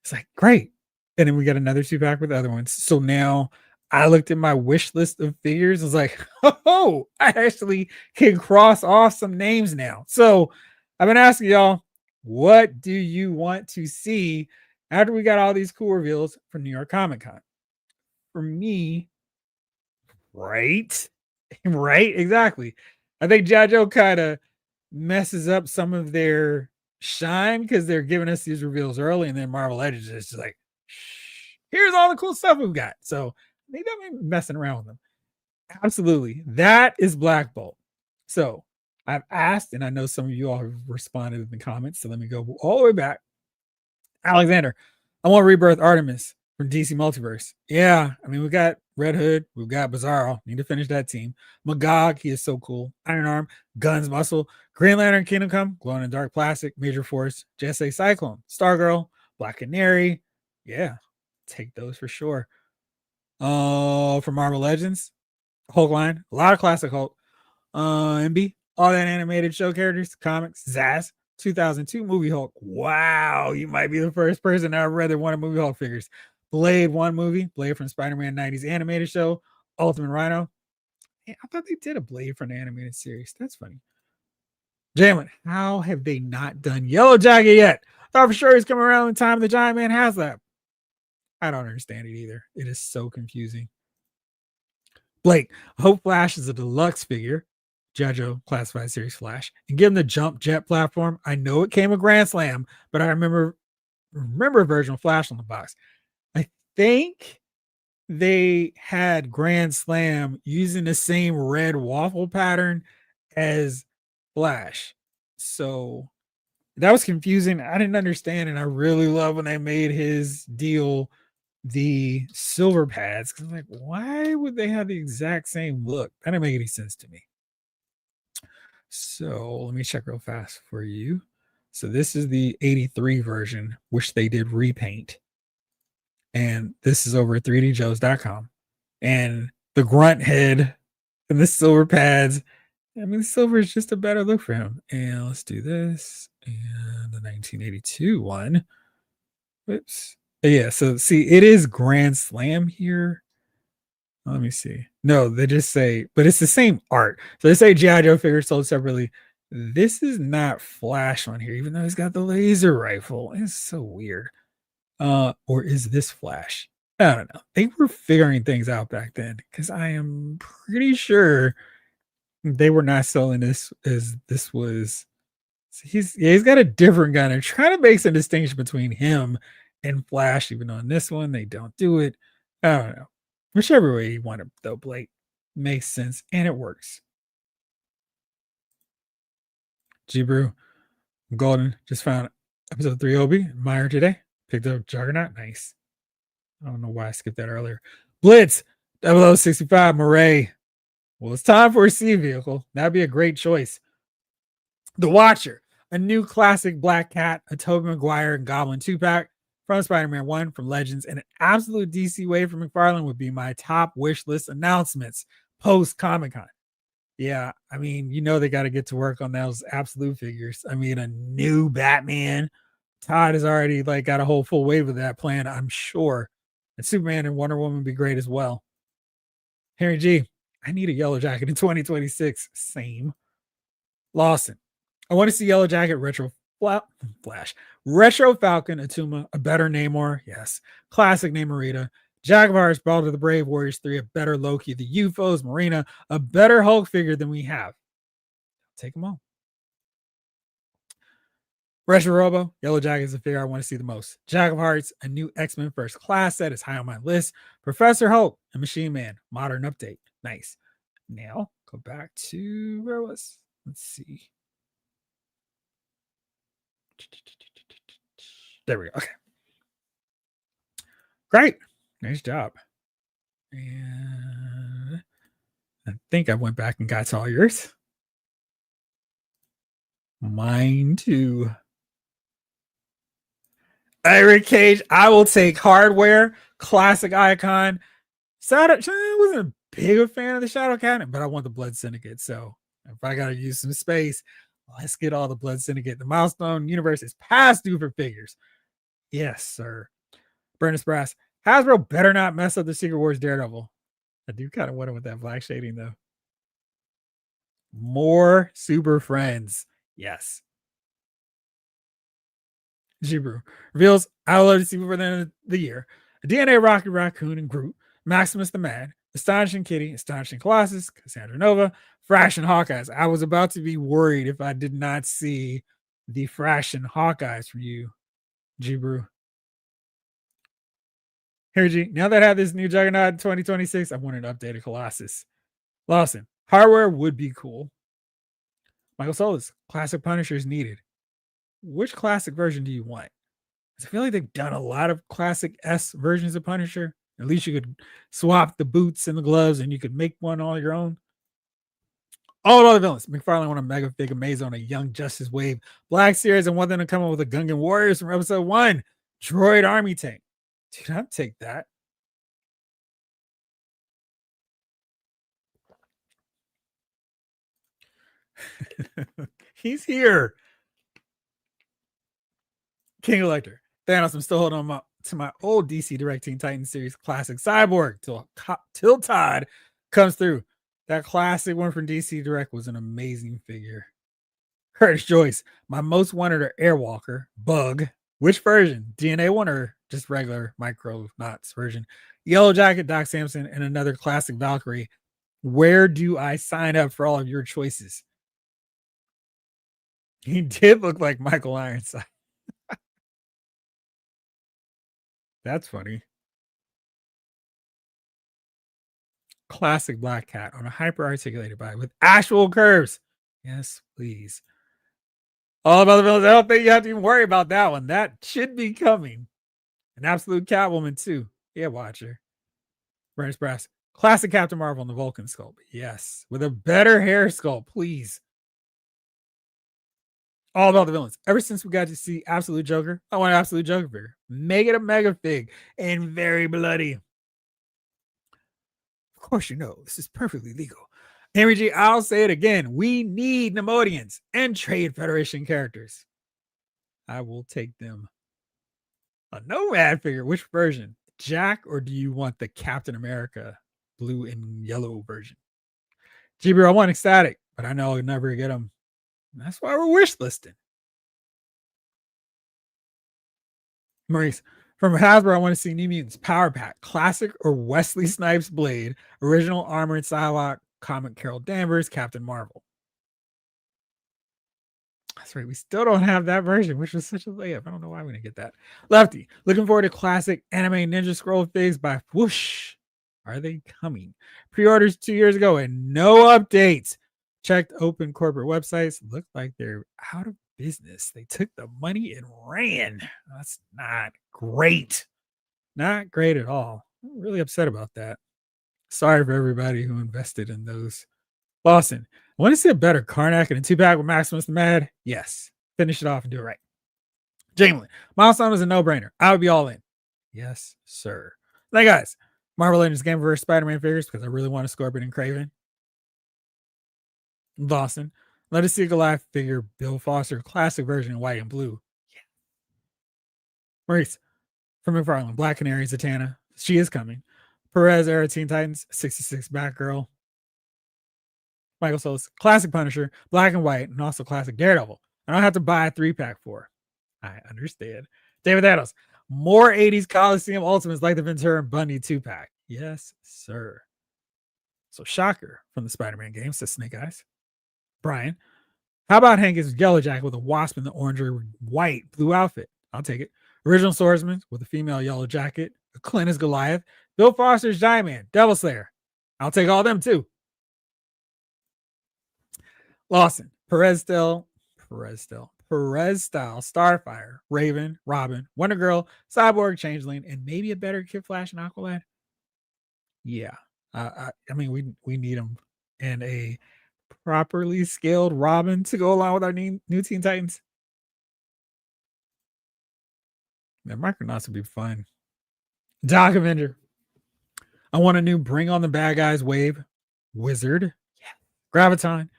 it's like, great. And then we got another 2-pack with the other ones. So now I looked at my wish list of figures and was like, oh, I actually can cross off some names now. So I've been asking y'all, what do you want to see after we got all these cool reveals for New York Comic Con? For me, right? Right? Exactly. I think Jajo kind of messes up some of their shine because they're giving us these reveals early, and then Marvel Legends is just like, shh, here's all the cool stuff we've got. So maybe I'm messing around with them. Absolutely. That is Black Bolt. So I've asked, and I know some of you all have responded in the comments. So let me go all the way back. Alexander, I want Rebirth Artemis from DC Multiverse. Yeah, I mean, we got Red Hood, we've got Bizarro. Need to finish that team. Magog, he is so cool. Iron Arm, Guns Muscle, Green Lantern, Kingdom Come, Glow in the Dark Plastic, Major Force, Jesse Cyclone, Stargirl, Black Canary. Yeah, take those for sure. For Marvel Legends, Hulk line, a lot of classic Hulk. MB, all that animated show characters, comics, Zaz, 2002 movie Hulk. Wow, you might be the first person I've read that wanted movie Hulk figures. Blade one movie, Blade from Spider-Man 90s animated show, Ultimate Rhino. Yeah, I thought they did a Blade from the animated series. That's funny. Jalen, how have they not done Yellow Jacket yet? I thought for sure he's coming around in time the Giant Man has that. I don't understand it either. It is so confusing. Blake, Hope Flash is a deluxe figure, JoJo Classified Series Flash, and give him the Jump Jet platform. I know it came with Grand Slam, but I remember a version of Flash on the box. I think they had Grand Slam using the same red waffle pattern as Flash. So that was confusing. I didn't understand, and I really love when they made his deal the silver pads, because I'm like, why would they have the exact same look? That didn't make any sense to me. So let me check real fast for you. So this is the 83 version, which they did repaint. And this is over at 3djoes.com. And the grunt head and the silver pads, I mean, silver is just a better look for him. And let's do this. And the 1982 one. Whoops. Yeah, so see, it is Grand Slam here. Let me see. No, they just say, but it's the same art. So they say G.I. Joe figure sold separately. This is not Flash on here, even though he's got the laser rifle. It's so weird. Or is this Flash? I don't know. They were figuring things out back then, because I am pretty sure they were not selling this as this was. He's got a different gun. They're trying to make some distinction between him and Flash, even on this one they don't do it. I don't know. Whichever way you want it, though, Blake, makes sense and it works. G Brew Golden just found episode 3 Obi Meyer today. Picked up Juggernaut. Nice. I don't know why I skipped that earlier. Blitz 0065 Murray. Well, it's time for a sea vehicle. That'd be a great choice. The Watcher, a new classic Black Cat, a Tobey Maguire and Goblin 2-pack from Spider-Man 1 from Legends, and an absolute DC wave from McFarlane would be my top wish list announcements post Comic-Con. Yeah, I mean, you know they got to get to work on those absolute figures. I mean, a new Batman. Todd has already like got a whole full wave of that plan, I'm sure. And Superman and Wonder Woman would be great as well. Henry G, I need a Yellow Jacket in 2026. Same. Lawson, I want to see Yellow Jacket Retro Flash, Retro Falcon, Atuma, a better Namor, yes, classic Namorita, Jaguars, Ball to the Brave, Warriors 3, a better Loki, the UFOs, Marina, a better Hulk figure than we have. Take them all. Retro Robo, Yellow Jacket is the figure I want to see the most. Jack of Hearts, a new X-Men First Class set is high on my list. Professor Hulk and Machine Man, modern update. Nice. Now, go back to where was? Let's see. There we go. Okay. Great. Nice job. And I think I went back and got to all yours. Mine too. Eric Cage, I will take hardware. Classic icon. I wasn't a big a fan of the Shadow Cabinet, but I want the Blood Syndicate. So if I got to use some space, let's get all the Blood Syndicate. The Milestone universe is past due for figures. Yes, sir. Burnus Brass. Hasbro better not mess up the Secret Wars Daredevil. I do kind of want it with that black shading though. More Super Friends. Yes. Jibru reveals I love to see before the end of the year. A DNA Rocket Raccoon and Groot, Maximus the Mad, Astonishing Kitty, Astonishing Colossus, Cassandra Nova, Fraction Hawkeyes. I was about to be worried if I did not see the Fraction Hawkeyes for you, Jibru. Here, G. Now that I have this new Juggernaut in 2026, I want an updated Colossus. Lawson, hardware would be cool. Michael Solis, classic Punishers needed. Which classic version do you want? I feel like they've done a lot of classic S versions of Punisher. At least you could swap the boots and the gloves and you could make one all your own. All other villains. McFarlane want a mega big amaze on a Young Justice Wave Black Series and want them to come up with a Gungan Warriors from episode 1. Droid Army Tank. Dude, I'd take that. He's here. King Elector. Thanos, I'm still holding on to my old DC Direct Teen Titans series classic Cyborg till Todd comes through. That classic one from DC Direct was an amazing figure. Curtis Joyce, my most wanted are Airwalker, Bug. Which version? DNA one or just regular Micronauts version? Yellow Jacket, Doc Samson, and another classic Valkyrie. Where do I sign up for all of your choices? He did look like Michael Ironside. That's funny. Classic Black Cat on a hyper articulated bike with actual curves. Yes, please. All about the villains. I don't think you have to even worry about that one. That should be coming. An absolute Catwoman, too. Yeah, Watcher. Brandis Brass. Classic Captain Marvel on the Vulcan sculpt. Yes. With a better hair sculpt, please. All about the villains. Ever since we got to see Absolute Joker, I want an Absolute Joker figure. Make it a mega fig and very bloody. Of course, you know, this is perfectly legal. Henry G, I'll say it again. We need Nemodians and Trade Federation characters. I will take them. A Nomad figure. Which version? Jack, or do you want the Captain America blue and yellow version? GB, I want Ecstatic, but I know I'll never get them. That's why we're wish listing. Maurice, from Hasbro, I want to see New Mutants Power Pack, Classic or Wesley Snipes Blade, Original Armored Psylocke, Comic Carol Danvers, Captain Marvel. That's right. We still don't have that version, which was such a layup. I don't know why we didn't get that. Lefty, looking forward to classic anime Ninja Scroll figs by Whoosh. Are they coming? Pre-orders 2 years ago and no updates. Checked open corporate websites. Look like they're out of business. They took the money and ran. That's not great. Not great at all. I'm really upset about that. Sorry for everybody who invested in those. Boston, I want to see a better Karnak and a 2-pack with Maximus the Mad. Yes. Finish it off and do it right. Jamelin, Milestone is a no-brainer. I would be all in. Yes, sir. Hey, guys. Marvel Legends Game vs. Spider-Man figures because I really want a Scorpion and Kraven. Boston, let us see a Goliath figure, Bill Foster, classic version in white and blue. Yeah. Maurice, from McFarlane, Black Canary, Zatanna. She is coming. Perez era Teen Titans, 66 Batgirl. Michael Solis, classic Punisher, black and white, and also classic Daredevil. I don't have to buy a 3-pack for. I understand. David Adams, more 80s Coliseum Ultimates like the Ventura and Bundy 2-pack. Yes, sir. So Shocker from the Spider-Man game, says Snake Eyes. Brian, how about Hank's Yellow Jacket with a wasp in the orange or white blue outfit? I'll take it. Original Swordsman with a female yellow jacket. Clint is Goliath. Bill Foster's Giant Man. Devil Slayer. I'll take all them too. Lawson, Perez style, Starfire, Raven, Robin, Wonder Girl, Cyborg, Changeling, and maybe a better Kid Flash and Aqualad. Yeah, I mean we need them and a properly scaled Robin to go along with our new Teen Titans. Yeah, Micronauts would be fun. Doc Avenger. I want a new Bring on the Bad Guys wave. Wizard. Yeah. Gravitron.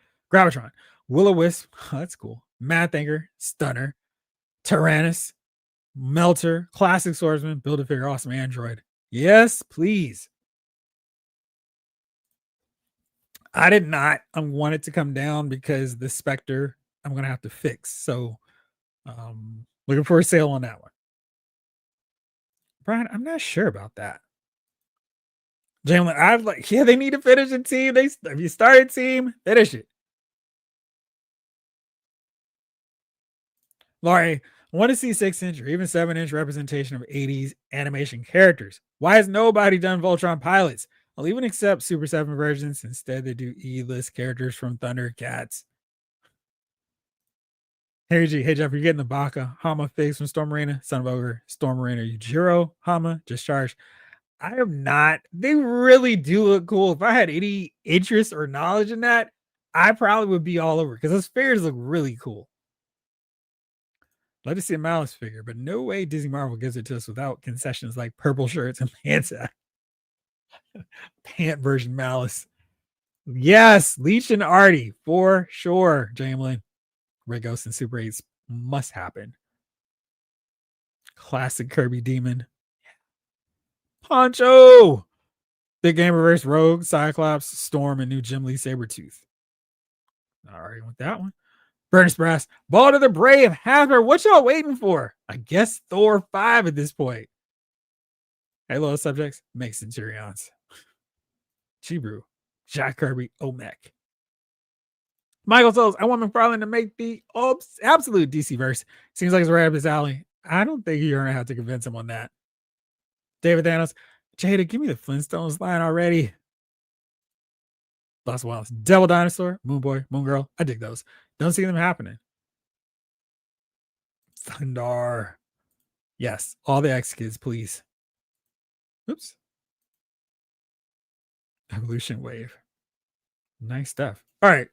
Will-O-Wisp. Oh, that's cool. Mad Thinker. Stunner. Tyrannus. Melter. Classic Swordsman. Build a figure. Awesome Android. Yes, please. I did not. I want it to come down because the Spectre I'm gonna have to fix. So looking for a sale on that one. Brian, I'm not sure about that. Jalen, I've like, yeah, they need to finish a team. If you start a team, finish it. Laurie, I want to see 6-inch or even 7-inch representation of 80s animation characters. Why has nobody done Voltron pilots? I'll even accept Super 7 versions. Instead, they do E-list characters from Thundercats. Hey G, hey Jeff, you're getting the Baka Hama figs from Storm Arena, Son of Ogre, Storm Arena, Yujiro, Hama, just charge. I am not. They really do look cool. If I had any interest or knowledge in that, I probably would be all over because those figures look really cool. Love to see a Malice figure, but no way Disney Marvel gives it to us without concessions like purple shirts and pants. Pant version Malice. Yes, Leech and Artie for sure. Jamelin, Red Ghost and Super 8s must happen. Classic Kirby Demon. Poncho. Big Game Reverse Rogue, Cyclops, Storm, and new Jim Lee Sabretooth. All right, with that one. Burnis Brass, Ball to the Brave, Hasbro. What y'all waiting for? I guess Thor 5 at this point. Halo subjects, make Centurions. Chibru, Jack Kirby, Omek. Michael tells, I want McFarlane to make the absolute DC verse. Seems like it's right up his alley. I don't think you're going to have to convince him on that. David Thanos, Jada, give me the Flintstones line already. Lost Wallace, Devil Dinosaur, Moon Boy, Moon Girl. I dig those. Don't see them happening. Thundar. Yes, all the X kids, please. Oops. Evolution Wave. Nice stuff. All right.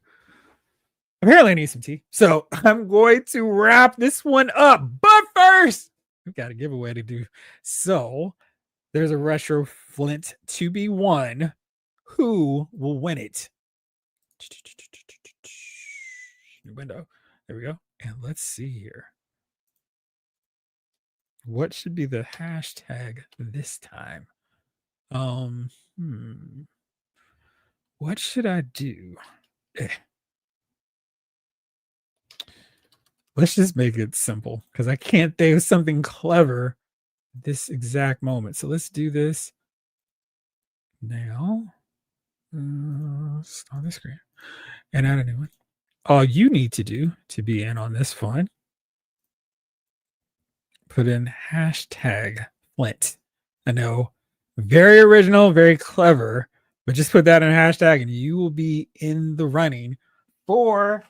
Apparently, I need some tea. So I'm going to wrap this one up. But first, we've got a giveaway to do. So there's a retro Flint to be won. Who will win it? New window. There we go. And let's see here. What should be the hashtag this time? What should I do? Let's just make it simple because I can't think of something clever this exact moment. So let's do this now. On the screen and add a new one. All you need to do to be in on this fun, put in hashtag Flint. I know, very original, very clever, but just put that in hashtag and you will be in the running for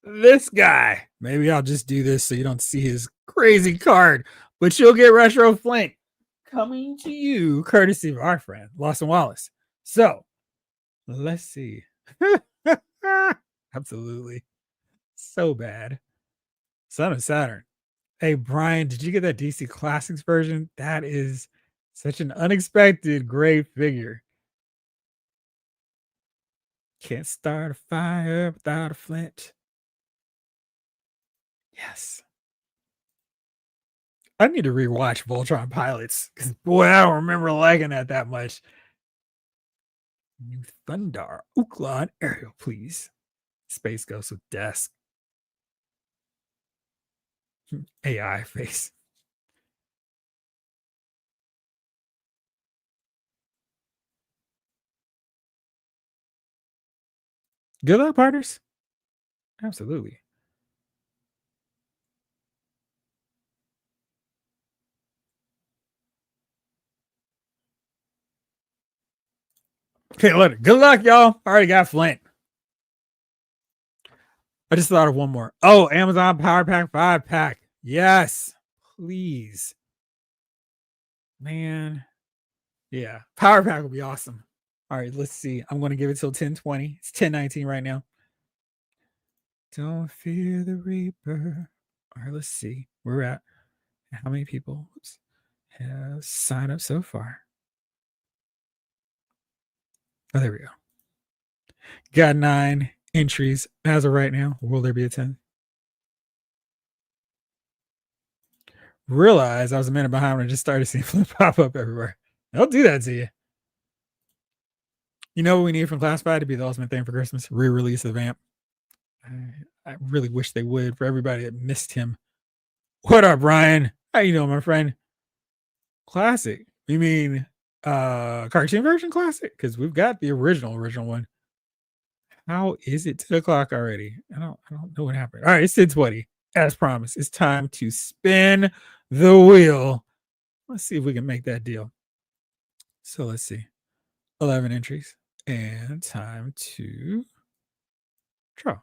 this guy. Maybe I'll just do this so you don't see his crazy card, but you'll get Retro Flint coming to you courtesy of our friend Lawson Wallace. So let's see. Absolutely. So bad. Son of Saturn. Hey, Brian, did you get that DC Classics version? That is such an unexpected great figure. Can't start a fire without a flint. Yes. I need to rewatch Voltron Pilots because, boy, I don't remember liking that much. New Thundar, Ookla, and Ariel, please. Space Ghost with desk. AI face. Good luck, partners. Absolutely. Okay, look. Good luck, y'all. Already got Flint. I just thought of one more. Oh, Amazon Power Pack 5 pack. Yes. Please. Man. Yeah. Power Pack would be awesome. All right, let's see. I'm going to give it till 10:20. It's 10:19 right now. Don't fear the Reaper. All right, let's see. We're at how many people have signed up so far? Oh, there we go. Got 9 entries as of right now. Will there be a 10? Realize I was a minute behind when I just started seeing Flip pop up everywhere. They'll do that to you. You know what we need from Classified to be the ultimate thing for Christmas? Re-release of Vamp. I really wish they would for everybody that missed him. What up, Ryan? How you doing, my friend? Classic. You mean cartoon version classic? Because we've got the original one. How is it 10 o'clock already? I don't know what happened. All right, it's 10:20. As promised, it's time to spin the wheel. Let's see if we can make that deal. So let's see. 11 entries and time to draw.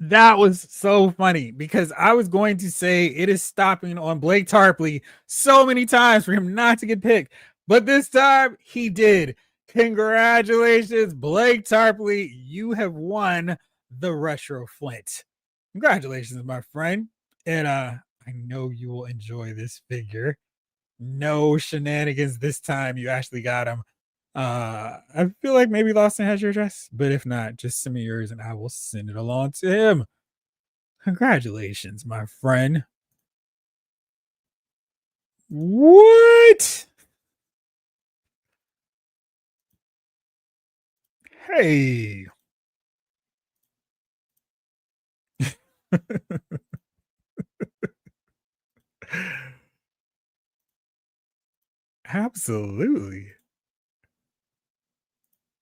That was so funny because I was going to say it is stopping on Blake Tarpley so many times for him not to get picked, but this time he did. Congratulations, Blake Tarpley. You have won the Retro Flint. Congratulations, my friend. And I know you will enjoy this figure. No shenanigans this time. You actually got him. I feel like maybe Lawson has your address, but if not, just send me yours and I will send it along to him. Congratulations, my friend. What? Hey. Absolutely.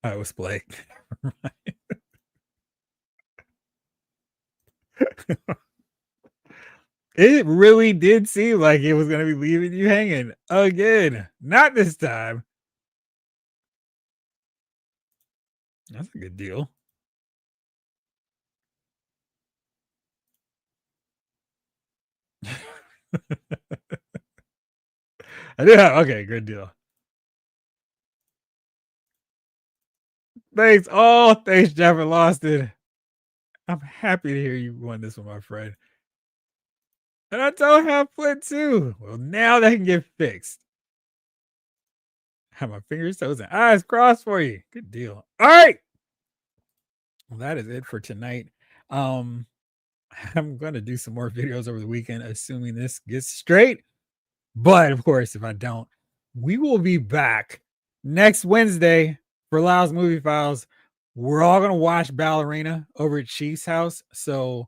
I was Blake. It really did seem like it was going to be leaving you hanging again. Not this time. That's a good deal. Yeah, okay, good deal. Thanks. Oh, thanks, Jeff and Loston. I'm happy to hear you won this one, my friend. And I don't have Flint too. Well, now that can get fixed. Have my fingers, toes, and eyes crossed for you. Good deal. All right. Well, that is it for tonight. Um, I'm gonna do some more videos over the weekend, assuming this gets straight. But of course, if I don't, we will be back next Wednesday for Lyle's Movie Files. We're all gonna watch Ballerina over at Chief's house. So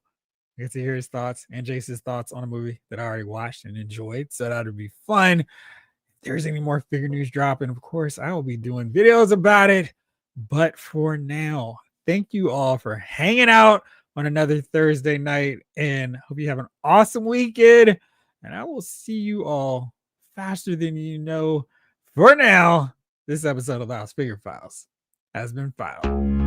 I get to hear his thoughts and Jason's thoughts on a movie that I already watched and enjoyed. So that would be fun. If there's any more figure news dropping, of course, I will be doing videos about it. But for now, thank you all for hanging out on another Thursday night and hope you have an awesome weekend. And I will see you all faster than you know. For now, this episode of Lyle's Figure Files has been filed.